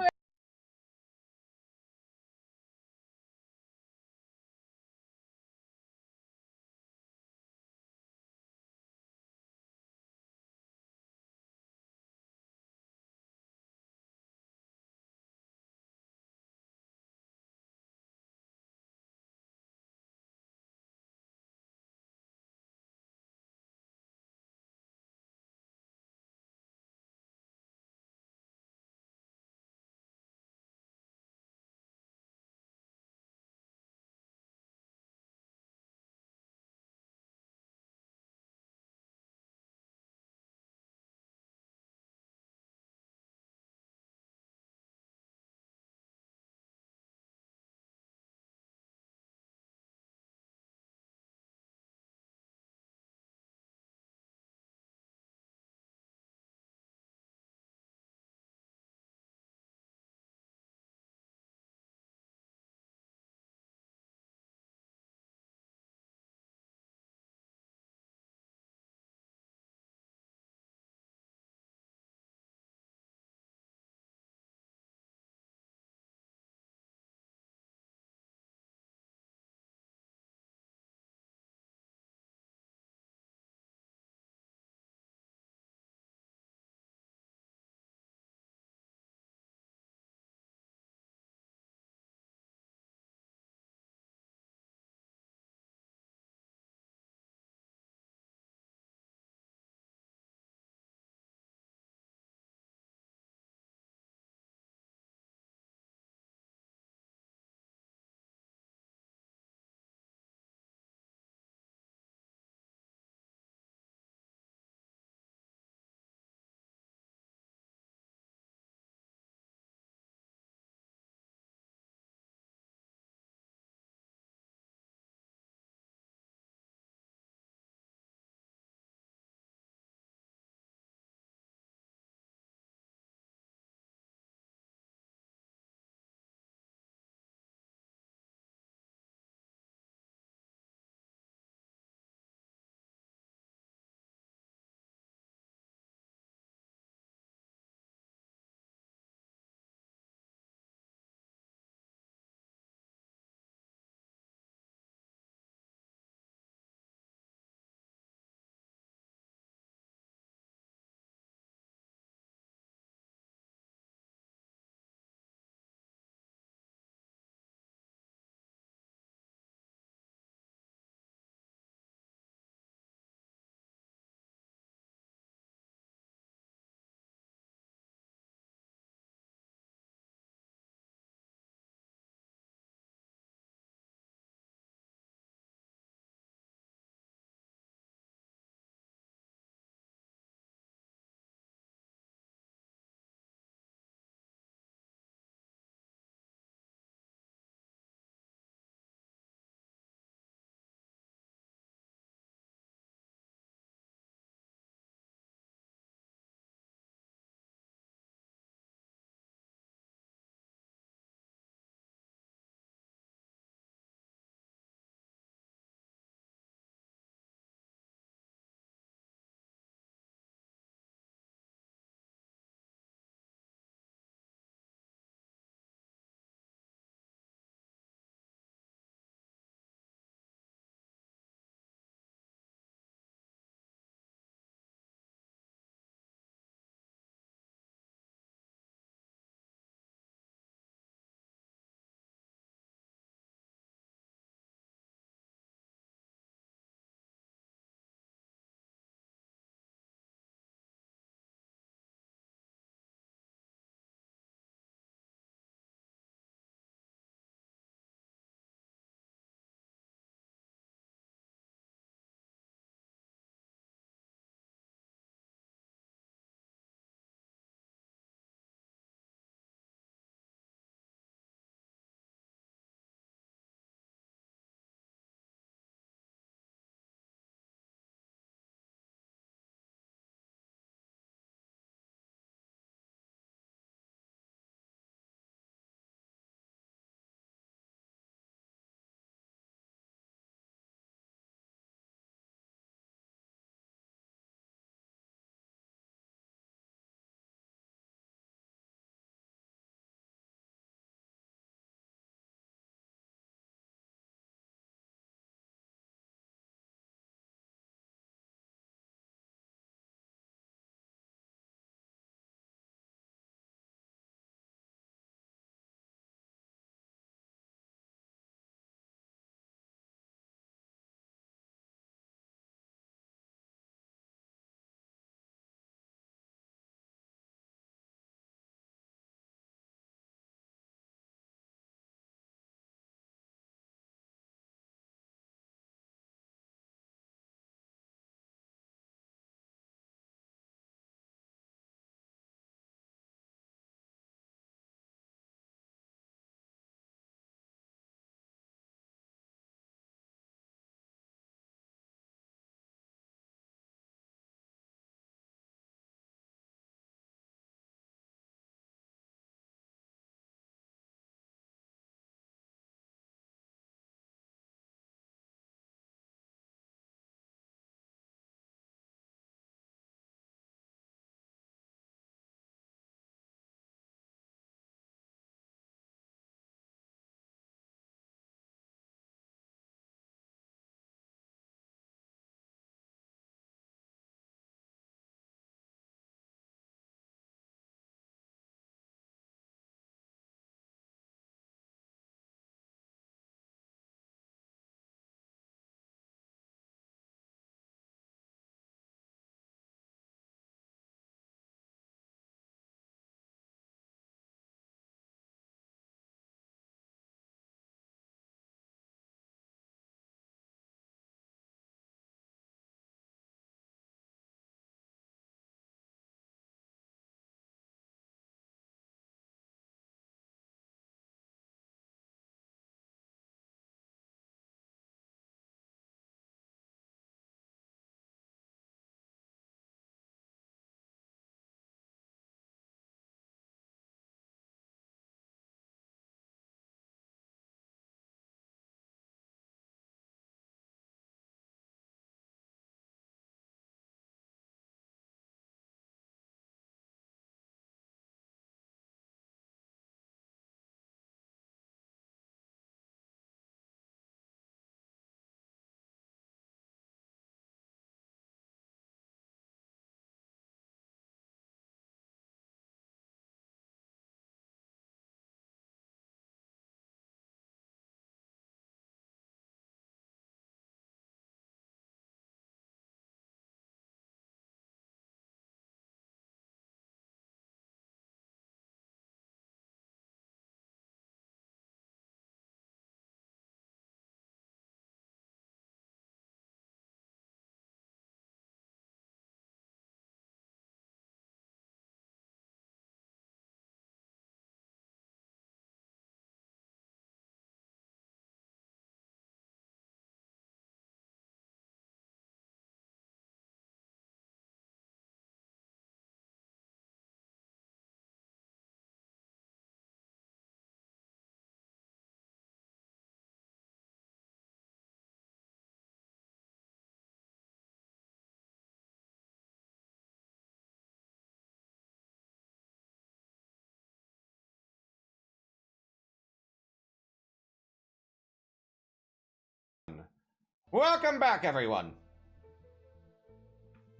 Welcome back, everyone.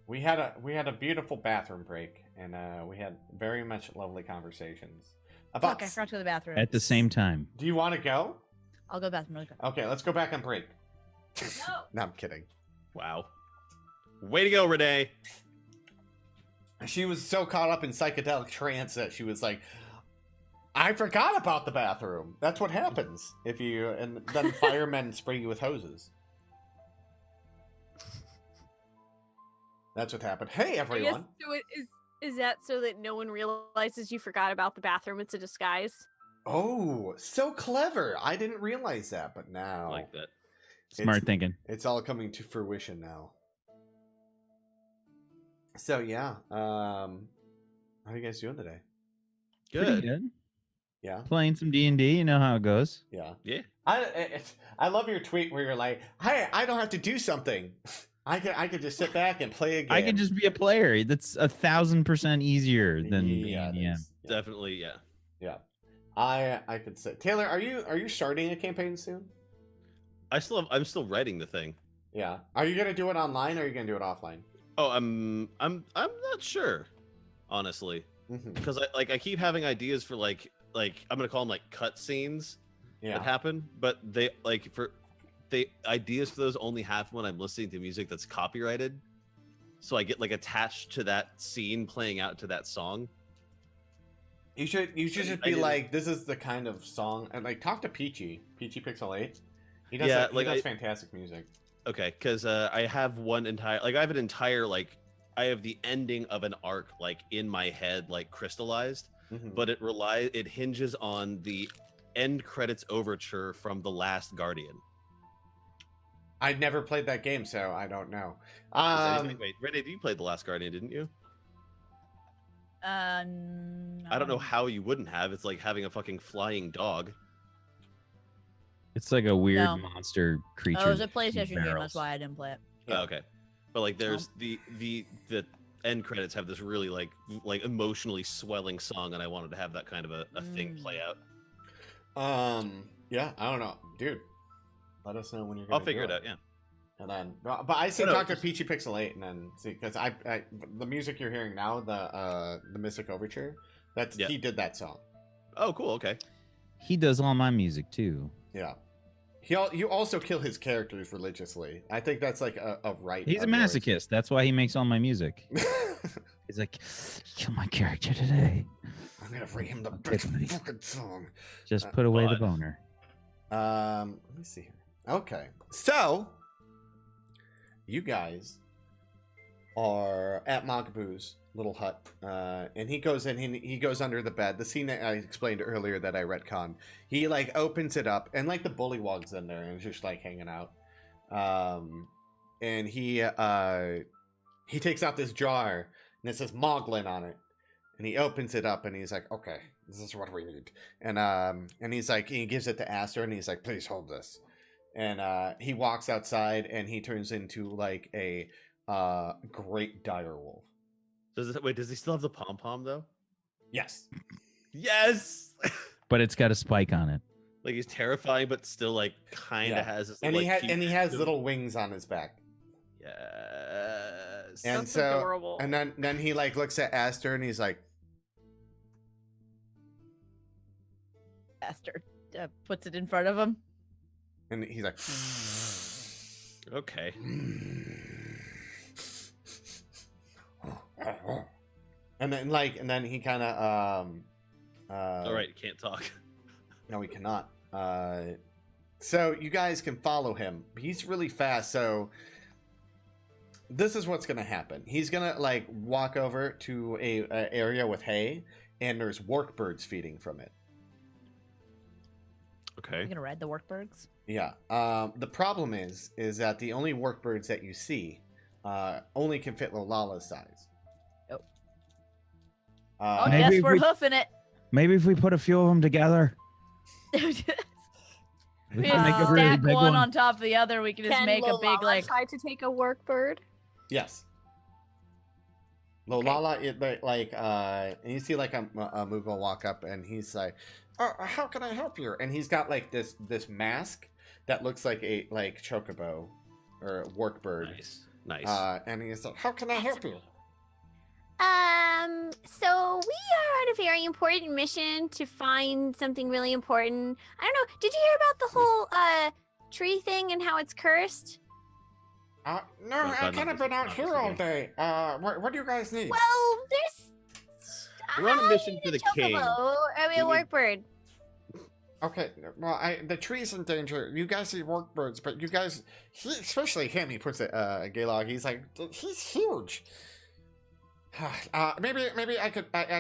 We had a beautiful bathroom break, and we had very much lovely conversations about. Fuck, I forgot to go to the bathroom. At the same time. Do you want to go? I'll go to the bathroom really quick. Okay, let's go back on break. No. No, I'm kidding. Wow. Way to go, Renee. She was so caught up in psychedelic trance that she was like, I forgot about the bathroom. That's what happens if you, and then firemen spray you with hoses. That's what happened. Hey, I guess, everyone. so is that so that no one realizes you forgot about the bathroom? It's a disguise. Oh, so clever. I didn't realize that, but now I like that. Smart thinking. it's all coming to fruition now. So yeah, how are you guys doing today? Pretty Good. good. Yeah, Playing some D&D, you know how it goes. yeah. Yeah. I love your tweet where you're like, "Hey, I don't have to do something. I could just sit back and play a game. I can just be a player. That's 1,000% easier than yeah, being, it is. Yeah. Definitely, yeah. Yeah. I could say, Taylor, are you starting a campaign soon? I'm still writing the thing. Yeah. Are you gonna do it online or are you gonna do it offline? Oh, I'm not sure, honestly, Mm-hmm. because I keep having ideas for like I'm gonna call them like cut scenes Yeah. that happen, but ideas for those only happen when I'm listening to music that's copyrighted, so I get like attached to that scene playing out to that song. You should just I be didn't- like, this is the kind of song, and like talk to Peachy Pixel 8. He does Yeah, he like, does I- fantastic music. Okay, because I have I have an entire I have the ending of an arc like in my head like crystallized, Mhm. but it hinges on the end credits overture from The Last Guardian. I never played that game, so I don't know. Wait, Renee, you played The Last Guardian, didn't you? No. I don't know how you wouldn't have. It's like having a fucking flying dog. It's like a weird No. monster creature. Oh, it was a with PlayStation game. barrels. That's why I didn't play it. Yeah. Oh, okay, but like there's the end credits have this really like emotionally swelling song, and I wanted to have that kind of a thing play out. Yeah, I don't know, dude. Let us know when you're gonna I'll figure do it out. Yeah. And then, but I say No, talk to just- Peachy Pixel 8 and then see, because I the music you're hearing now, the Mystic Overture, that's Yeah. he did that song. Oh, cool. Okay. He does all my music too. Yeah. You also kill his characters religiously. I think that's like a right. He's a of yours. masochist. That's why he makes all my music. He's like, kill my character today. I'm gonna bring him the Okay, best buddy. fucking song. Just put away the God. boner. Let me see here. Okay, so you guys are at Magabu's little hut, and he goes in. He goes under the bed. The scene that I explained earlier that I retconned. He like opens it up, and like the bullywug's in there, and it's just like hanging out. And he takes out this jar, and it says Moglin on it. And he opens it up, and he's like, "Okay, this is what we need." And he's like, he gives it to Aster, and he's like, "Please hold this." And he walks outside, and he turns into like a great direwolf. Does he still have the pom pom though? Yes. Yes. But it's got a spike on it. Like he's terrifying, but still like kind of Yeah. has this. And like, he has cute- little wings on his back. Yes. And That's so adorable. and then he like looks at Aster, and he's like, Aster puts it in front of him. and he's like, Okay. and then he kind of All right. Can't talk. No, he cannot. So you guys can follow him. He's really fast, so this is what's gonna happen. He's gonna like walk over to a area with hay, and there's workbirds feeding from it. Okay. You gonna ride the workbirds? Yeah. The problem is that the only workbirds that you see only can fit Lolala's size. Oh. Uh, Oh, Maybe guess if we're we- hoofing it. Maybe if we put a few of them together, we We can just make a stack really big one one. on top of the other. We can just Can make a big Lolala like. try to take a work bird? Yes. Lolala, and you see like a Moogle walk up, and he's like, "How can I help you?" And he's got like this mask that looks like a chocobo, or work bird. Nice. And he's like, "How can I help you?" So we are on a very important mission to find something really important. I don't know. Did you hear about the whole tree thing and how it's cursed? No, No, I kind of been out not here all day. What do you guys need? Well, there's. We're on a I mission need for a the king. chocobo. I mean, a We need- work bird. Okay, well, the tree's in danger. You guys see work birds, but you guys, especially him, he puts it, Gaylog, he's like, he's huge. Maybe I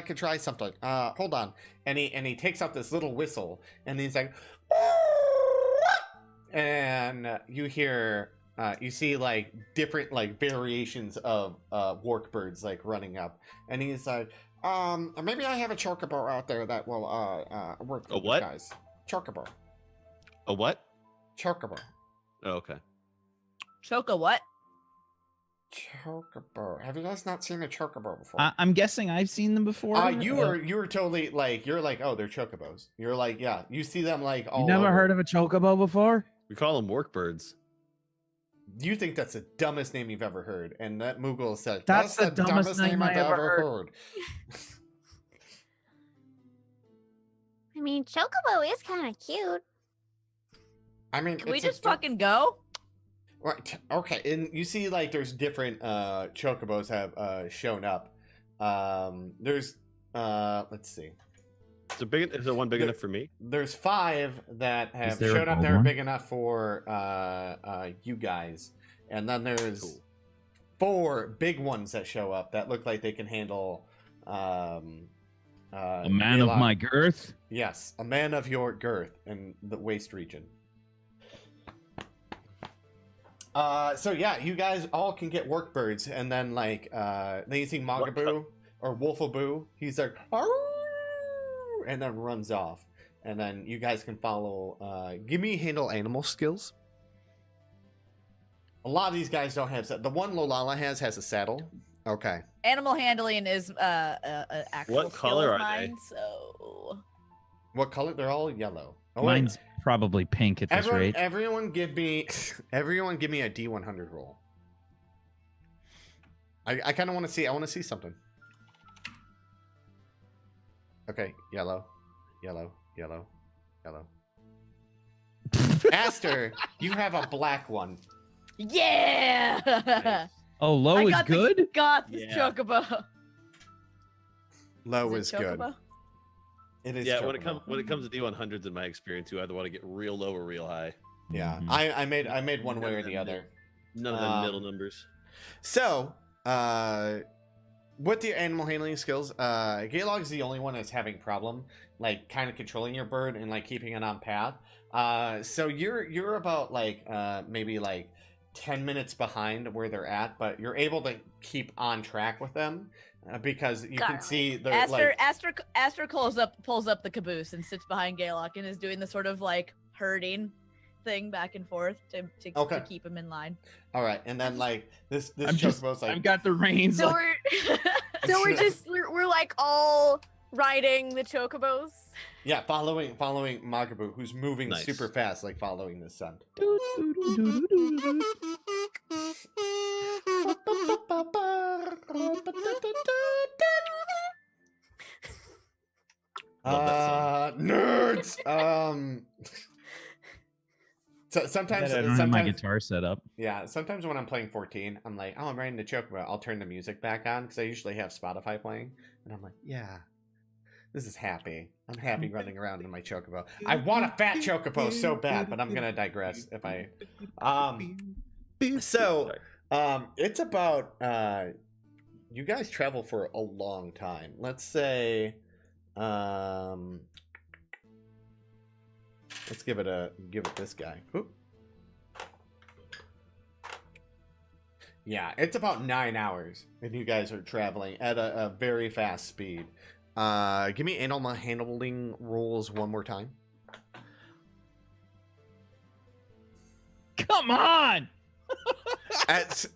could try something. Hold on. And he takes out this little whistle, and he's like, and you hear, you see like different like variations of work birds like running up, and he's like, maybe I have a chocobo out there that will work with A what? you guys. Chocobo. A what? Chocobo. Oh, okay. Choco what? Chocobo. Have you guys not seen a chocobo before? I'm guessing I've seen them before. You were totally like, you're like, oh, they're chocobos. You're like, yeah, you see them like all You never over. heard of a chocobo before? We call them work birds. You think that's the dumbest name you've ever heard, and that Moogle said That's the dumbest name I ever heard. I mean, chocobo is kind of cute. I mean, Can we it's a just du- fucking go? Right. Okay, and you see like there's different chocobos have shown up. There's let's see. Is there one big enough for me? There's 5 that have there a showed up gold that are one? big enough for you guys, and then there's Cool. 4 big ones that show up that look like they can handle A man of Gaylog. my girth. Yes, a man of your girth in the waist region. So yeah, you guys all can get work birds, and then like then you see Mogaboo or Wolfaboo. He's like, "Arr!" and then runs off, and then you guys can follow. Give me handle animal skills. A lot of these guys don't have the one Lolala has a saddle. Okay. Animal handling is actual What skill color of are they? mine, so What color? They're all yellow. Oh, wait. Mine's probably pink at this rate. Everyone give me a D100 roll. I kind of want to see. I want to see something. Okay, yellow, yellow, yellow, yellow. Aster, you have a black one. yeah. Nice. Oh, low I is got good? Got this Yeah. chocobo. Low Is is it good. chocobo? It is. Yeah, chocobo. when it comes to D100s, in my experience, you either want to get real low or real high. Yeah, Mhm. I made one way or the None of other. them None of them middle numbers. So, with the animal handling skills, Gaylog is the only one that's having problem, like kind of controlling your bird and like keeping it on path. So you're about like maybe like 10 minutes behind where they're at, but you're able to keep on track with them because you can see the Aster pulls up the caboose and sits behind Gaylok and is doing the sort of like herding thing back and forth to keep him in line. All right, and then like this I'm just, chocobo's like I've got the reins. So like- we're like all riding the chocobos. yeah, following Magabu, who's moving Nice. super fast, like following the sun. Love that Nerds. So sometimes, I don't have my guitar set up. yeah. Sometimes when I'm playing 14, I'm like, oh, I'm riding the chocobo. I'll turn the music back on because I usually have Spotify playing, and I'm like, yeah, this is happy. I'm happy running around in my chocobo. I want a fat chocobo so bad, but I'm gonna digress if I. So, it's about you guys travel for a long time. Let's say, let's give it this guy. Oop. Yeah, it's about 9 hours, and you guys are traveling at a very fast speed. Give me animal handling rules one more time. Come on! As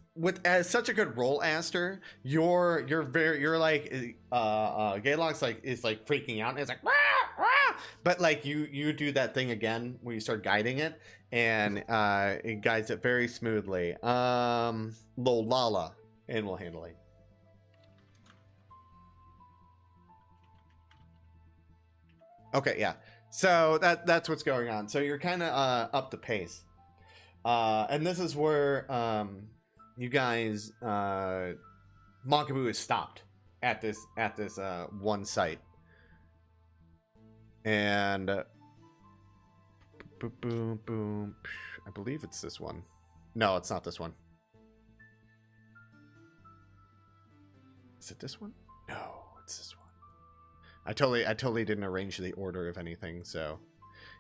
such a good roll, Aster, you're like Gaylog's like is like freaking out, and it's like rah, rah, but like you do that thing again where you start guiding it, and it guides it very smoothly. Lolala, animal handling. Okay, yeah. So that's what's going on. So you're kind of up the pace, and this is where you guys Makabu is stopped at this one site, and boom, boom, boom. I believe it's this one. No, it's not this one. Is it this one? No, it's this one. I totally didn't arrange the order of anything, so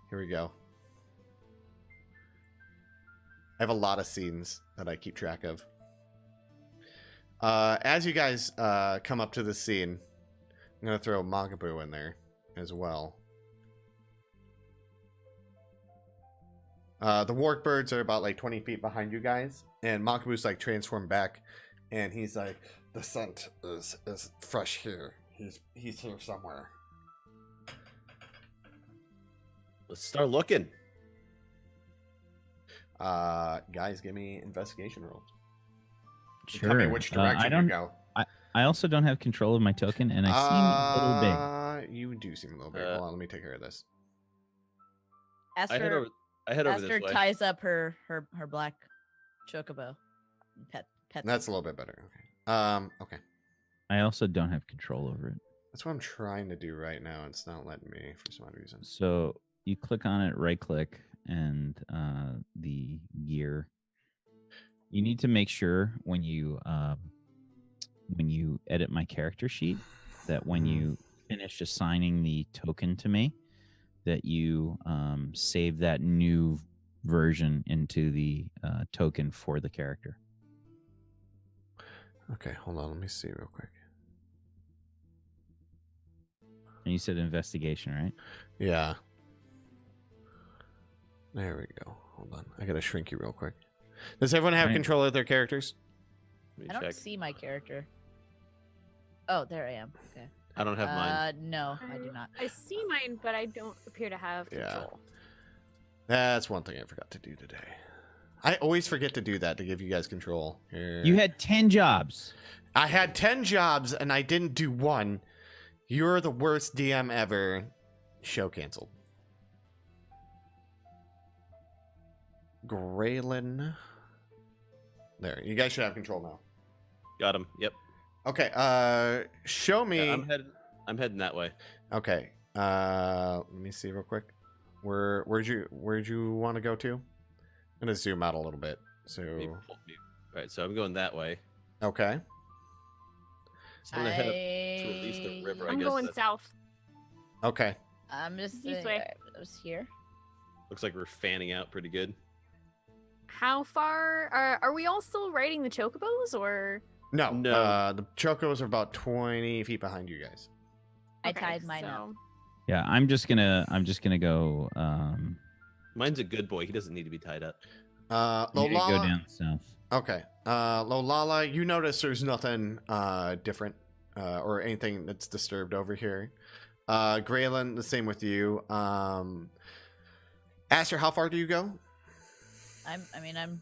here we go. I have a lot of scenes that I keep track of. As you guys come up to the scene, I'm gonna throw Magabu in there as well. The warp birds are about like 20 feet behind you guys, and Magabu's like transformed back, and he's like, the scent is fresh here. He's here somewhere. Let's start looking. Guys, give me investigation rolls. Sure. Tell me which direction you go. I also don't have control of my token, and I seem a little big. You do seem a little big. Hold on, let me take care of this. I head Esther, over Esther this way. ties up her black chocobo. Pet. That's a little bit better. Okay. Okay. I also don't have control over it. That's what I'm trying to do right now. It's not letting me for some odd reason. So you click on it, right click, and the gear. You need to make sure when you edit my character sheet that when you finish assigning the token to me, that you save that new version into the token for the character. Okay, hold on. Let me see real quick. And you said investigation, right? Yeah. There we go. Hold on. I gotta shrink you real quick. Does everyone have Right. control of their characters? Let me I don't check. see my character. Oh, there I am. Okay. I don't have mine. No, I do not. I see mine, but I don't appear to have Yeah. control. That's one thing I forgot to do today. I always forget to do that to give you guys control. Here. You had 10 jobs. I had 10 jobs and I didn't do one. You're the worst DM ever. Show canceled. Graylin. There, you guys should have control now. Got him. Yep. Okay, show me. Yeah, I'm heading that way. Okay. Let me see real quick. Where'd you want to go to? I'm gonna zoom out a little bit. So Right, so I'm going that way. okay. So I'm gonna head up to at least the river. I I'm guess going that south. Okay. I'm just This way. I was here. looks like we're fanning out pretty good. How far are we all still riding the chocobos, or? No. No. The chocos are about 20 feet behind you guys. I Okay, tied mine up. so- Yeah, I'm just gonna go. Mine's a good boy. He doesn't need to be tied up. You need to go Lolala. down south. Okay. Lolala, you notice there's nothing different or anything that's disturbed over here. Graylin, the same with you. Aster, how far do you go?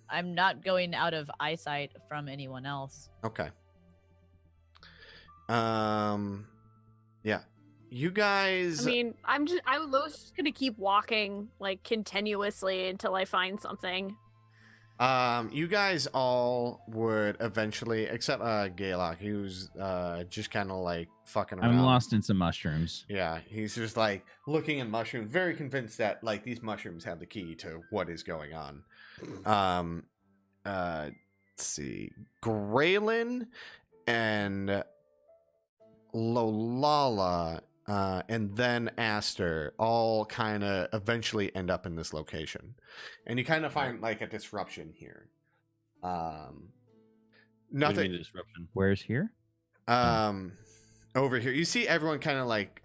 I'm not going out of eyesight from anyone else. Okay. Yeah. You guys. I mean, I was just gonna keep walking like continuously until I find something. You guys all would eventually, except Gaylock, who's just kind of like fucking around. I'm lost in some mushrooms. Yeah, he's just like looking at mushrooms, very convinced that like these mushrooms have the key to what is going on. Let's see, Graylin and Lolala, and then Aster all kind of eventually end up in this location, and you kind of find like a disruption here. What do you Nothing. mean disruption? Where's here? Over here, you see everyone kind of like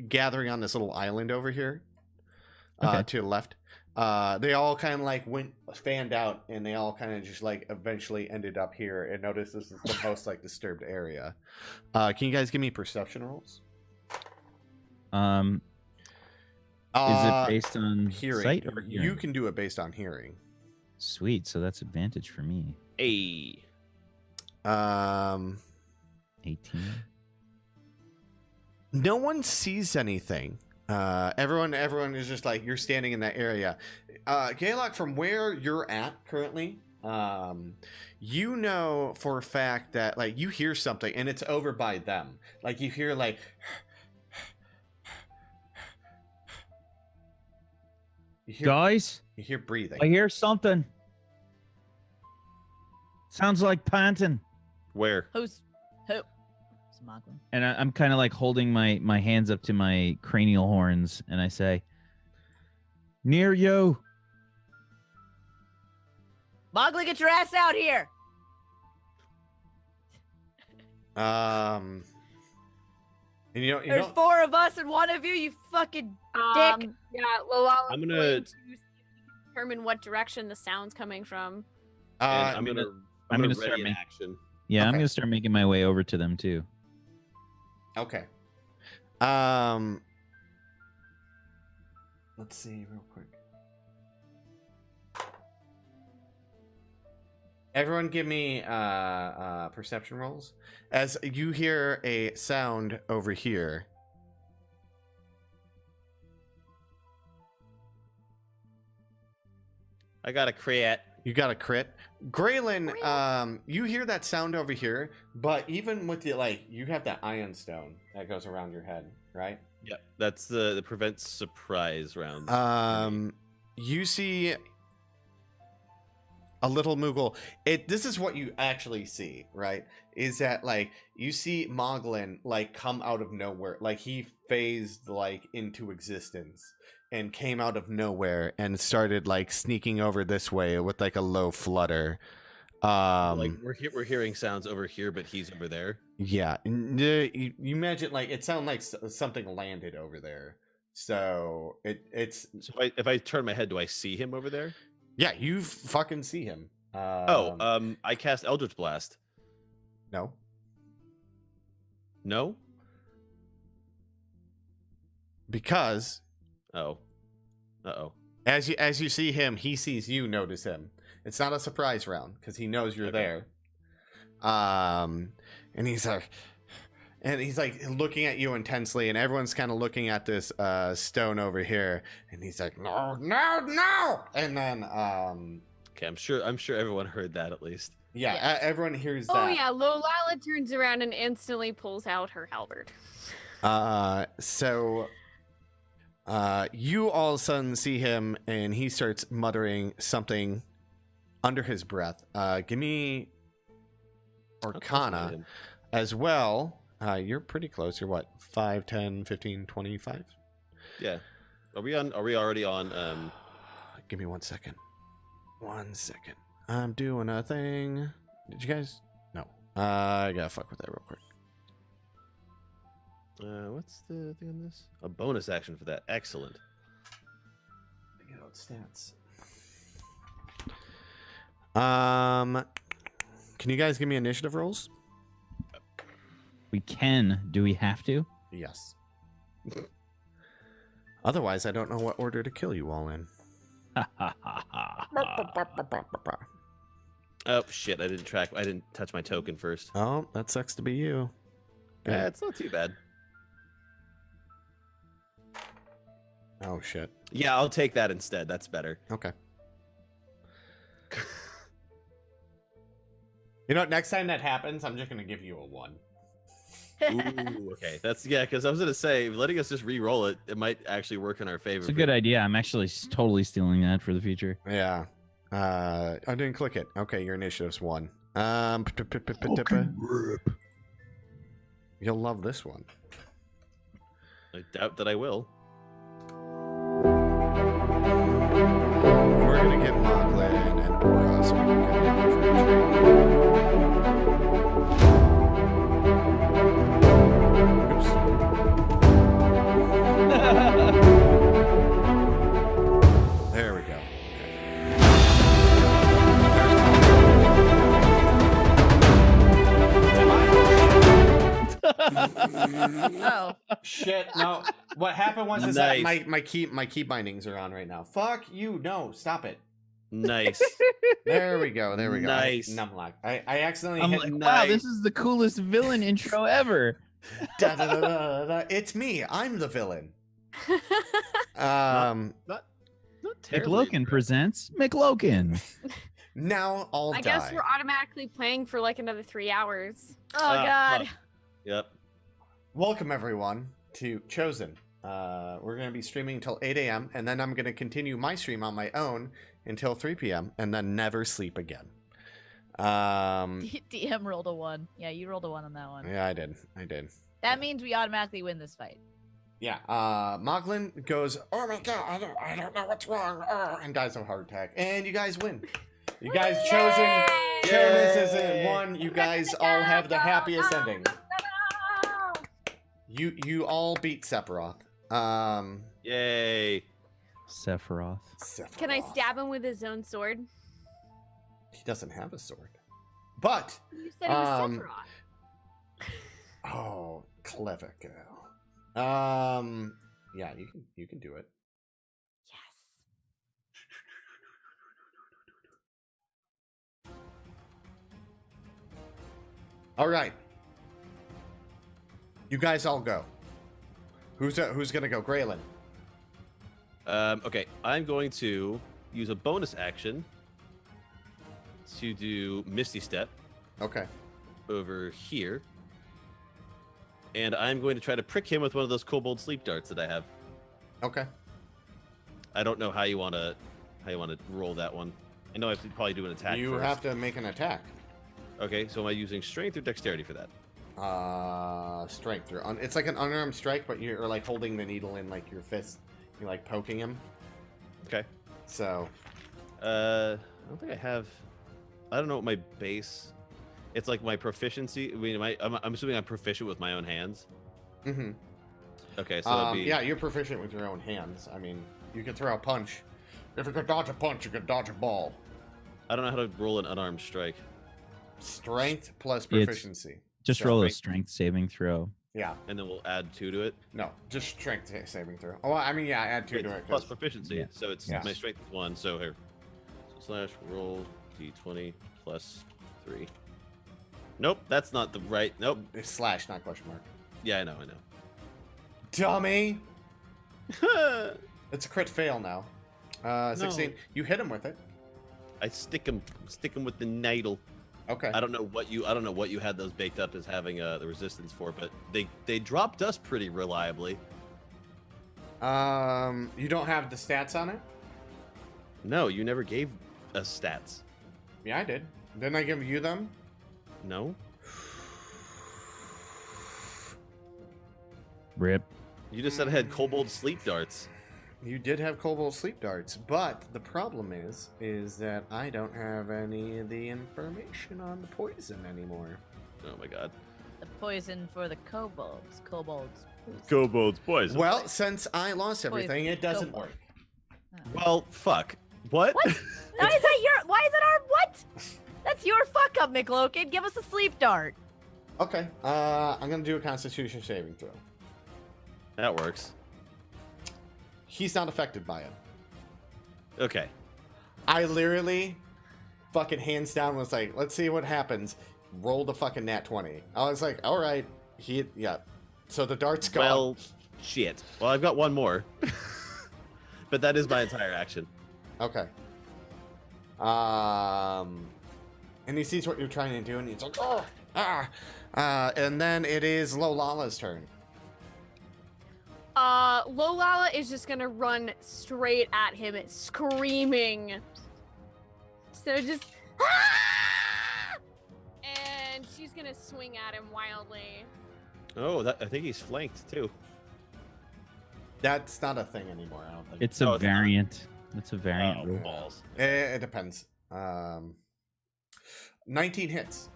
gathering on this little island over here, Okay. to the left. They all kind of like fanned out, and they all kind of just like eventually ended up here. And notice this is the most like disturbed area. Can you guys give me perception rolls? Is it based on hearing? sight or hearing? You can do it based on hearing. Sweet. So that's advantage for me. Hey. 18. No one sees anything. Everyone is just like, you're standing in that area. Gaylock, from where you're at currently, you know for a fact that like you hear something and it's over by them. Like you hear like Guys, you hear breathing. I hear something. Sounds like panting. Where? Who's who? It's Moglin. And I'm kind of like holding my hands up to my cranial horns, and I say, "Near you." Moglin, get your ass out here! And There's 4 of us and 1 of you, you fucking dick. Yeah, well, I'm gonna- going to see if we can determine what direction the sound's coming from. And I'm gonna gonna start ready an making- action. Yeah, I'm Okay. gonna start making my way over to them too. Okay. Let's see real quick. Everyone give me perception rolls. As you hear a sound over here. I got a crit. You got a crit. Graylin, you hear that sound over here, but even with the like, you have that iron stone that goes around your head, right? Yep. That's the prevents surprise rounds. You see a little Moogle. This is what you actually see, right? Is that like you see Moglin like come out of nowhere, like he phased like into existence and came out of nowhere and started like sneaking over this way with like a low flutter. Like we're hearing sounds over here, but he's over there. Yeah, you imagine like it sounded like something landed over there. So it's So if I turn my head, do I see him over there? yeah, you fucking see him. I cast Eldritch Blast. No. No. Because Oh. Uh-oh. as you see him, he sees you notice him. It's not a surprise round because he knows you're Okay. there. And he's like looking at you intensely, and everyone's kind of looking at this stone over here, and he's like, no, and then Okay, I'm sure everyone heard that at least. yeah, everyone hears that. Oh yeah, Lolala turns around and instantly pulls out her halberd. So you all of a sudden see him, and he starts muttering something under his breath. Give me Arcana as well. You're pretty close. You're what, 5, 10, 15, 25? Yeah. Are we already on Give me 1 second. 1 second. I'm doing a thing. Did you guys? No. I gotta fuck with that real quick. what's the thing on this? A bonus action for that. Excellent. Get out stats. Can you guys give me initiative rolls? We can. Do we have to? Yes. Otherwise, I don't know what order to kill you all in. Oh shit! I didn't touch my token first. Oh, that sucks to be you. Good. Yeah, it's not too bad. Oh shit. Yeah, I'll take that instead. That's better. Okay. You know, next time that happens, I'm just gonna give you a 1. Ooh, okay. That's because I was gonna say letting us just re-roll it. It might actually work in our favor. It's a good idea. I'm actually totally stealing that for the future. Yeah. I didn't click it. Okay, your initiative's 1. You'll love this one. I doubt that I will. We're gonna get Moglin and Aura so we can get Oops. There we go. Oh. Shit, no. What happened was is that Nice. my key bindings are on right now. Fuck you! No, stop it. Nice. There we go. There we go. Nice. Numlock. I accidentally I'm hit. like, wow, Nice. this is the coolest villain intro ever. Da, da, da, da, da. It's me. I'm the villain. Not terribly. McLokin presents McLokin. Now I'll I die. guess we're automatically playing for like another 3 hours. Oh God. fuck. Yep. Welcome everyone to Chosen. We're gonna be streaming until 8 a.m. and then I'm gonna continue my stream on my own until 3 p.m. and then never sleep again. DM rolled a 1. Yeah, you rolled a 1 on that one. Yeah, I did. That means we automatically win this fight. Yeah. Moglin goes, oh my god, I don't know what's wrong, and dies of a heart attack. And you guys win. You guys chosen. Chairman isn't one. You guys all have the happiest ending. You all beat Sephiroth. Yay. Sephiroth. Can I stab him with his own sword? He doesn't have a sword. But You said it was Sephiroth. oh, clever girl. Yeah, you can do it. Yes. All right. You guys all go. Who's gonna go? Graylin. Okay, I'm going to use a bonus action to do Misty Step Okay. over here. And I'm going to try to prick him with one of those kobold sleep darts that I have. Okay. I don't know how you want to roll that one. I know I have to probably do an attack You first. have to make an attack. Okay, so am I using strength or dexterity for that? Strength. It's like an unarmed strike, but you're like holding the needle in like your fist. You're like poking him. Okay. So. I don't think I have. I don't know what my base. It's like my proficiency. I mean, I'm assuming I'm proficient with my own hands. Mm-hmm. Okay, so it'd be... Yeah, you're proficient with your own hands. I mean, you can throw a punch. If you could dodge a punch, you could dodge a ball. I don't know how to roll an unarmed strike. Strength plus It's- proficiency. Just So roll a strength- strength saving throw. Yeah. And then we'll add 2 to it. No, just strength saving throw. Oh, I mean, yeah, add 2 It's to it. plus 'cause- proficiency. Yeah. So it's Yes. my strength is 1. So here. So / roll d20 plus 3. Nope, that's not the right. Nope. It's slash, not question mark. Yeah, I know. Dummy! It's a crit fail now. 16. No. You hit him with it. I stick him with the needle. Okay. I don't know what you had those baked up as having the resistance for, but they dropped us pretty reliably. You don't have the stats on it? No, you never gave us stats. Yeah, I did. Didn't I give you them? No, Rip. you just said I had kobold sleep darts. You did have kobold sleep darts, but the problem is that I don't have any of the information on the poison anymore. Oh my god. The poison for the kobolds. Kobolds. Kobold's poison. Well, since I lost everything, it doesn't Kobold. work. Well, fuck. What? What? Why is that your? Why is it our? What? That's your fuck up, McLokin. Give us a sleep dart. Okay. I'm gonna do a Constitution saving throw. That works. He's not affected by it. Okay. I literally, fucking hands down, was like, let's see what happens. Rolled a fucking nat 20. I was like, all right. Yeah. So the dart's gone. Well, shit. Well, I've got one more. But that is my entire action. Okay. And he sees what you're trying to do, and he's like, and then it is Lolala's turn. Lolala is just gonna run straight at him, screaming. So just, ah! And she's gonna swing at him wildly. Oh, I think he's flanked too. That's not a thing anymore, I don't think. It's a Oh, it's not? variant. It's a variant Oh, rule. balls. It depends. 19 hits.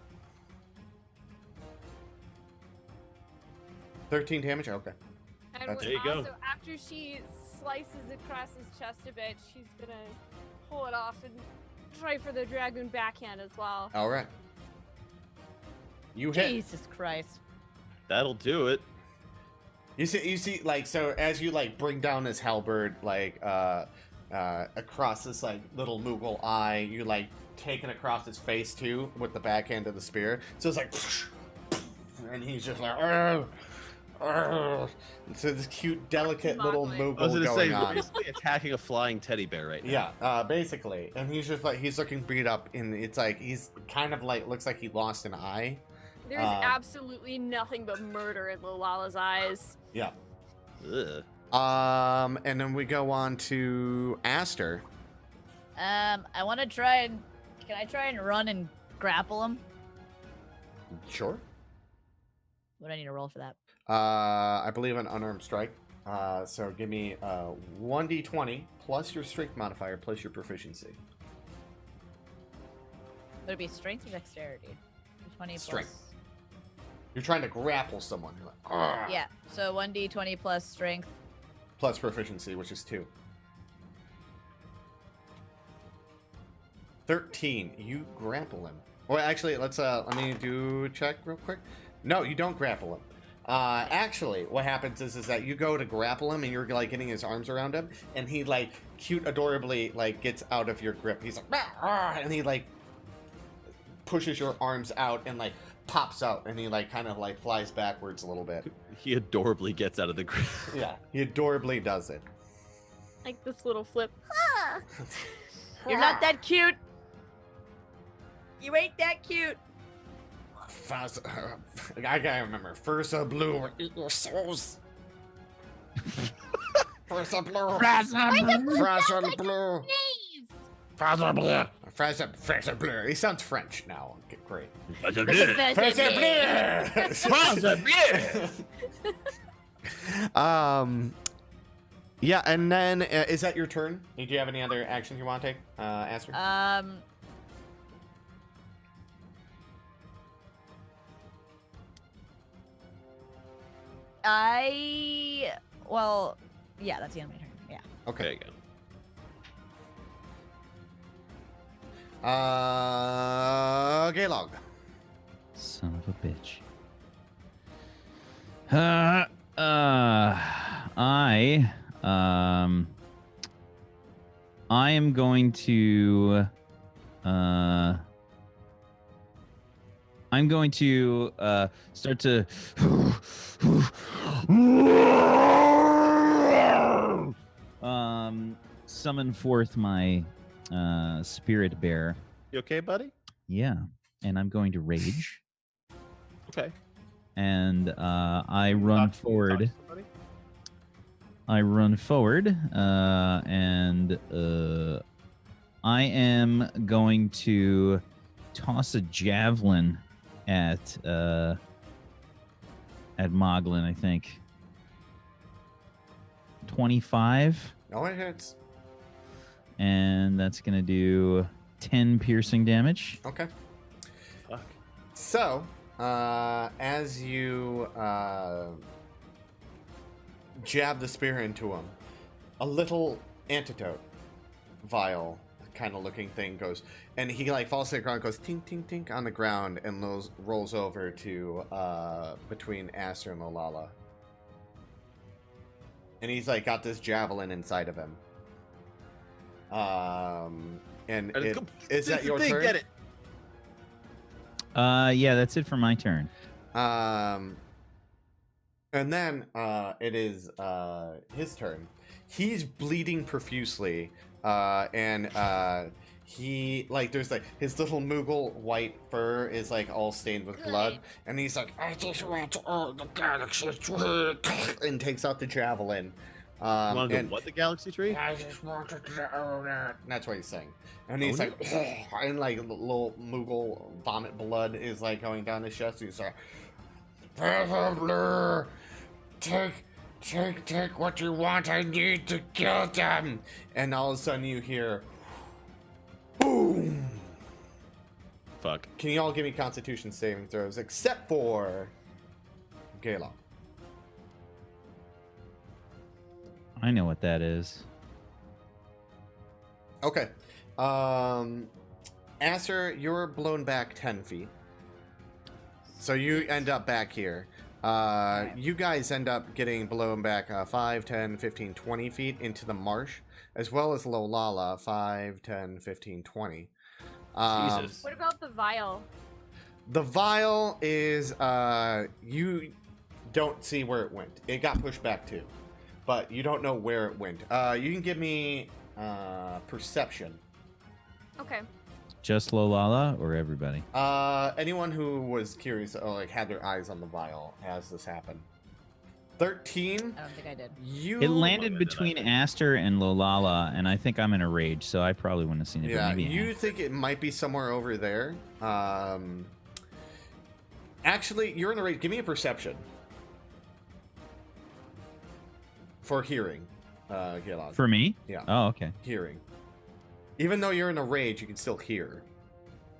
13 damage? Okay. And There you go. also, after she slices across his chest a bit, she's gonna pull it off and try for the dragoon backhand as well. Alright. You hit. Jesus Christ. That'll do it. You see, like, so as you like bring down this halberd, like, across this like little Moogle eye, you like take it across his face too with the back end of the spear. So it's like, and he's just like, argh, argh. So this cute, delicate little Moglin. I was Moogle gonna say, going we're on. basically attacking a flying teddy bear right now. Yeah, basically, and he's just like he's looking beat up, and it's like he's kind of like looks like he lost an eye. There's absolutely nothing but murder in Lala's eyes. Yeah. Ugh. And then we go on to Aster. I want to try and can I try and run and grapple him? Sure. What do I need to roll for that? I believe an unarmed strike. So give me 1d20 plus your strength modifier plus your proficiency. Would it be strength or dexterity? 20 plus. Strength. You're trying to grapple someone. You're like, "Argh," Yeah. So 1d20 plus strength. plus proficiency, which is 2. 13. You grapple him. Well, actually, let me do a check real quick. No, you don't grapple him. Actually, what happens is that you go to grapple him and you're like getting his arms around him, and he like cute, adorably like gets out of your grip. He's like, "Rah!" And he like pushes your arms out and like pops out, and he like kind of like flies backwards a little bit. He adorably gets out of the grip. Yeah, he adorably does it. Like this little flip. Ah. You're not that cute. You ain't that cute. I gotta remember. Fursa Blue will eat your souls. Fursa Blue. Fursa Blue. Names. Fursa Blue. Fursa Blue. He sounds French now. Okay, great. Fursa Blue. Yeah, and then is that your turn? Do you have any other actions you want to take, Aster? Well, yeah, that's the end of my turn. Yeah. Okay. There you go. Gaylog. Son of a bitch. I am going to start to summon forth my spirit bear. You okay, buddy? Yeah, and I'm going to rage, Okay. and I run Talk to forward. somebody? I run forward, and I am going to toss a javelin at Moglin, I think. 25, No, it hits. and that's gonna do 10 piercing damage. Okay. Fuck. So, as you jab the spear into him, a little antidote vial kind of looking thing goes, and he like falls to the ground, goes tink tink tink on the ground, and rolls over to between Aster and Lolala. And he's like got this javelin inside of him. And is that your turn? Get it. Yeah, that's it for my turn. And then it is his turn. He's bleeding profusely, and he like there's like his little Moogle white fur is like all stained with blood, and he's like, I just want to own the galaxy tree, and takes out the javelin. Want to And what the galaxy tree? I just wanted to own it. And that's what he's saying. And he's Own like, and like little Moogle vomit blood is like going down his chest. He's like, Blur, take what you want. I need to kill them. And all of a sudden you hear, boom. Fuck. Can you all give me Constitution saving throws except for Gala? I know what that is. Okay. Aster, you're blown back 10 feet. So you end up back here. You guys end up getting blown back 5, 10, 15, 20 feet into the marsh, as well as Lolala 5, 10, 15, 20. Jesus. What about the vial? The vial is you don't see where it went. It got pushed back too, but you don't know where it went. You can give me perception. Okay. Just Lolala or everybody? Anyone who was curious or like had their eyes on the vial as this happened. 13. I don't think I did. You. It landed between Aster and Lolala, and I think I'm in a rage, so I probably wouldn't have seen it. Yeah, but maybe you think it might be somewhere over there. Actually, you're in a rage. Give me a perception for hearing. Gilad. For me? Yeah. Oh, okay. Hearing. Even though you're in a rage, you can still hear,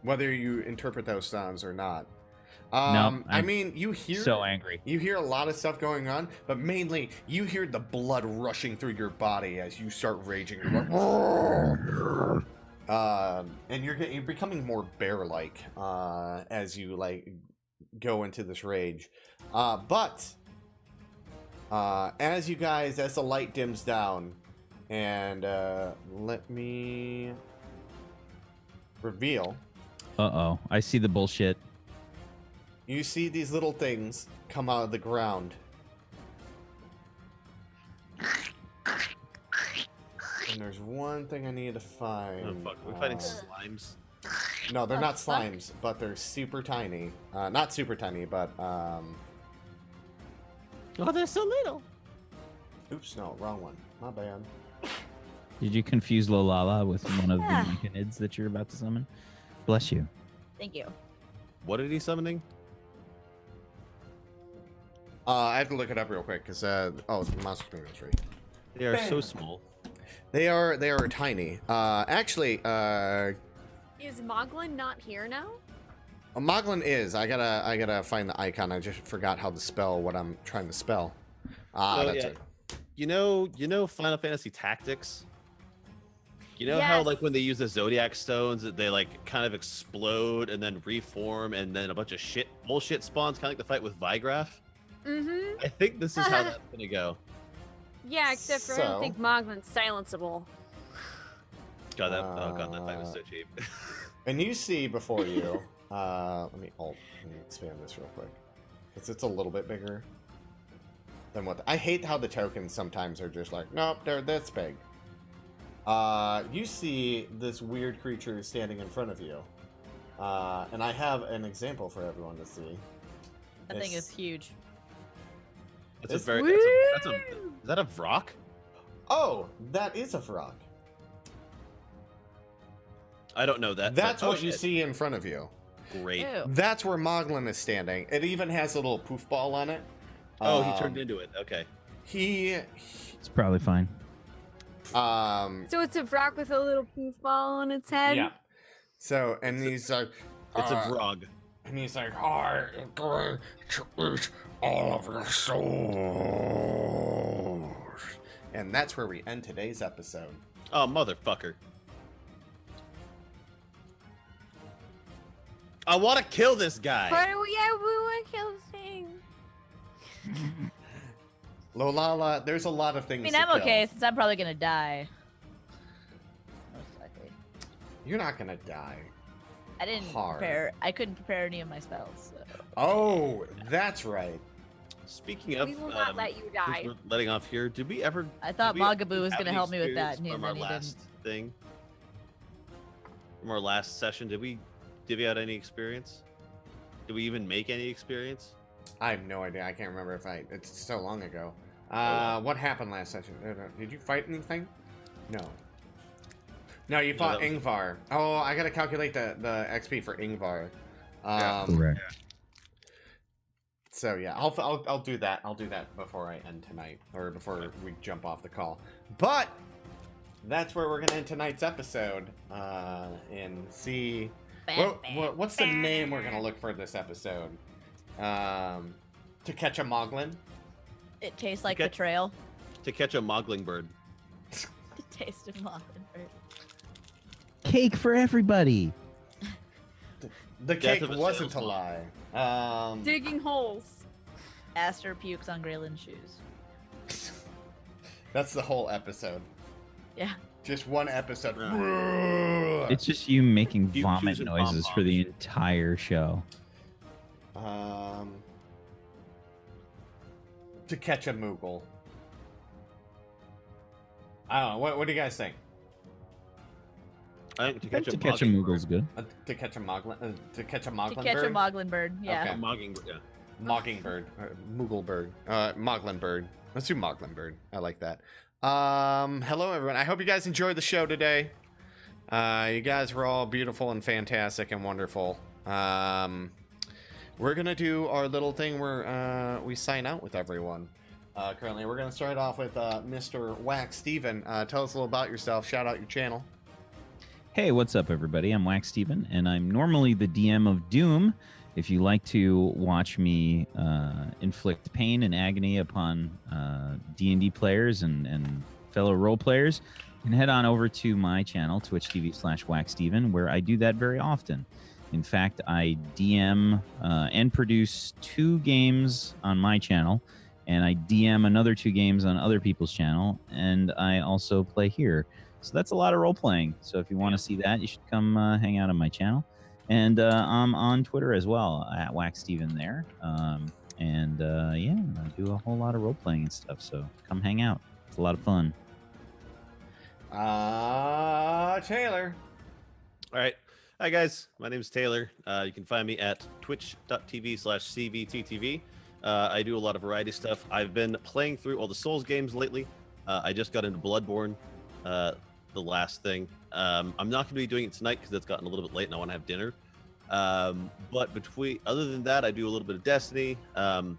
whether you interpret those sounds or not. No, I mean, you hear. So angry. You hear a lot of stuff going on, but mainly you hear the blood rushing through your body as you start raging. You're like, and you're becoming more bear-like as you like go into this rage. But as the light dims down, and let me reveal. Uh-oh. I see the bullshit. You see these little things come out of the ground. And there's one thing I need to find. Oh fuck! We're fighting slimes. No, they're Oh, not fuck. slimes, but they're super tiny. Not super tiny, but Oh, they're so little. oops, no, wrong one. My bad. Did you confuse Lolala with one of Yeah. the mechanids that you're about to summon? Bless you. Thank you. What are he summoning? I have to look it up real quick because it's monster ministry. They are so small. They are tiny. Actually, Is Moglin not here now? Moglin is. I gotta find the icon. I just forgot how to spell what I'm trying to spell. So, That's yeah. it. You know Final Fantasy Tactics? You know how Yes. like when they use the Zodiac stones, they like kind of explode and then reform, and then a bunch of bullshit spawns, kind of like the fight with Vigraph. Mm-hmm. I think this is how that's gonna go. Yeah, except for I So- don't think Moglin's silenceable. God, that fight was so cheap. And you see before you, let me expand this real quick, because it's a little bit bigger than what I hate how the tokens sometimes are just like, nope, they're this big. You see this weird creature standing in front of you, and I have an example for everyone to see. That thing is huge. That's a It's- very. That's a. Is that a Vrock? Oh, that is a frog. I don't know that. That's but- what oh, you shit. see in front of you. Great. Ew. That's where Moglin is standing. It even has a little poof ball on it. Oh, he turned into it. Okay. He It's probably fine. So it's a Vrock with a little poof ball on its head. yeah. So, and he's like, It's a Vrog. and he's like, I am going to eat all of your souls. And that's where we end today's episode. Oh, motherfucker. I want to kill this guy. But we want to kill the thing. Lolala, there's a lot of things. I mean, to I'm kill. okay since I'm probably gonna die. Most likely. You're not gonna die. I didn't Hard. prepare. I couldn't prepare any of my spells. So. Oh, that's right. Speaking of, We will not let you die. since we're letting off here. Did we ever? I thought did we Magaboo was have gonna any help me with that, experience and from our then he last didn't. thing. From our last session, did we divvy out any experience? Did we even make any experience? I have no idea. I can't remember if it's so long ago. well. What happened last session? Did you fight anything? No. No, you fought that was- Ingvar. Oh, I gotta calculate the XP for Ingvar. Correct. So yeah, I'll do that. I'll do that before I end tonight, or before we jump off the call. But that's where we're gonna end tonight's episode, and see what's the name we're gonna look for this episode. To Catch a Moglin. It tastes like Okay. betrayal. To catch a Mogling bird. The taste of Mockingbird. Cake for everybody. The Death cake of a wasn't a salesman. lie. Digging holes. Aster pukes on Graylin's shoes. That's the whole episode. Yeah. Just one episode. It's just you making Puke, vomit shoes, and noises for the pom-poms. entire show. To catch a Moogle. I don't know. What do you guys think? I think To catch a Moogle's good. To catch a Moglin? To catch a Moglin To catch bird? a Moglin bird. Yeah. Okay. A mockingbird, yeah. Mockingbird. Moogle bird. Moglin bird. Let's do Moglin bird. I like that. Hello everyone. I hope you guys enjoyed the show today. You guys were all beautiful and fantastic and wonderful. We're gonna do our little thing where we sign out with everyone. Currently, we're gonna start off with Mr. Wax Steven. Tell us a little about yourself. Shout out your channel. Hey, what's up, everybody? I'm Wax Steven, and I'm normally the DM of Doom. If you like to watch me inflict pain and agony upon D&D players and fellow role players, you can head on over to my channel, twitch.tv/WaxSteven, where I do that very often. In fact, I DM and produce 2 games on my channel, and I DM another 2 games on other people's channel, and I also play here. So that's a lot of role playing. So if you want to see that, you should come hang out on my channel. And I'm on Twitter as well, at WaxSteven there. Yeah, I do a whole lot of role playing and stuff. So come hang out. It's a lot of fun. Taylor. All right. Hi, guys. My name is Taylor. You can find me at twitch.tv/cvttv. I do a lot of variety stuff. I've been playing through all the Souls games lately. I just got into Bloodborne, the last thing. I'm not going to be doing it tonight because it's gotten a little bit late and I want to have dinner. But other than that, I do a little bit of Destiny. I'm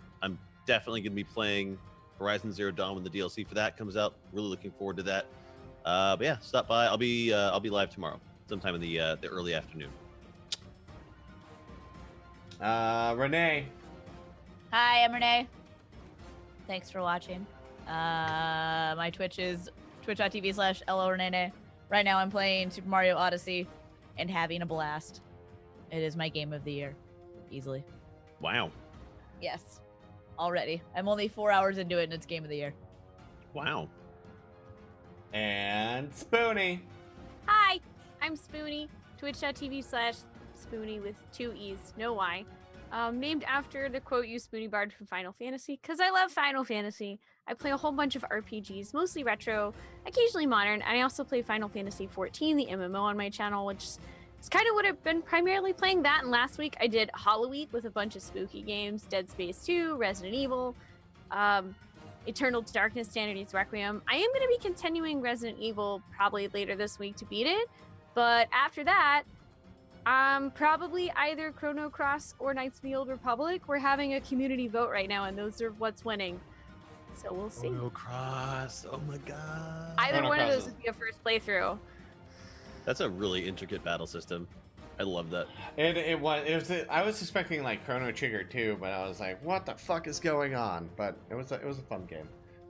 definitely going to be playing Horizon Zero Dawn when the DLC for that comes out. Really looking forward to that. But yeah, stop by. I'll be live tomorrow, sometime in the early afternoon. Renee. Hi, I'm Renee. Thanks for watching. My Twitch is twitch.tv/LORenene. Right now I'm playing Super Mario Odyssey and having a blast. It is my game of the year. Easily. Wow. Yes. Already. I'm only 4 hours into it and it's game of the year. Wow. And Spoonie. Hi, I'm Spoonie. Twitch.tv/Spoonie with 2 E's, no Y. Named after the quote you Spoonie Bard from Final Fantasy, because I love Final Fantasy. I play a whole bunch of RPGs, mostly retro, occasionally modern, and I also play Final Fantasy XIV, the MMO on my channel, which is kind of what I've been primarily playing that. And last week I did Halloween with a bunch of spooky games, Dead Space 2, Resident Evil, Eternal Darkness, Sanity's Requiem. I am going to be continuing Resident Evil probably later this week to beat it, but after that, probably either Chrono Cross or Knights of the Old Republic. We're having a community vote right now, and those are what's winning. So we'll see. Chrono Cross. Oh my god. Either Chrono one of Cross those is- would be a first playthrough. That's a really intricate battle system. I love that. It was I was expecting like Chrono Trigger too, but I was like, what the fuck is going on? But it was a fun game.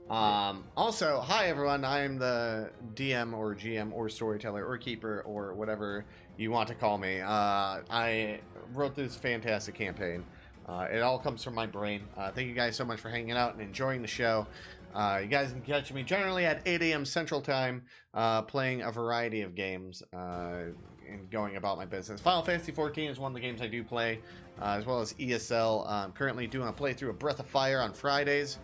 Also, hi everyone, I am the DM or GM or storyteller or keeper or whatever you want to call me. I wrote this fantastic campaign. It all comes from my brain. Thank you guys so much for hanging out and enjoying the show. You guys can catch me generally at 8 a.m. Central Time, playing a variety of games and going about my business. Final Fantasy XIV is one of the games I do play, as well as ESL. I'm currently doing a playthrough of Breath of Fire on Fridays.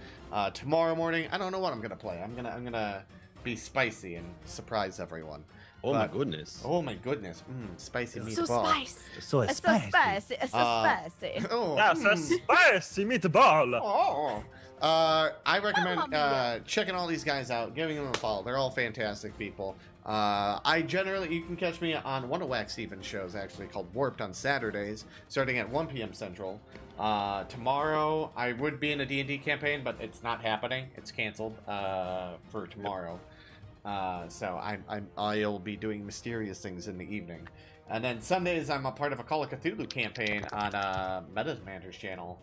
Tomorrow morning, I don't know what I'm gonna play. I'm gonna be spicy and surprise everyone. Oh my But- goodness. Oh my goodness, spicy So meatball. spice. So It's so spicy. It's so spicy. Oh, spicy meatball. Oh. I recommend Mamma mia. checking all these guys out, giving them a follow. They're all fantastic people. You can catch me on one of Wax Steven's shows, actually, called Warped on Saturdays, starting at 1 p.m. Central. Tomorrow, I would be in a D&D campaign, but it's not happening. It's canceled for tomorrow. So I'll be doing mysterious things in the evening. And then Sundays, I'm a part of a Call of Cthulhu campaign on Meta's Mander's channel.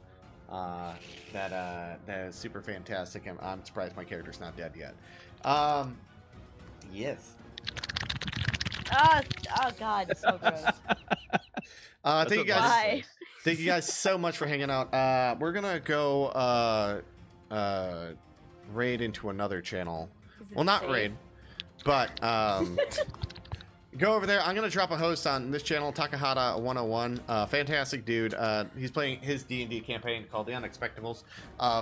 That is super fantastic. I'm surprised my character's not dead yet. Yes. Oh God, it's so gross. Thank you guys. Why? Thank you guys so much for hanging out. We're gonna go raid into another channel. Is it Well, not safe? raid, but go over there. I'm gonna drop a host on this channel, Takahata 101. Fantastic dude. He's playing his D&D campaign called The Unexpectables.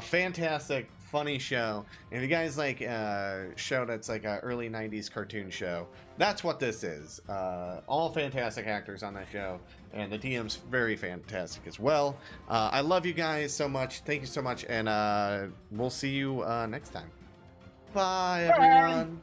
Fantastic, funny show. And if you guys like a show that's like a early 90s cartoon show, that's what this is. All fantastic actors on that show, and the DM's very fantastic as well. I love you guys so much. Thank you so much, and we'll see you next time. Bye, everyone.